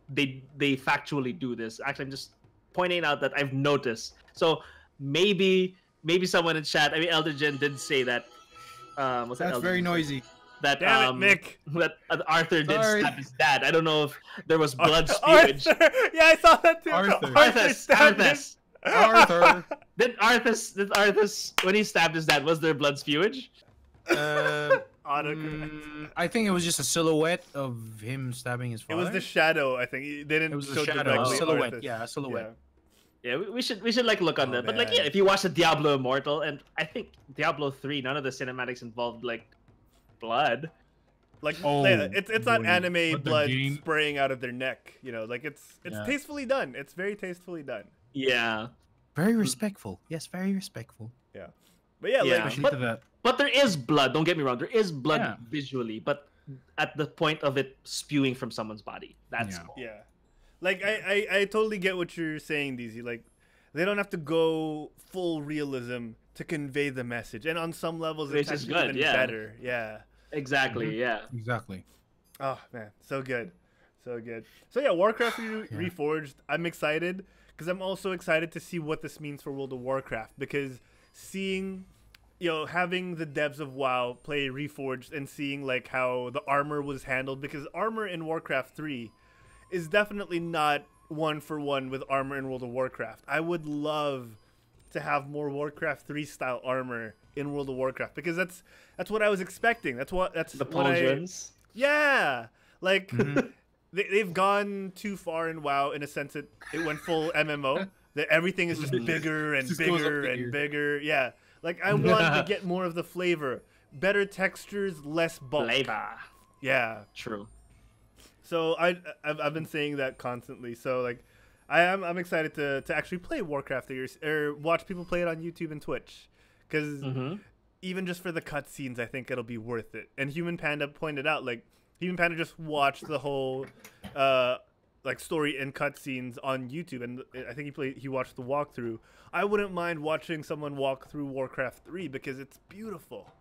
Speaker 2: they factually do this. Actually, I'm just pointing out that I've noticed. So maybe someone in chat. I mean, Eldergen did say that. What's that?
Speaker 3: That's very noisy.
Speaker 2: That
Speaker 1: Damn it, Mick.
Speaker 2: that Arthur did
Speaker 3: Sorry.
Speaker 2: stab his dad. I don't know if there was blood spewage.
Speaker 1: Arthur! Yeah, I saw that too.
Speaker 3: Arthur.
Speaker 1: stabbed him.
Speaker 3: Arthur.
Speaker 2: Did Arthur when he stabbed his dad, was there blood spewage?
Speaker 1: Autocorrect.
Speaker 3: I think it was just a silhouette of him stabbing his
Speaker 1: It
Speaker 3: father.
Speaker 1: was the shadow, I think. They didn't
Speaker 3: It was
Speaker 1: show
Speaker 3: a shadow,
Speaker 1: directly
Speaker 3: a silhouette.
Speaker 1: Arthur.
Speaker 3: Yeah, a silhouette.
Speaker 2: Yeah, we should like look on
Speaker 1: Oh,
Speaker 2: that. But like,
Speaker 1: man.
Speaker 2: yeah, if you watch the Diablo Immortal, and I think Diablo 3, none of the cinematics involved like blood.
Speaker 1: Like
Speaker 3: Oh,
Speaker 1: yeah, it's not
Speaker 3: boy.
Speaker 1: anime
Speaker 3: But the
Speaker 1: blood
Speaker 3: game-
Speaker 1: spraying out of their neck. You know, like it's
Speaker 3: Yeah.
Speaker 1: tastefully done. It's very tastefully done.
Speaker 2: Yeah,
Speaker 3: Very respectful. Yes, very respectful.
Speaker 1: But yeah,
Speaker 2: Yeah.
Speaker 1: like
Speaker 3: Especially
Speaker 2: but-
Speaker 3: to that.
Speaker 2: but there is blood. Don't get me wrong. There is blood
Speaker 3: Yeah.
Speaker 2: visually, but at the point of it spewing from someone's body, that's
Speaker 3: Yeah.
Speaker 2: all.
Speaker 1: yeah, like I totally get what you're saying, DZ. Like they don't have to go full realism to convey the message, and on some levels
Speaker 2: Which
Speaker 1: it's
Speaker 2: is
Speaker 1: actually
Speaker 2: good,
Speaker 1: even
Speaker 2: yeah.
Speaker 1: better. Yeah.
Speaker 2: Exactly.
Speaker 3: Mhm.
Speaker 2: Yeah.
Speaker 3: Exactly.
Speaker 1: Oh man, so good, so good. So yeah, Warcraft Reforged. I'm excited because I'm also excited to see what this means for World of Warcraft, because seeing, having the devs of WoW play Reforged and seeing like how the armor was handled, because armor in Warcraft 3 is definitely not one for one with armor in World of Warcraft. I would love to have more Warcraft 3 style armor in World of Warcraft, because that's what I was expecting. That's
Speaker 2: The
Speaker 1: what I
Speaker 2: pauldrons.
Speaker 1: yeah, like
Speaker 3: Mhm.
Speaker 1: they've gone too far in WoW in a sense that it went full MMO. That everything is just bigger and
Speaker 3: Just goes up
Speaker 1: bigger
Speaker 3: the
Speaker 1: and
Speaker 3: ear.
Speaker 1: bigger. Yeah, like I wanted to get more of the flavor, better textures, less bulk.
Speaker 2: Flavor.
Speaker 1: Yeah.
Speaker 2: True.
Speaker 1: So I've been saying that constantly. So like, I'm excited to actually play Warcraft or watch people play it on YouTube and Twitch, because
Speaker 2: Mm-hmm.
Speaker 1: even just for the cutscenes, I think it'll be worth it. And Human Panda pointed out, like, Human Panda just watched the whole, like, story and cutscenes on YouTube, and I think he watched the walkthrough. I wouldn't mind watching someone walk through Warcraft 3 because it's beautiful.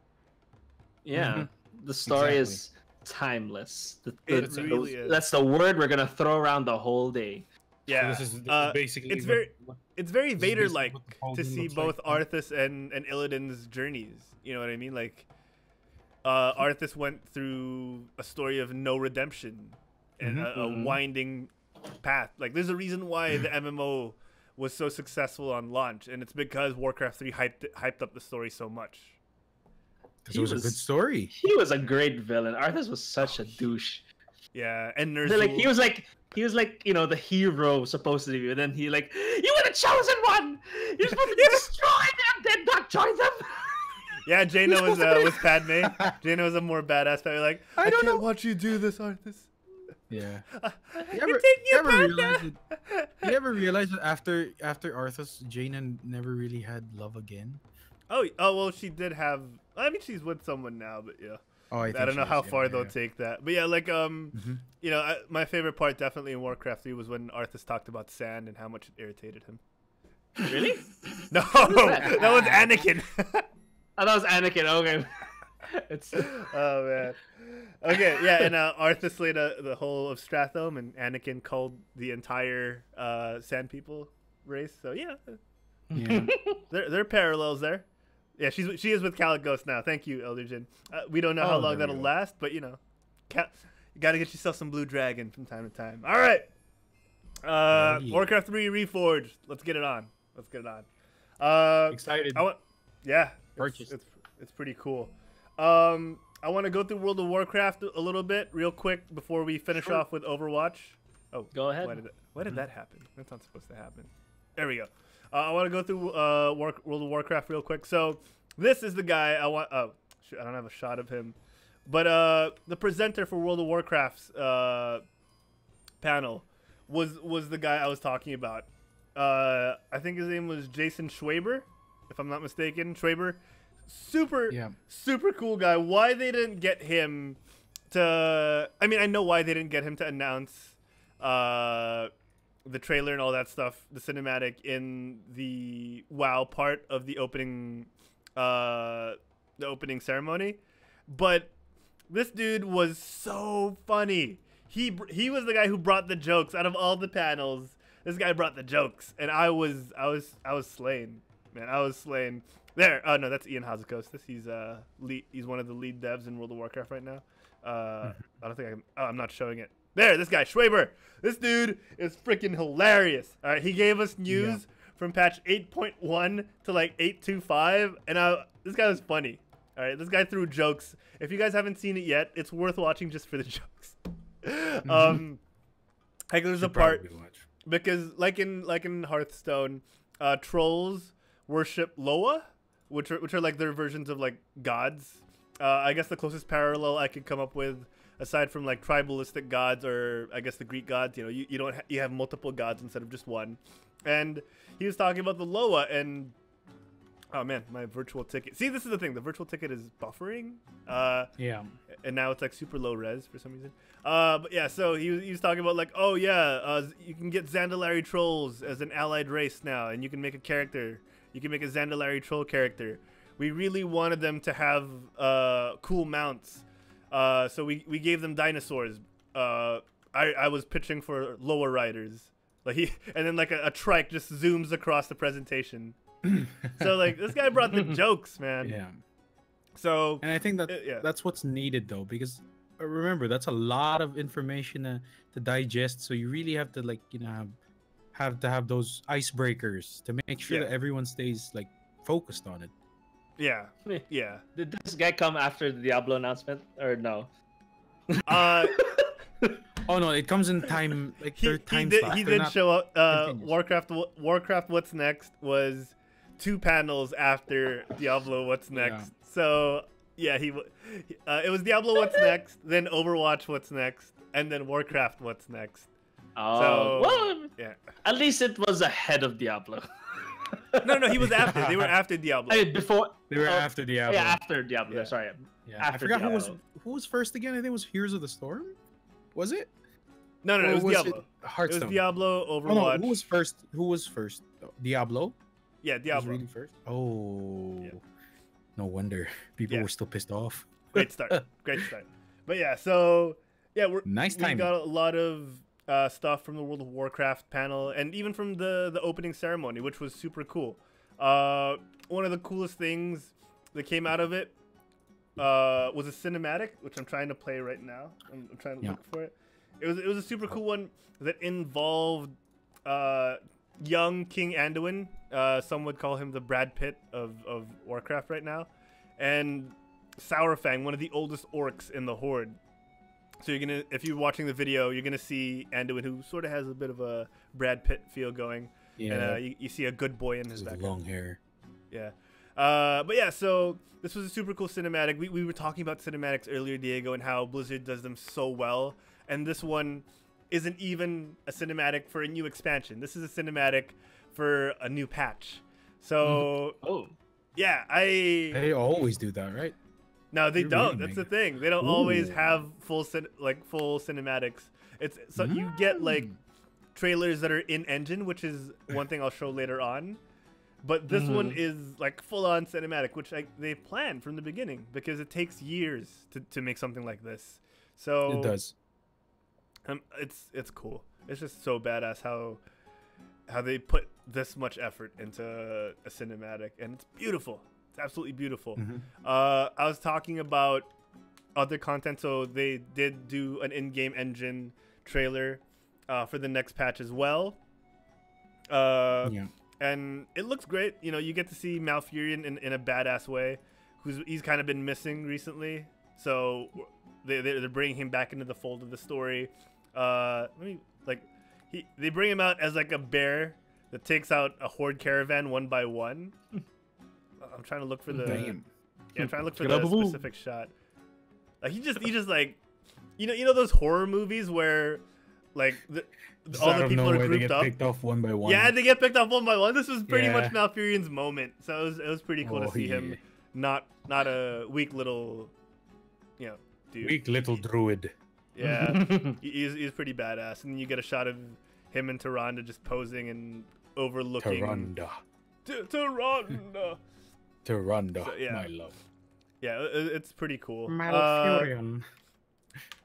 Speaker 2: Yeah.
Speaker 3: Mhm.
Speaker 2: The story
Speaker 3: Exactly.
Speaker 2: is timeless.
Speaker 1: It really is.
Speaker 2: That's the word we're gonna throw around the whole day.
Speaker 1: Yeah,
Speaker 3: So this is basically
Speaker 1: it's very
Speaker 3: this is
Speaker 1: Vader-like
Speaker 3: basically what the
Speaker 1: to
Speaker 3: Paladin
Speaker 1: see
Speaker 3: looks
Speaker 1: both
Speaker 3: like.
Speaker 1: Arthas and Illidan's journeys. You know what I mean? Like, Arthas went through a story of no redemption and a winding path. Like, there's a reason why the MMO was so successful on launch, and it's because Warcraft 3 hyped up the story so much.
Speaker 3: Because it was a good story.
Speaker 2: He was a great villain. Arthas was such a douche.
Speaker 1: Yeah, and
Speaker 2: They're like he was like the hero supposed to be, and then he like, you were the chosen one. You're supposed to destroy them, then not join them.
Speaker 1: Yeah, Jaina was Padme. Jaina was a more badass Padme. Like, I
Speaker 3: don't
Speaker 1: can't
Speaker 3: know.
Speaker 1: watch you do this, Arthas.
Speaker 3: Yeah.
Speaker 1: You
Speaker 3: You ever realize that after Arthas, Jaina never really had love again?
Speaker 1: Oh, well, she did have. I mean, she's with someone now, but yeah.
Speaker 3: Oh,
Speaker 1: I don't know how far they'll take that. But yeah, like,
Speaker 3: Mhm.
Speaker 1: my favorite part definitely in Warcraft 3 was when Arthas talked about sand and how much it irritated him.
Speaker 2: Really?
Speaker 1: No, that was Anakin.
Speaker 2: Oh, that was Anakin. Okay. It's
Speaker 1: Oh man. Okay, yeah, and Arthas laid the whole of Strathome, and Anakin culled the entire Sand People race. So yeah,
Speaker 3: Yeah.
Speaker 1: there are parallels there. Yeah, she is with Caligos now. Thank you, Elderjin. We don't know how
Speaker 3: Oh,
Speaker 1: long
Speaker 3: there we
Speaker 1: that'll
Speaker 3: go.
Speaker 1: last, but you gotta get yourself some Blue Dragon from time to time. All right.
Speaker 3: Yeah.
Speaker 1: Warcraft 3 Reforged. Let's get it on.
Speaker 3: Excited.
Speaker 1: Yeah,
Speaker 3: Purchased.
Speaker 1: it's pretty cool. I want to go through World of Warcraft a little bit, real quick, before we finish off with Overwatch. Oh,
Speaker 2: Go ahead.
Speaker 1: Why did that happen? That's not supposed to happen. There we go. I want to go through World of Warcraft real quick. So this is the guy I want. Oh, shoot, I don't have a shot of him, but the presenter for World of Warcraft's panel was the guy I was talking about. I think his name was Jason Schwaber, if I'm not mistaken. Schwaber, super cool guy. Why they didn't get him to? I mean, I know why they didn't get him to announce the trailer and all that stuff, the cinematic in the WoW part of the opening ceremony, but this dude was so funny. he was the guy who brought the jokes out of all the panels. This guy brought the jokes, and I was slain, man. I was slain. There. Oh no, that's Ian Hazakostas. He's one of the lead devs in World of Warcraft right now. I don't think I can. Oh, I'm not showing it. There, this guy Schwaber. This dude is freaking hilarious. All right, he gave us news from patch 8.1 to like 8.25, and this guy was funny. All right, this guy threw jokes. If you guys haven't seen it yet, it's worth watching just for the jokes. Like there's a part because like in Hearthstone, trolls worship Loa, which are like their versions of like gods. I guess the closest parallel I could come up with, aside from like tribalistic gods or I guess the Greek gods, you know, you have multiple gods instead of just one. And he was talking about the Loa, and oh man, my virtual ticket. See, this is the thing. The virtual ticket is buffering.
Speaker 3: Yeah.
Speaker 1: And now it's like super low res for some reason. But yeah, so he was talking about like, oh yeah, you can get Zandalari trolls as an allied race now, and you can make a character. You can make a Zandalari troll character. We really wanted them to have cool mounts, so we gave them dinosaurs. I was pitching for lower riders, like and then like a trike just zooms across the presentation. So like this guy brought the jokes, man.
Speaker 3: Yeah.
Speaker 1: So
Speaker 3: and I think that's what's needed though, because remember that's a lot of information to digest. So you really have to have to have those icebreakers to make sure that everyone stays like focused on it.
Speaker 1: Yeah. Yeah.
Speaker 2: Did this guy come after the Diablo announcement or no?
Speaker 3: Oh no, it comes in time. Like
Speaker 1: he did show up. Warcraft What's Next was 2 panels after Diablo What's Next. Yeah. So yeah, it was Diablo What's Next, then Overwatch What's Next, and then Warcraft What's Next.
Speaker 2: Oh,
Speaker 1: so,
Speaker 2: well,
Speaker 1: yeah.
Speaker 2: At least it was ahead of Diablo.
Speaker 1: No, he was after. They were after Diablo.
Speaker 2: Hey, before
Speaker 3: they were after Diablo.
Speaker 2: Yeah, after Diablo. Yeah. Sorry.
Speaker 3: Yeah.
Speaker 2: After
Speaker 3: I forgot
Speaker 2: Diablo.
Speaker 3: who was first again. I think it was Heroes of the Storm. Was it?
Speaker 1: No, it was Diablo.
Speaker 3: Hearthstone.
Speaker 1: It was Diablo, Overwatch.
Speaker 3: Oh, no, who was first? Diablo?
Speaker 1: Yeah, Diablo.
Speaker 3: Was really first? Oh. Yeah. No wonder people were still pissed off.
Speaker 1: Great start. Great start. But yeah, so yeah, we got a lot of stuff from the World of Warcraft panel, and even from the opening ceremony, which was super cool. One of the coolest things that came out of it was a cinematic, which I'm trying to play right now. I'm trying to look for it. It was a super cool one that involved young King Anduin. Some would call him the Brad Pitt of Warcraft right now, and Sourfang, one of the oldest orcs in the Horde. So if you're watching the video, you're gonna see Anduin, who sort of has a bit of a Brad Pitt feel going. Yeah. And you see a good boy in his background.
Speaker 3: Long hair.
Speaker 1: Yeah. But yeah, so this was a super cool cinematic. We were talking about cinematics earlier, Diego, and how Blizzard does them so well. And this one isn't even a cinematic for a new expansion. This is a cinematic for a new patch. So, yeah, they
Speaker 3: always do that, right?
Speaker 1: No, they don't. That's the thing. They don't always have full cinematics. So you get like trailers that are in engine, which is one thing I'll show later on. But this one is like full on cinematic, which they planned from the beginning because it takes years to make something like this. So
Speaker 3: it does.
Speaker 1: It's cool. It's just so badass how they put this much effort into a cinematic, and it's beautiful. It's absolutely beautiful. I was talking about other content, so they did do an in-game engine trailer for the next patch as well. And it looks great. You know, you get to see Malfurion in a badass way, he's kind of been missing recently. So they're bringing him back into the fold of the story. They bring him out as like a bear that takes out a horde caravan one by one. I'm trying to look for the I'm trying to look for the specific shot. Like he just like you know those horror movies where like all the people are grouped up.
Speaker 3: Picked off one by one.
Speaker 1: Yeah, they get picked off one by one. This was pretty much Malfurion's moment, so it was pretty cool to see him not a weak little dude.
Speaker 3: Weak little druid.
Speaker 1: Yeah, he's pretty badass, and then you get a shot of him and Tyrande just posing and overlooking. Tyrande.
Speaker 3: Tyrande, my love.
Speaker 1: Yeah, it's pretty cool.
Speaker 3: Malfurion.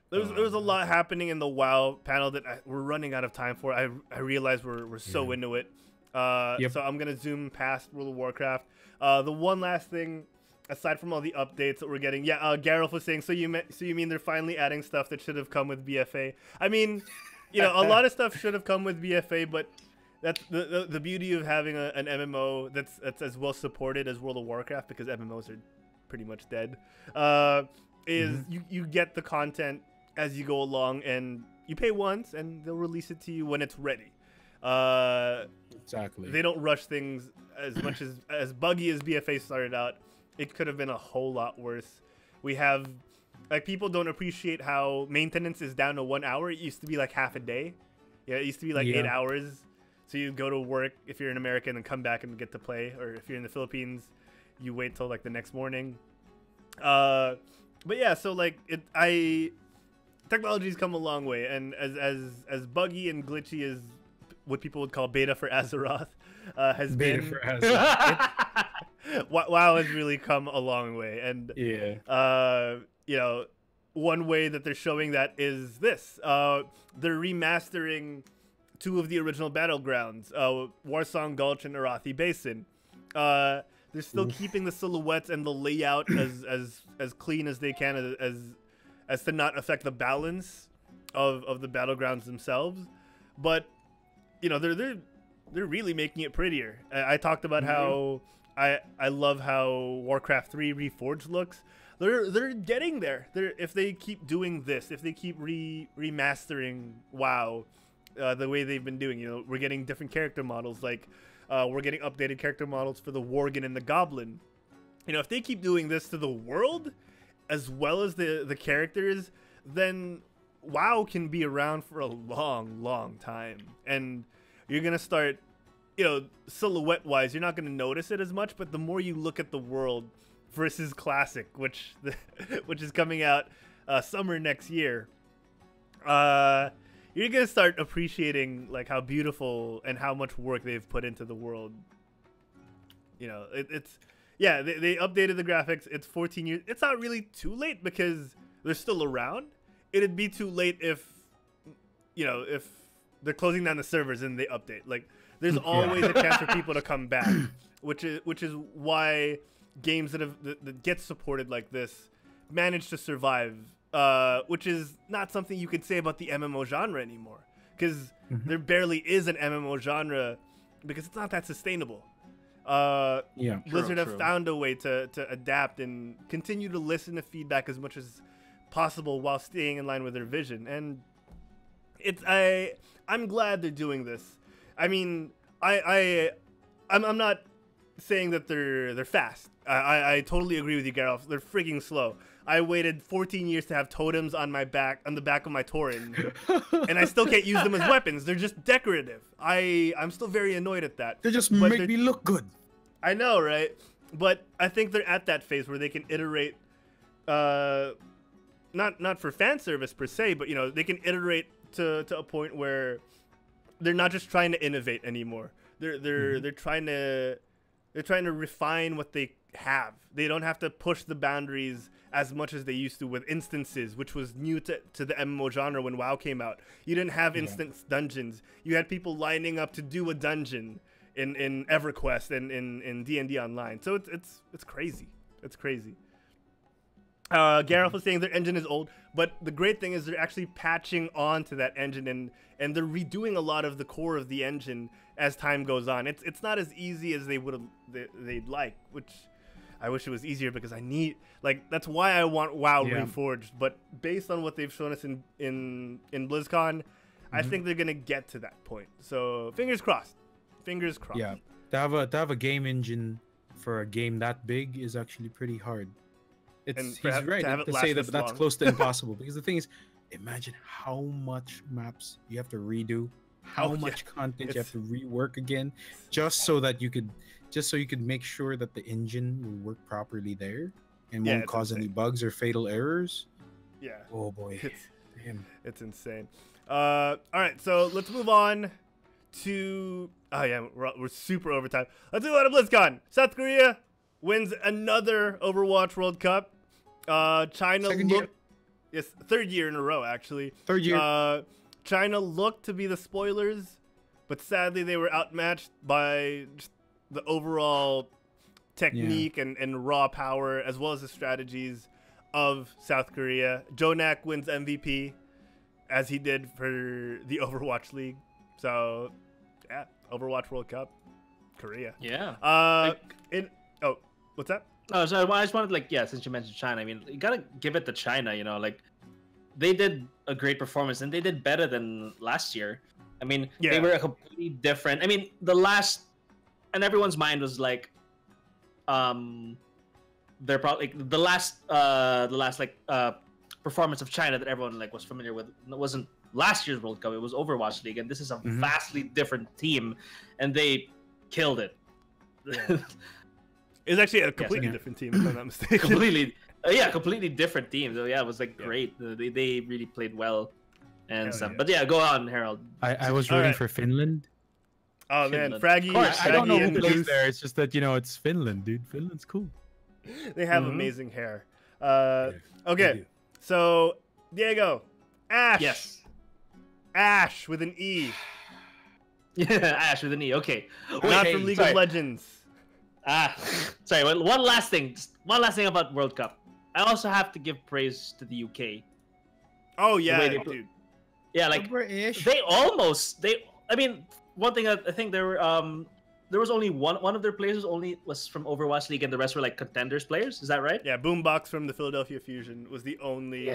Speaker 1: There was a lot happening in the WoW panel that we're running out of time for. I realize we're so into it. So I'm gonna zoom past World of Warcraft. The one last thing, aside from all the updates that we're getting, Gareth was saying, so you mean they're finally adding stuff that should have come with BFA? I mean, a lot of stuff should have come with BFA, but that's the beauty of having an MMO that's as well supported as World of Warcraft, because MMOs are pretty much dead. Is you get the content as you go along, and you pay once, and they'll release it to you when it's ready.
Speaker 3: Exactly.
Speaker 1: They don't rush things as much as buggy as BFA started out. It could have been a whole lot worse. We have, like, people don't appreciate how maintenance is down to 1 hour. It used to be like half a day. Yeah, it used to be like 8 hours. So you go to work if you're an American and come back and get to play, or if you're in the Philippines, you wait till like the next morning. But yeah, so like technology's come a long way, and as buggy and glitchy as what people would call beta for Azeroth has
Speaker 3: Beta
Speaker 1: been,
Speaker 3: for Azeroth.
Speaker 1: WoW has really come a long way. And one way that they're showing that is this: they're remastering 2 of the original battlegrounds, Warsong Gulch and Arathi Basin. They're still keeping the silhouettes and the layout as clean as they can, as to not affect the balance of the battlegrounds themselves. But they're really making it prettier. I talked about how I love how Warcraft 3 Reforged looks. They're getting there. If they keep doing this, if they keep remastering WoW the way they've been doing, we're getting different character models. Like we're getting updated character models for the Worgen and the Goblin. If they keep doing this to the world as well as the characters, then WoW can be around for a long, long time. And you're gonna start, silhouette wise, you're not gonna notice it as much, but the more you look at the world versus Classic, which is coming out summer next year, you're gonna start appreciating like how beautiful and how much work they've put into the world. They updated the graphics. It's 14 years. It's not really too late because they're still around. It'd be too late if they're closing down the servers and they update. Like, there's always a chance for people to come back, which is why games that get supported like this manage to survive. Which is not something you could say about the MMO genre anymore, because there barely is an MMO genre because it's not that sustainable. Blizzard have found a way to adapt and continue to listen to feedback as much as possible while staying in line with their vision. And I'm glad they're doing this. I mean, I'm not saying that they're fast. I totally agree with you, Gareth. They're freaking slow. I waited 14 years to have totems on the back of my Tauren, and I still can't use them as weapons. They're just decorative. I'm still very annoyed at that.
Speaker 3: They just make me look good.
Speaker 1: I know, right? But I think they're at that phase where they can iterate, not for fan service per se, but they can iterate to a point where they're not just trying to innovate anymore. They're trying to refine what they have. They don't have to push the boundaries as much as they used to with instances, which was new to the MMO genre when WoW came out. You didn't have instance dungeons. You had people lining up to do a dungeon in EverQuest and in D&D Online. So it's crazy. It's crazy. Gareth was saying their engine is old, but the great thing is they're actually patching on to that engine, and they're redoing a lot of the core of the engine as time goes on. It's not as easy as they'd like, which I wish it was easier, because that's why I want WoW Reforged. But based on what they've shown us in BlizzCon, I think they're gonna get to that point. So fingers crossed. Fingers crossed.
Speaker 3: Yeah, to have a game engine for a game that big is actually pretty hard. He's right to say that that's close to impossible, because the thing is, imagine how much maps you have to redo, how much content you have to rework again, just so you could make sure that the engine will work properly there and won't cause any bugs or fatal errors.
Speaker 1: Yeah.
Speaker 3: Oh boy.
Speaker 1: It's insane. All right, so let's move on to we're super over time. Let's move on to BlizzCon. South Korea wins another Overwatch World Cup. China yes, third year in a row actually.
Speaker 3: Third year.
Speaker 1: China looked to be the spoilers, but sadly they were outmatched by just the overall technique and raw power, as well as the strategies of South Korea. Jonak wins MVP, as he did for the Overwatch League. So, yeah, Overwatch World Cup, Korea.
Speaker 2: Yeah.
Speaker 1: What's that?
Speaker 2: Oh, so I just wanted, like, yeah, since you mentioned China, I mean, you gotta give it to China, you know, like, they did a great performance, and they did better than last year. I mean, they were a completely different. I mean, and everyone's mind was like, they're probably like, the last performance of China that everyone like was familiar with. It wasn't last year's World Cup; it was Overwatch League, and this is a vastly different team, and they killed it.
Speaker 1: It's actually a completely different team, if I'm not mistaken.
Speaker 2: Completely different team. So yeah, it was like great. They really played well and stuff. But yeah, go on, Harold.
Speaker 3: I was rooting for Finland.
Speaker 1: Oh man, Fraggy!
Speaker 3: I don't know who plays there. It's just that it's Finland, dude. Finland's cool.
Speaker 1: They have amazing hair. Okay, so Diego, Ash.
Speaker 2: Yes.
Speaker 1: Ash with an E.
Speaker 2: Yeah, Ash with an E. Okay.
Speaker 1: Not from League of Legends.
Speaker 2: Sorry. One last thing. One last thing about World Cup. I also have to give praise to the UK.
Speaker 1: Oh yeah, dude.
Speaker 2: Yeah, like
Speaker 3: British.
Speaker 2: I mean, one thing I think there was only one of their players was from Overwatch League, and the rest were like contenders players. Is that right?
Speaker 1: Yeah, Boombox from the Philadelphia Fusion was the only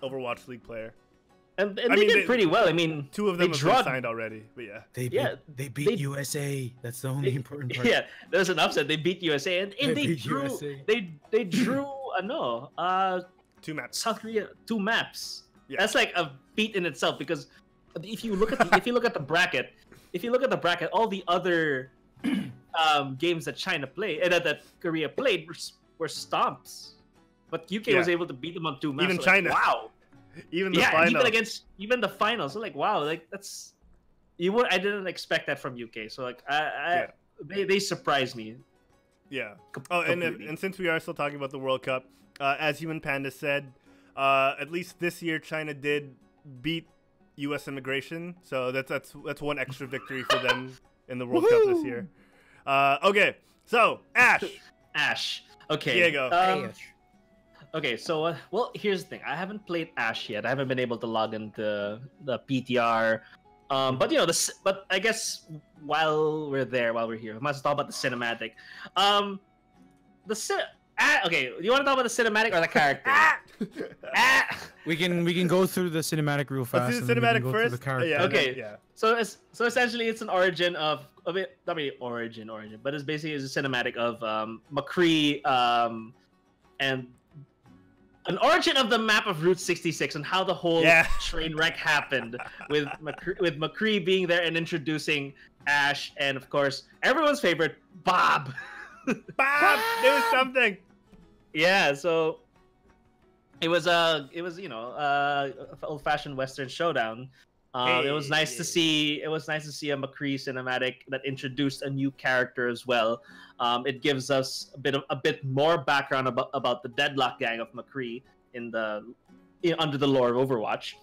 Speaker 1: Overwatch League player.
Speaker 2: And they did pretty well. I mean,
Speaker 1: two of them have been signed already, but
Speaker 3: they beat USA. That's the only important part.
Speaker 2: Yeah, there's an upset. They beat USA, and they drew.
Speaker 3: USA.
Speaker 2: They drew
Speaker 1: two maps.
Speaker 2: South Korea 2 maps.
Speaker 1: Yeah.
Speaker 2: That's like a feat in itself, because if you look at the bracket, all the other games that China played and that Korea played were stomps, but UK was able to beat them on 2 maps.
Speaker 1: Even
Speaker 2: so
Speaker 1: China.
Speaker 2: Wow.
Speaker 1: Even the finals.
Speaker 2: Even the finals. So like, wow, like that's I didn't expect that from UK. So like they surprised me.
Speaker 1: Yeah. And since we are still talking about the World Cup, as Human Panda said, at least this year China did beat U.S. immigration, so that's one extra victory for them in the World Cup this year. Okay, so Ash.
Speaker 2: Okay.
Speaker 1: Diego.
Speaker 2: Okay, so well, here's the thing. I haven't played Ash yet. I haven't been able to log into the PTR. But I guess while we're here, we might as well talk about the cinematic. Okay, do you want to talk about the cinematic or the character?
Speaker 3: We can go through the cinematic real fast.
Speaker 1: Let's do the cinematic first.
Speaker 2: Okay. So essentially, it's an origin of it. Not really origin, but it's basically a cinematic of McCree and an origin of the map of Route 66 and how the whole train wreck happened with McCree being there and introducing Ash and of course everyone's favorite Bob.
Speaker 1: Bob, do something.
Speaker 2: Yeah, so it was old-fashioned Western showdown. It was nice to see. It was nice to see a McCree cinematic that introduced a new character as well. It gives us a bit more background about the Deadlock gang of McCree under the lore of Overwatch.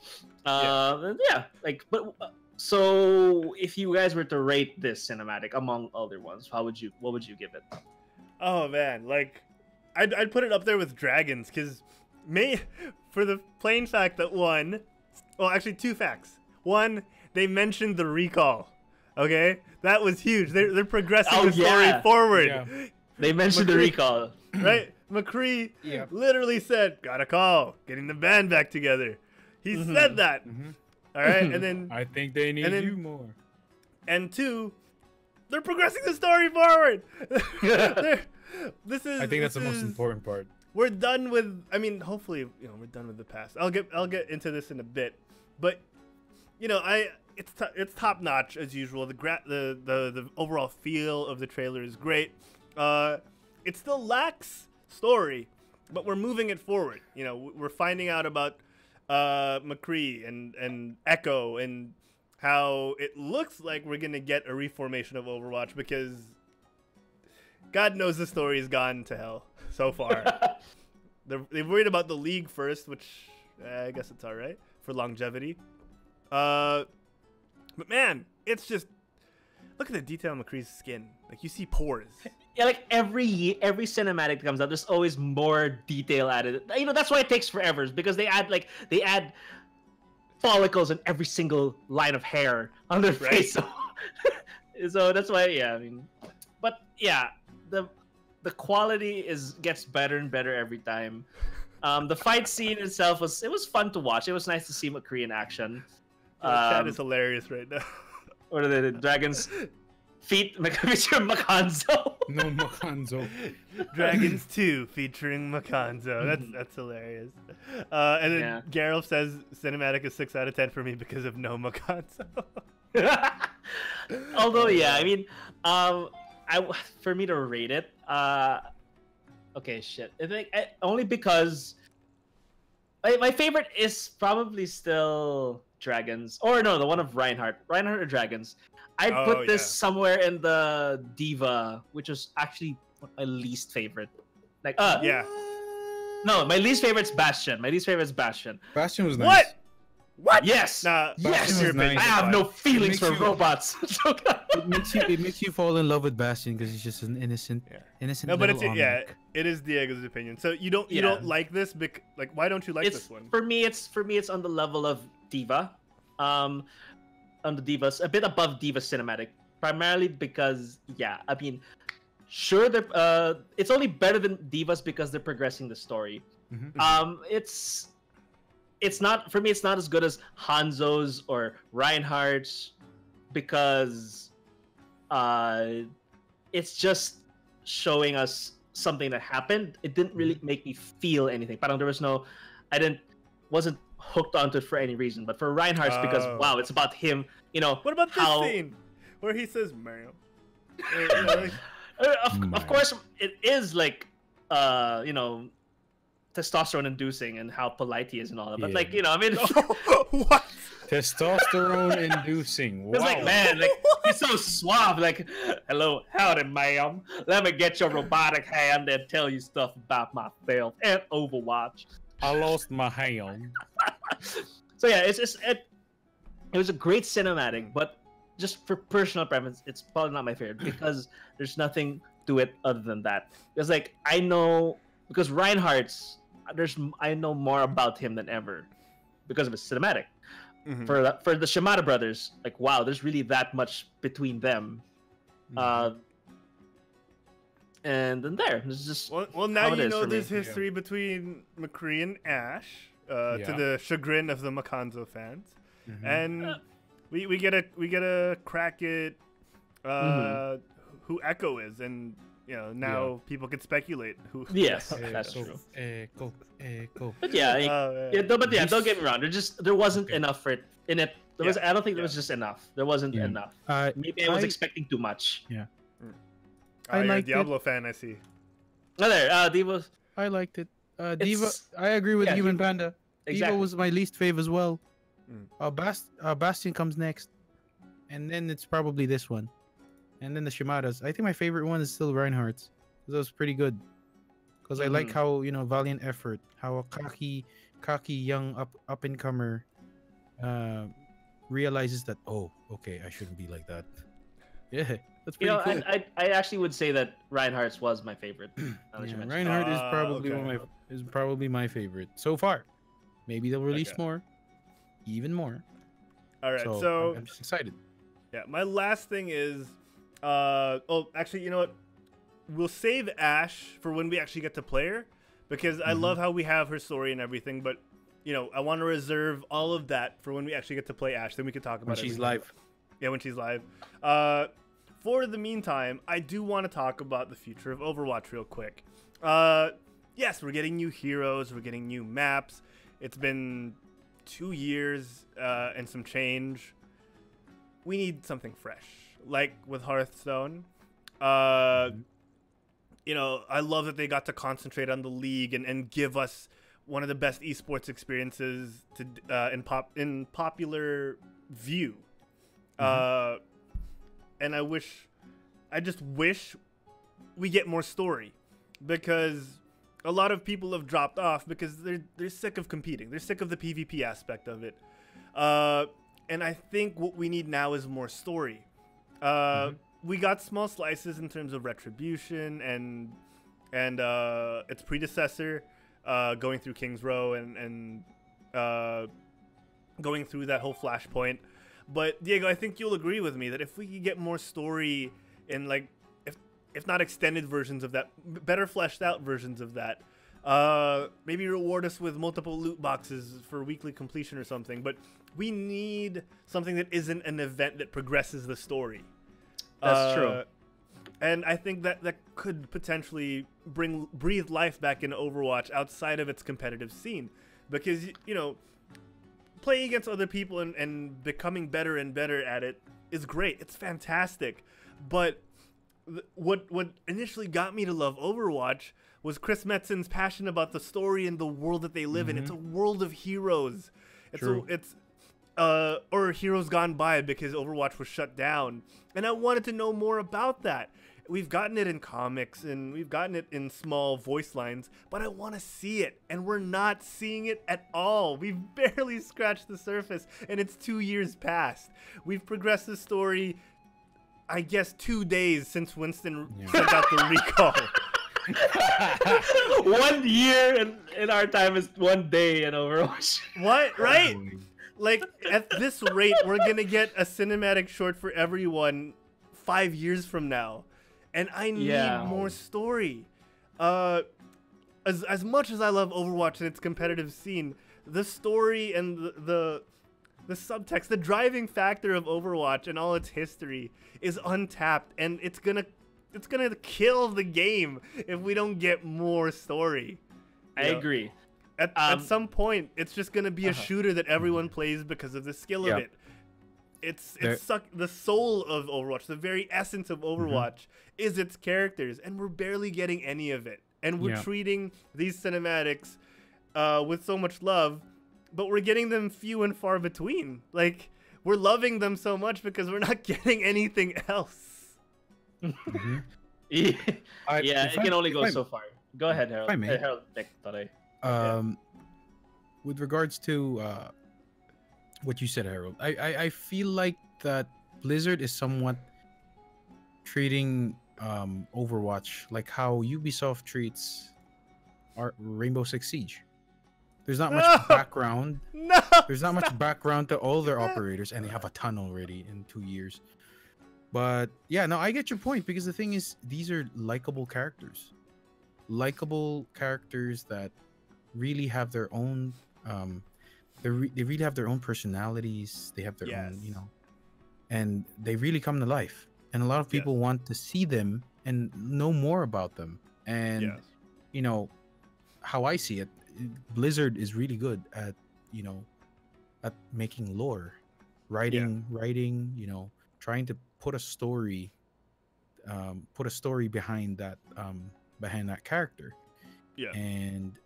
Speaker 2: So if you guys were to rate this cinematic among other ones, what would you give it?
Speaker 1: Oh man, like I'd put it up there with Dragons, because for the plain fact that actually 2 facts. One, they mentioned the recall. Okay, that was huge. They're progressing the story forward. Yeah.
Speaker 2: They mentioned the recall,
Speaker 1: right? McCree literally said, "Got a call, getting the band back together." He said that. All right, and then
Speaker 3: I think they need you more.
Speaker 1: And 2, they're progressing the story forward. I think
Speaker 3: that's the most important part.
Speaker 1: We're done with. I mean, hopefully, we're done with the past. I'll get into this in a bit, but it's top notch as usual. The overall feel of the trailer is great. It still lacks story, but we're moving it forward. We're finding out about McCree and Echo and how it looks like we're gonna get a reformation of Overwatch, because God knows the story has gone to hell so far. They're worried about the league first, which I guess it's all right for longevity. But man, it's just look at the detail on McCree's skin. Like you see pores.
Speaker 2: Yeah, like every cinematic that comes out, there's always more detail added. You know, that's why it takes forever, is because they add follicles in every single line of hair on their face. So that's why, yeah. I mean, but yeah, the quality gets better and better every time. The fight scene itself was fun to watch. It was nice to see McCree in action.
Speaker 1: Chat is hilarious right now.
Speaker 2: What are the dragons? Feet, Mr. Makanzo.
Speaker 3: No Makanzo.
Speaker 1: Dragons 2 featuring Makanzo. That's hilarious. And then Geralt says cinematic is 6 out of 10 for me because of no Makanzo.
Speaker 2: Although, yeah, I mean, for me to rate it, okay, shit. I think only because my favorite is probably still Dragons, or no, the one of Reinhardt or Dragons. I'd put this somewhere in the Diva, which was actually my least favorite. Like, no, my least favorite's Bastion.
Speaker 3: Bastion was nice.
Speaker 1: What?
Speaker 2: Yes.
Speaker 1: Nah,
Speaker 2: yes.
Speaker 3: Nice.
Speaker 2: I have no feelings for robots.
Speaker 3: it makes you fall in love with Bastion because he's just an innocent.
Speaker 1: No, but it is Diego's opinion. So you don't like this? Like, why don't you like this one?
Speaker 2: For me, it's on the level of Diva. On the Divas, a bit above Diva cinematic, primarily because, I mean, sure, it's only better than Divas because they're progressing the story. It's not, for me, it's not as good as Hanzo's or Reinhardt's because it's just showing us something that happened. It didn't really make me feel anything. Parang wasn't hooked onto it for any reason. But for Reinhardt's, because wow, it's about him. You know,
Speaker 1: what about this scene where he says "ma'am"?
Speaker 2: Of course, it is like you know, testosterone inducing and how polite he is and all that. But like, you know, I mean,
Speaker 1: what?
Speaker 3: Testosterone inducing. Wow.
Speaker 2: It's like, man, like he's so suave. Like, hello, howdy, ma'am. Let me get your robotic hand and tell you stuff about myself and Overwatch.
Speaker 3: I lost my hand.
Speaker 2: So yeah, it was a great cinematic, but just for personal preference, it's probably not my favorite because there's nothing to it other than that. Because like I know, because Reinhardt's, I know more about him than ever because of his cinematic. For the Shimada brothers, like wow, there's really that much between them. And then there's just
Speaker 1: well now you know there's history between McCree and Ash, to the chagrin of the Makanzo fans, and we get a crack at who Echo is, and you know now people can speculate who.
Speaker 2: Yes, that's true.
Speaker 3: Echo.
Speaker 2: But don't get me wrong. There wasn't enough for it in it. I don't think there was just enough. There wasn't enough. Maybe I was expecting too much.
Speaker 3: Yeah.
Speaker 1: I like Diablo fan. I see.
Speaker 2: Oh, there, Diva.
Speaker 3: I liked it. Diva. I agree with you and Panda. Exactly. Diva was my least fave as well. Bastion comes next, and then it's probably this one, and then the Shimadas. I think my favorite one is still Reinhardt's. That was pretty good. Because I like how, you know, valiant effort, how a cocky young up and comer realizes that, oh, okay, I shouldn't be like that. Yeah, that's pretty cool.
Speaker 2: I actually would say that Reinhardt's was my favorite.
Speaker 3: Reinhardt is probably my favorite so far. Maybe they'll release more, even more.
Speaker 1: All right, so
Speaker 3: I'm just excited.
Speaker 1: Yeah, my last thing is, actually, you know what? We'll save Ash for when we actually get to play her, because I love how we have her story and everything. But you know, I want to reserve all of that for when we actually get to play Ash. Then we can talk about it
Speaker 3: when she's live.
Speaker 1: Yeah, when she's live. For the meantime, I do want to talk about the future of Overwatch real quick. Yes, we're getting new heroes. We're getting new maps. It's been 2 years and some change. We need something fresh, like with Hearthstone. You know, I love that they got to concentrate on the league and give us one of the best esports experiences in popular view. And I just wish we get more story, because a lot of people have dropped off because they're sick of competing. They're sick of the PvP aspect of it. And I think what we need now is more story. We got small slices in terms of Retribution and its predecessor, going through King's Row and going through that whole Flashpoint. But Diego, I think you'll agree with me that if we could get more story in, like, if not extended versions of that, better fleshed out versions of that, maybe reward us with multiple loot boxes for weekly completion or something. But we need something that isn't an event that progresses the story.
Speaker 2: That's true.
Speaker 1: And I think that could potentially breathe life back into Overwatch outside of its competitive scene. Because, you know, playing against other people and becoming better and better at it is great. It's fantastic. But what initially got me to love Overwatch was Chris Metzen's passion about the story and the world that they live in. It's a world of heroes. Or heroes gone by, because Overwatch was shut down. And I wanted to know more about that. We've gotten it in comics and we've gotten it in small voice lines, but I want to see it, and we're not seeing it at all. We've barely scratched the surface, and it's 2 years past. We've progressed the story, I guess, 2 days since Winston sent out the recall.
Speaker 2: 1 year in our time is 1 day in Overwatch.
Speaker 1: What? Right? Like, at this rate, we're going to get a cinematic short for everyone 5 years from now. And I need more story. As much as I love Overwatch and its competitive scene, the story and the subtext, the driving factor of Overwatch and all its history is untapped, and it's gonna kill the game if we don't get more story.
Speaker 2: I agree.
Speaker 1: At some point, it's just gonna be a shooter that everyone plays because of the skill of it. It's the soul of Overwatch, the very essence of Overwatch is its characters, and we're barely getting any of it. And we're treating these cinematics with so much love, but we're getting them few and far between. Like, we're loving them so much because we're not getting anything else.
Speaker 2: It can only go so far. Go ahead, Harold.
Speaker 3: With regards to what you said, Harold, I feel like that Blizzard is somewhat treating Overwatch like how Ubisoft treats our Rainbow Six Siege. There's not much background. There's not much background to all their operators, and they have a ton already in 2 years. But yeah, no, I get your point, because the thing is, these are likable characters that really have their own they really have their own personalities. They have their own, you know, and they really come to life. And a lot of people want to see them and know more about them. And you know, how I see it, Blizzard is really good at, you know, at making lore, writing, you know, trying to put a story behind that character. Yeah. And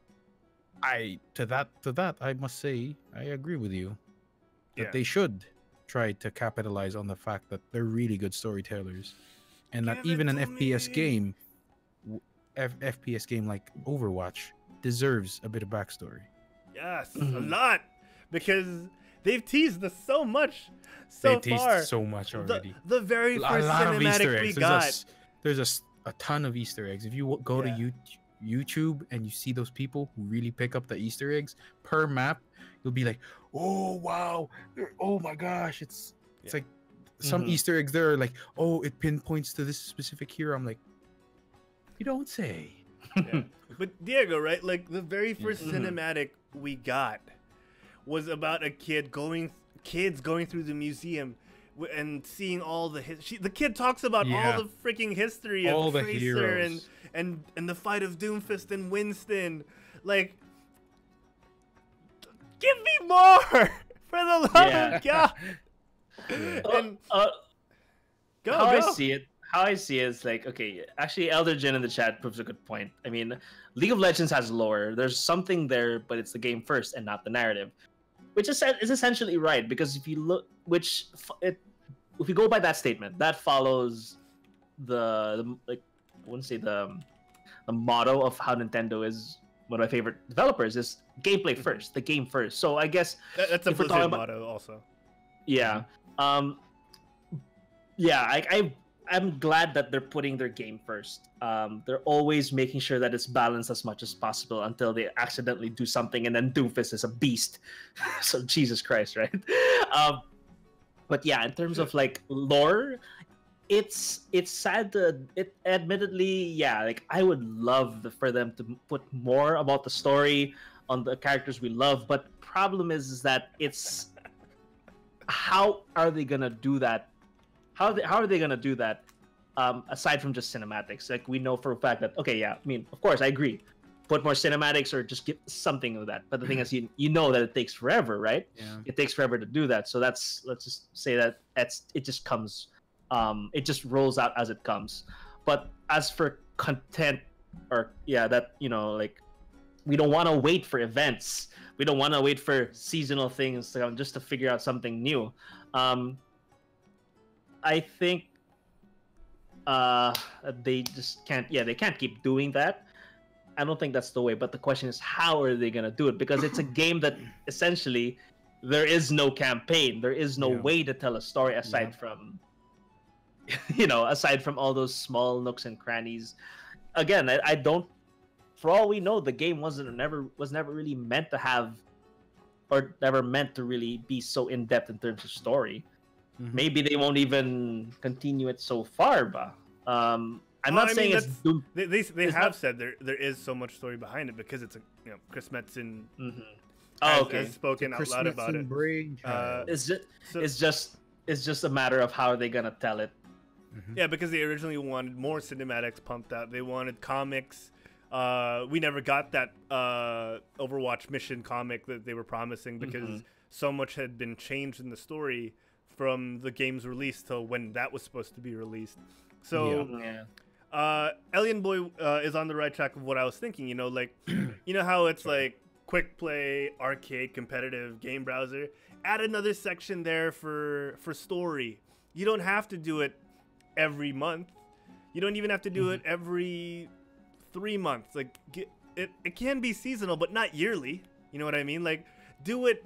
Speaker 3: to that I must say I agree with you that they should try to capitalize on the fact that they're really good storytellers, and that even an FPS game like Overwatch deserves a bit of backstory.
Speaker 1: Yes, a lot, because they've teased us so much so
Speaker 3: they've
Speaker 1: far.
Speaker 3: Teased so much already.
Speaker 1: The very first cinematic we got.
Speaker 3: There's a ton of Easter eggs. If you go to YouTube and you see those people who really pick up the Easter eggs per map, you'll be like, oh wow, oh my gosh, it's like some Easter eggs there are like, oh, it pinpoints to this specific hero. I'm like, you don't say.
Speaker 1: But Diego, right, like the very first cinematic we got was about a kids going through the museum and seeing all the the kid talks about all the freaking history of Tracer and the fight of Doomfist and Winston. Like, give me more, for the love of God. And
Speaker 2: how I see it is like, okay, actually Elder Jin in the chat proves a good point. I mean, League of Legends has lore. There's something there, but it's the game first and not the narrative. Which is essentially right, because if you look, if we go by that statement, that follows the like, I wouldn't say the the motto of how Nintendo is. One of my favorite developers is gameplay first, the game first. So I guess
Speaker 1: that's a Blizzard motto also.
Speaker 2: Yeah. I'm glad that they're putting their game first. They're always making sure that it's balanced as much as possible until they accidentally do something, and then Doomfist is a beast. So Jesus Christ, right? But yeah, in terms of like lore, it's sad to it. Admittedly, yeah, like I would love for them to put more about the story on the characters we love. But problem is that it's how are they gonna do that? How are they gonna do that? Aside from just cinematics, like we know for a fact that okay, yeah, I mean, of course, I agree. Put more cinematics or just give something of that. But the thing is, you know that it takes forever, right?
Speaker 3: Yeah.
Speaker 2: It takes forever to do that. So let's just say that it just comes, it just rolls out as it comes. But as for content, or yeah, that like we don't want to wait for events. We don't want to wait for seasonal things just to figure out something new. I think they just can't. Yeah, they can't keep doing that. I don't think that's the way. But the question is, how are they gonna do it? Because it's a game that essentially there is no campaign. There is no way to tell a story aside from, aside from all those small nooks and crannies. Again, I don't. For all we know, the game was never really meant to have, or never meant to really be so in depth in terms of story. Mm-hmm. Maybe they won't even continue it so far, but I'm not saying it's Doom.
Speaker 1: They have said there is so much story behind it because it's Chris Metzen has spoken out loud about it.
Speaker 2: It's just a matter of how are they gonna tell it.
Speaker 1: Mm-hmm. Yeah, because they originally wanted more cinematics pumped out. They wanted comics. We never got that Overwatch mission comic that they were promising because so much had been changed in the story from the game's release till when that was supposed to be released. So, Alien Boy is on the right track of what I was thinking. Like, how it's like quick play, arcade, competitive, game browser. Add another section there for story. You don't have to do it every month. You don't even have to do it every 3 months. Like, it can be seasonal, but not yearly. You know what I mean? Like, do it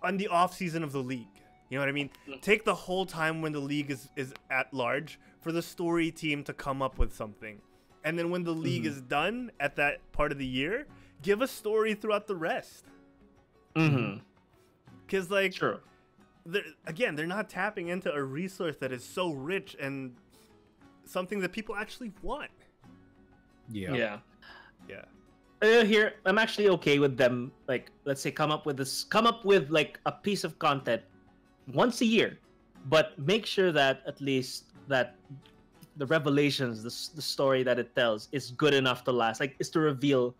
Speaker 1: on the off season of the league. You know what I mean? Take the whole time when the league is at large for the story team to come up with something. And then when the league is done at that part of the year, give a story throughout the rest. Because, like, they're not tapping into a resource that is so rich and something that people actually want.
Speaker 2: Yeah. Here, I'm actually okay with them, like, let's say come up with like a piece of content once a year, but make sure that at least that the revelations, the story that it tells is good enough to last, like is to reveal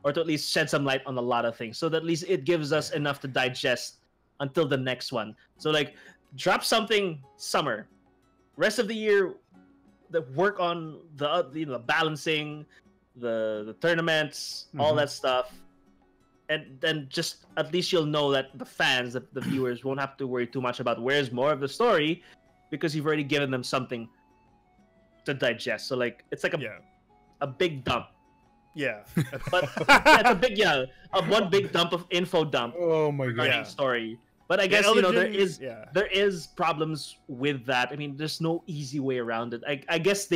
Speaker 2: or to at least shed some light on a lot of things, so that at least it gives us enough to digest until the next one. So like drop something summer, rest of the year work on the balancing, the tournaments, all that stuff. And then just at least you'll know that the fans, the viewers, won't have to worry too much about where's more of the story, because you've already given them something to digest. So like it's like a big dump.
Speaker 1: Yeah,
Speaker 2: but it's a big one big dump of info dump.
Speaker 3: Oh my god,
Speaker 2: story. But I guess there is problems with that. I mean, there's no easy way around it. I guess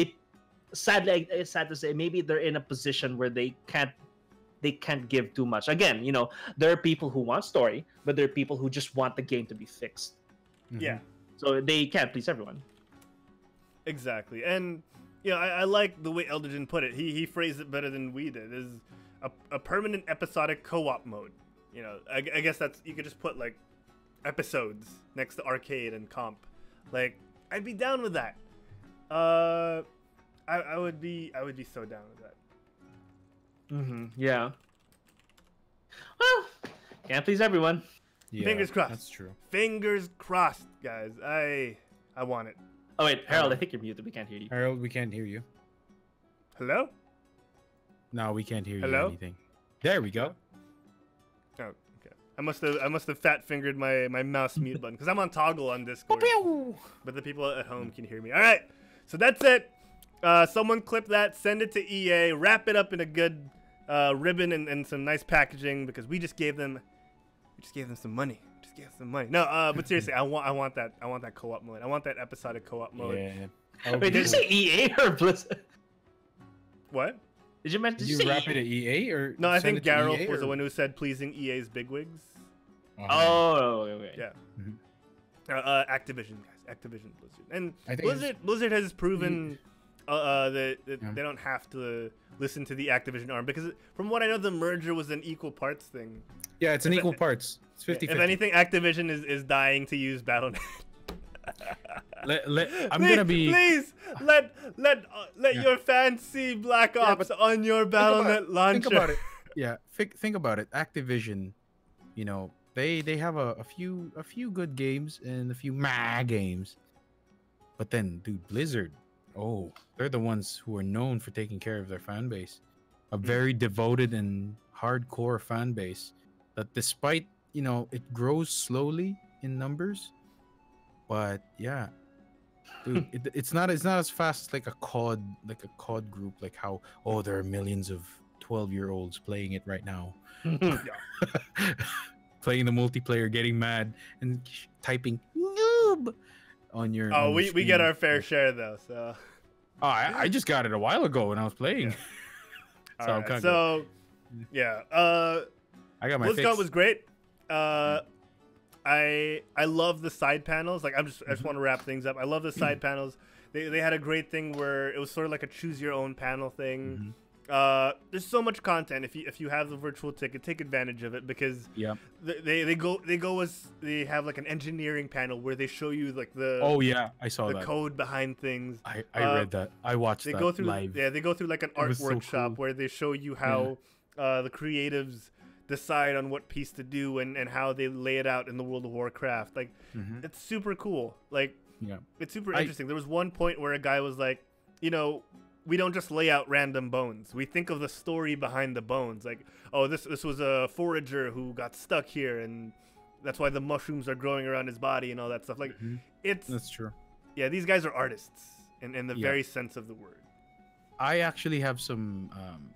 Speaker 2: sadly, it's sad to say, maybe they're in a position where they can't give too much. Again, there are people who want story, but there are people who just want the game to be fixed.
Speaker 1: Yeah.
Speaker 2: So they can't please everyone.
Speaker 1: Exactly. And I like the way Eldergen put it. He phrased it better than we did. Is a permanent episodic co-op mode. I guess that's, you could just put like episodes next to arcade and comp. Like, I'd be down with that. I would be so down with that.
Speaker 2: Yeah. Well, can't please everyone.
Speaker 3: Yeah,
Speaker 1: fingers crossed.
Speaker 3: That's true.
Speaker 1: Fingers crossed, guys. I want it.
Speaker 2: Oh wait, Harold, I think you're muted. We can't hear you.
Speaker 3: Harold, we can't hear you.
Speaker 1: Hello?
Speaker 3: No, we can't hear you anything. There we go.
Speaker 1: Oh, okay. I must have fat fingered my mouse mute button because I'm on toggle on Discord. But the people at home can hear me. All right. So that's it. Someone clip that, send it to EA, wrap it up in a good ribbon and some nice packaging because we just gave them some money. No, but seriously, I want that co-op mode. I want that episodic co-op mode.
Speaker 3: Yeah.
Speaker 2: Wait, did you say EA or Blizzard?
Speaker 1: What?
Speaker 2: Did you
Speaker 3: Did you
Speaker 2: say
Speaker 3: wrap it at EA or?
Speaker 1: No, I think Gareth
Speaker 3: EA
Speaker 1: was the one who said pleasing EA's bigwigs.
Speaker 2: Oh, okay.
Speaker 1: Yeah.
Speaker 3: Mm-hmm.
Speaker 1: Activision, guys. Activision, Blizzard, and
Speaker 3: I think
Speaker 1: Blizzard has proven that they don't have to listen to the Activision arm because from what I know, the merger was an equal parts thing.
Speaker 3: Yeah, it's an equal parts. It's 50-50.
Speaker 1: If anything, Activision is dying to use Battle.net. Please let your fans see Black Ops on your Battle.net launcher.
Speaker 3: Think about it. Yeah, think about it. Activision, you know, they have a few good games and a few games, but then, dude, Blizzard, they're the ones who are known for taking care of their fan base, a very devoted and hardcore fan base that, despite it grows slowly in numbers, but yeah. Dude, it's not as fast like a COD group, like how there are millions of 12-year-olds playing it right now. Playing the multiplayer, getting mad and typing noob on your
Speaker 1: we get our fair share though, so
Speaker 3: I just got it a while ago when I was playing.
Speaker 1: Yeah. I got my
Speaker 3: fix.
Speaker 1: BlizzCon was great. I love the side panels. Like I just want to wrap things up. I love the side panels. They had a great thing where it was sort of like a choose your own panel thing. There's so much content. If you have the virtual ticket, take advantage of it because they have like an engineering panel where they show you like
Speaker 3: I saw
Speaker 1: the code behind things.
Speaker 3: I read that. I watched that live.
Speaker 1: Yeah, they go through like an art workshop where they show you how the creatives decide on what piece to do and how they lay it out in the World of Warcraft. Like it's super cool. Like it's super interesting. There was one point where a guy was like, we don't just lay out random bones. We think of the story behind the bones. Like, this was a forager who got stuck here and that's why the mushrooms are growing around his body and all that stuff. Like that's
Speaker 3: true.
Speaker 1: Yeah, these guys are artists in the very sense of the word.
Speaker 3: I actually have some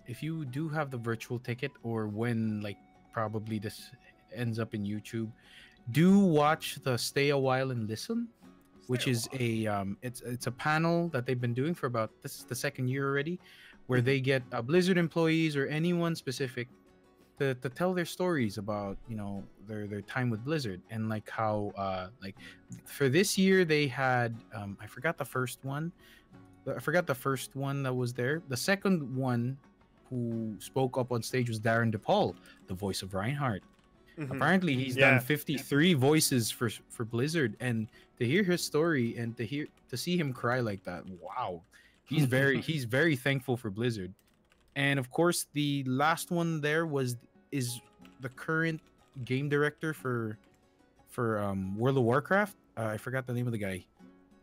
Speaker 3: if you do have the virtual ticket, or when like probably this ends up in YouTube, do watch the Stay a While and Listen, which is it's a panel that they've been doing for this is the second year already, where they get Blizzard employees or anyone specific to tell their stories about their time with Blizzard, and like how like for this year they had I forgot the first one that was there. The second one who spoke up on stage was Darren DePaul, the voice of Reinhardt. Apparently he's done 53 voices for Blizzard, and to hear his story and to see him cry like that, wow. He's very thankful for Blizzard. And of course the last one there is the current game director for World of Warcraft. I forgot the name of the guy.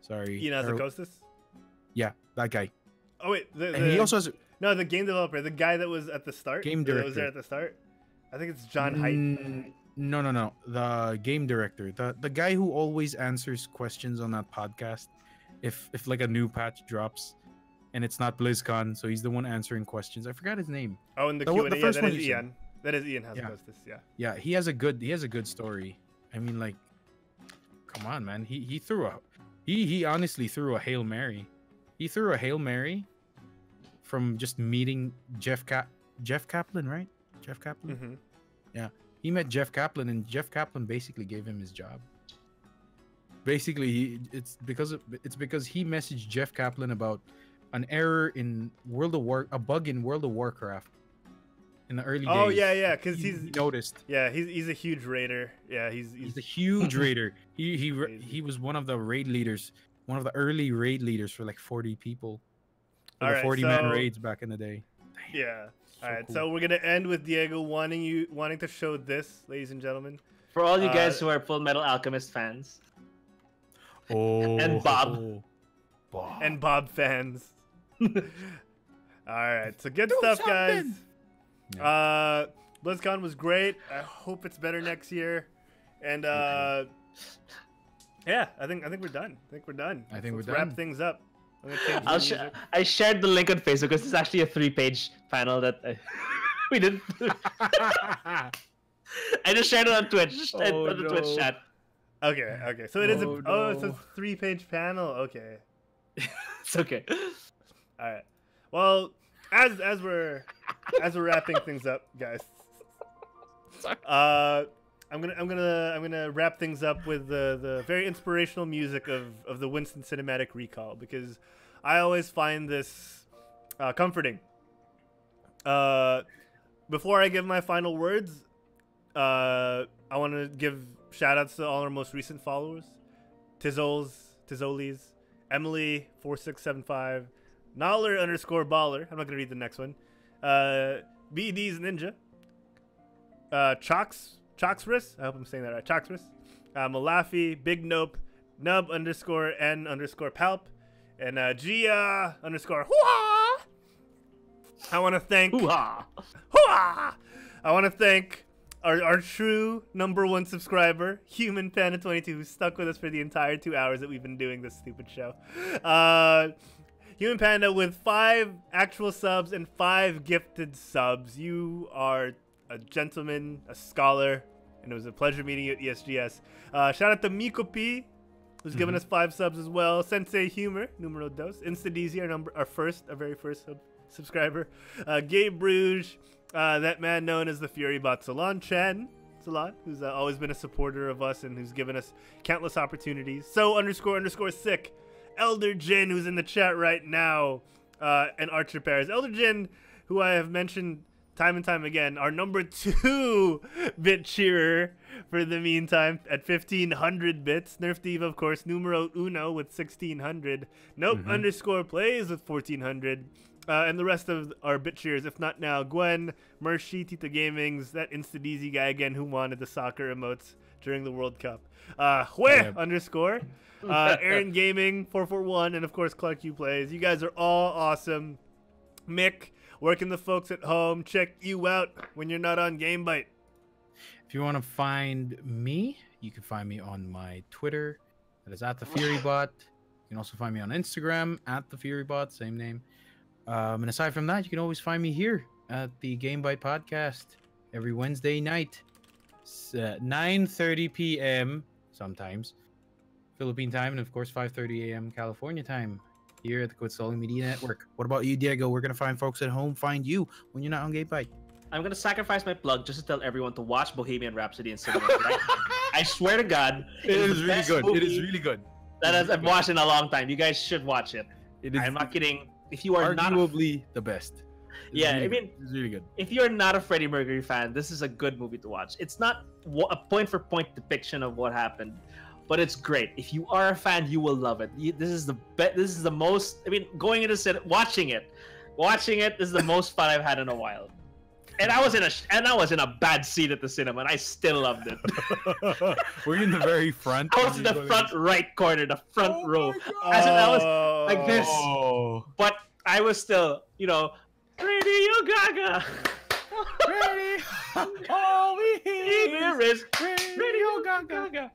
Speaker 3: Sorry.
Speaker 1: Ian Azakostas?
Speaker 3: Yeah, that guy.
Speaker 1: Oh wait,
Speaker 3: and he also has
Speaker 1: the game developer, the guy that was at the start.
Speaker 3: Game director.
Speaker 1: That was there at the start. I think it's John Haidt.
Speaker 3: No. The game director, the guy who always answers questions on that podcast. If like a new patch drops, and it's not BlizzCon, so he's the one answering questions. I forgot his name.
Speaker 1: Oh, in the Q&A,
Speaker 3: the first one
Speaker 1: is Ian. That is Ian Hazakostas. Yeah.
Speaker 3: Yeah, he has a good story. I mean, like, come on, man. He honestly threw a Hail Mary. He threw a Hail Mary from just meeting Jeff Kaplan, right? Jeff Kaplan? Yeah. He met Jeff Kaplan, and Jeff Kaplan basically gave him his job. Basically, it's because he messaged Jeff Kaplan about an error in a bug in World of Warcraft in the early days.
Speaker 1: Oh yeah, because he
Speaker 3: noticed.
Speaker 1: Yeah, he's a huge raider. Yeah, he's
Speaker 3: a huge raider. He was one of the raid leaders, one of the early raid leaders for like 40 people. For the 40-man raids back in the day. Damn.
Speaker 1: Yeah. All right, cool. So we're gonna end with Diego wanting to show this, ladies and gentlemen.
Speaker 2: For all you guys who are Full Metal Alchemist fans. And Bob.
Speaker 1: And Bob fans. All right, so good stuff, guys. Yeah. BlizzCon was great. I hope it's better next year. And yeah, I think we're done.
Speaker 3: Let's
Speaker 1: wrap things up. I'm gonna change the music.
Speaker 2: I shared the link on Facebook because it's actually a 3-page panel that we didn't. I just shared it on Twitch, on the Twitch chat.
Speaker 1: Okay. So it is it's a 3-page panel. Okay.
Speaker 2: It's okay.
Speaker 1: All right. Well, as we're wrapping things up, guys. I'm gonna wrap things up with the very inspirational music of the Winston Cinematic Recall, because I always find this comforting. Before I give my final words, I want to give shout outs to all our most recent followers: Tizolis, Emily 4675, Noller_baller. I'm not gonna read the next one. BD's Ninja, Choxris, I hope I'm saying that right. Choxris, Malafi, Big Nope, Nub_N_Palp, and Gia_Hooah. I want to thank Hooah! I want to thank our true #1 subscriber, Human Panda 22, who stuck with us for the entire 2 hours that we've been doing this stupid show. Human Panda with 5 actual subs and 5 gifted subs. You are a gentleman, a scholar, and it was a pleasure meeting you at ESGS. Shout out to Miko P, who's given us 5 subs as well. Sensei Humor, numero dos. Instadeezy, our very first subscriber. Gabe Bruges, that man known as the Furybot Salon who's always been a supporter of us and who's given us countless opportunities. __sick. Elder Jin, who's in the chat right now, and Archer Paris. Elder Jin, who I have mentioned time and time again, our #2 bit cheerer for the meantime at 1500 bits. Nerf Diva, of course, numero uno with 1600. Nope_plays with 1400. And the rest of our bit cheers, if not now, Gwen, Mershi, Tita Gamings, that Instadeezy guy again who wanted the soccer emotes during the World Cup. _, Aaron Gaming 441, and of course Clark U Plays. You guys are all awesome. Mick, where can the folks at home check you out when you're not on GameByte?
Speaker 3: If you want to find me, you can find me on my Twitter. That is @theFuryBot. You can also find me on Instagram @theFuryBot, same name. And aside from that, you can always find me here at the GameByte podcast every Wednesday night, 9:30 p.m. sometimes Philippine time, and of course 5:30 a.m. California time here at the Quetzalcoatl Media Network. What about you, Diego? We're gonna find folks at home find you when you're not on GameByte.
Speaker 2: I'm gonna sacrifice my plug just to tell everyone to watch Bohemian Rhapsody in cinema. I swear to God,
Speaker 3: it is really good. It is really good.
Speaker 2: I've watched in a long time. You guys should watch it. I'm not kidding. If you are
Speaker 3: arguably the best.
Speaker 2: It's
Speaker 3: really good.
Speaker 2: If you're not a Freddie Mercury fan, this is a good movie to watch. It's not a point-for-point depiction of what happened, but it's great. If you are a fan, you will love it. This is the most. Going into watching it. This is the most fun I've had in a while. And I was in a bad seat at the cinema, and I still loved it.
Speaker 3: Were you in the very front?
Speaker 2: I was in the front right corner, the front row. As in, I was like this, but I was still, Radio Gaga. All we hear is Radio Gaga.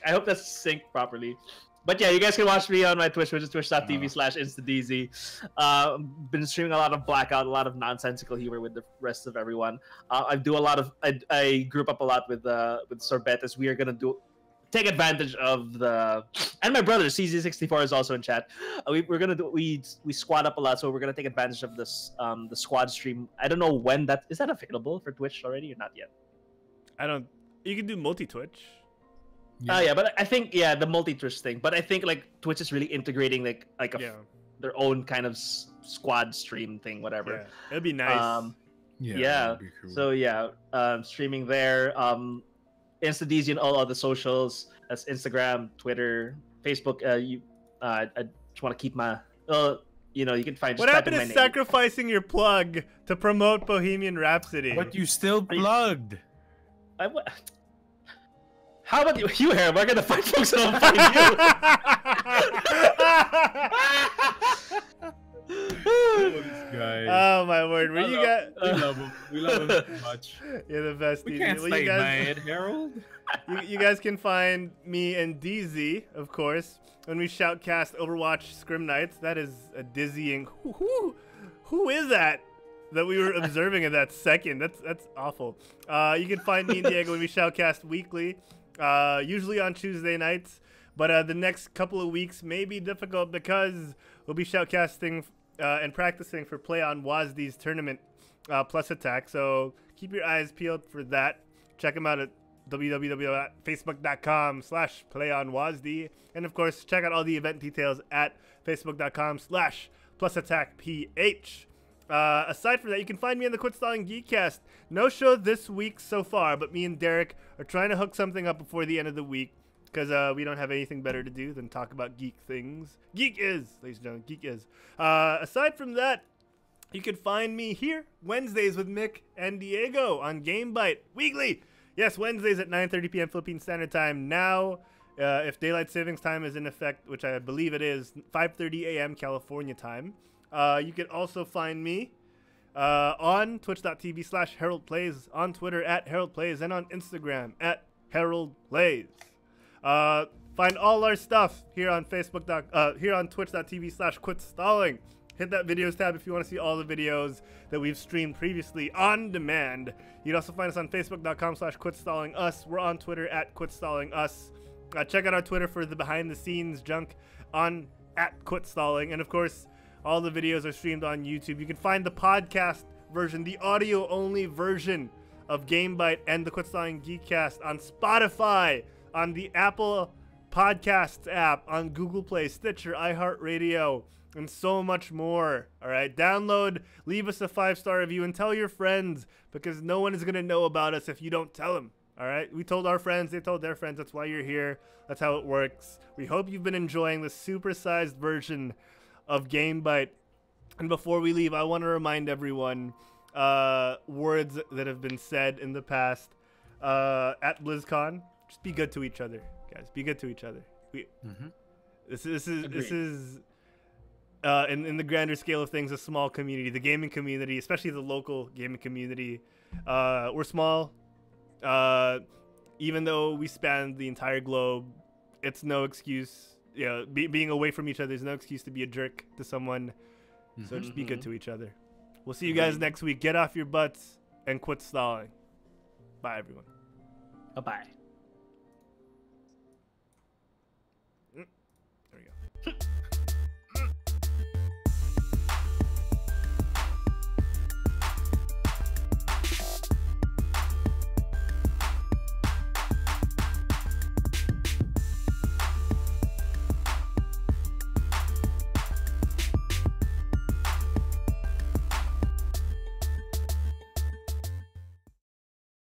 Speaker 2: I hope that's synced properly. But yeah, you guys can watch me on my Twitch, which is twitch.tv/instadeezy. Been streaming a lot of Blackout, a lot of nonsensical humor with the rest of everyone. I group up a lot with Sorbetes. We are gonna take advantage of and my brother CZ64 is also in chat. We squad up a lot, so we're gonna take advantage of this the squad stream. I don't know when is that available for Twitch already or not yet.
Speaker 1: You can do multi-Twitch.
Speaker 2: Yeah, but I think the multi-Twitch thing. But I think Twitch is really integrating their own kind of squad stream thing, whatever.
Speaker 1: Yeah, it'd be nice.
Speaker 2: That'd be cool. So streaming there. Instadeezy and all other socials. That's Instagram, Twitter, Facebook. I just want to keep my. You can find.
Speaker 1: What happened to sacrificing your plug to promote Bohemian Rhapsody?
Speaker 3: But you still plugged.
Speaker 2: How about you, Harry? We're gonna find folks that don't find
Speaker 3: you.
Speaker 1: Oh my word!
Speaker 3: We love him. We love him so much.
Speaker 1: You're the best.
Speaker 3: We can't stay mad, Harold.
Speaker 1: You guys can find me and DZ, of course, when we shoutcast Overwatch Scrim Nights. That is a dizzying. Who is that we were observing at that second? That's awful. You can find me and Diego when we shoutcast weekly, usually on Tuesday nights. But the next couple of weeks may be difficult because we'll be shoutcasting and practicing for Play on WASD's tournament plus attack. So keep your eyes peeled for that. Check them out at www.facebook.com/playonwasd. And of course, check out all the event details at facebook.com/plusattackph. Aside from that, you can find me on the Quit Stalling Geekcast. No show this week so far, but me and Derek are trying to hook something up before the end of the week because we don't have anything better to do than talk about geek things. Geek is, ladies and gentlemen, geek is. Aside from that, you can find me here Wednesdays with Mick and Diego on GameByte weekly. Yes, Wednesdays at 9:30 p.m. Philippine Standard Time. Now, if daylight savings time is in effect, which I believe it is, 5:30 a.m. California time. You can also find me on twitch.tv/HaroldPlays, on Twitter at HaroldPlays, and on Instagram at HaroldPlays. Find all our stuff here on here on twitch.tv/quitstalling. Hit that videos tab if you want to see all the videos that we've streamed previously on demand. You can also find us on facebook.com/quitstallingus. We're on Twitter at quitstallingus. Check out our Twitter for the behind the scenes junk on at quitstalling. And of course, all the videos are streamed on YouTube. You can find the podcast version, the audio only version of GameByte and the Quit Stalling Geekcast on Spotify, on the Apple Podcasts app, on Google Play, Stitcher, iHeartRadio, and so much more. All right, download, leave us a 5-star review, and tell your friends, because no one is going to know about us if you don't tell them. All right, we told our friends, they told their friends. That's why you're here. That's how it works. We hope you've been enjoying the supersized version of GameByte. And before we leave, I want to remind everyone words that have been said in the past at BlizzCon. Just be good to each other, guys. Be good to each other. This is in the grander scale of things, a small community, the gaming community, especially the local gaming community. We're small. Even though we span the entire globe, it's no excuse. Being away from each other is no excuse to be a jerk to someone. So just be good to each other. We'll see you guys next week. Get off your butts and quit stalling. Bye, everyone.
Speaker 2: Bye-bye.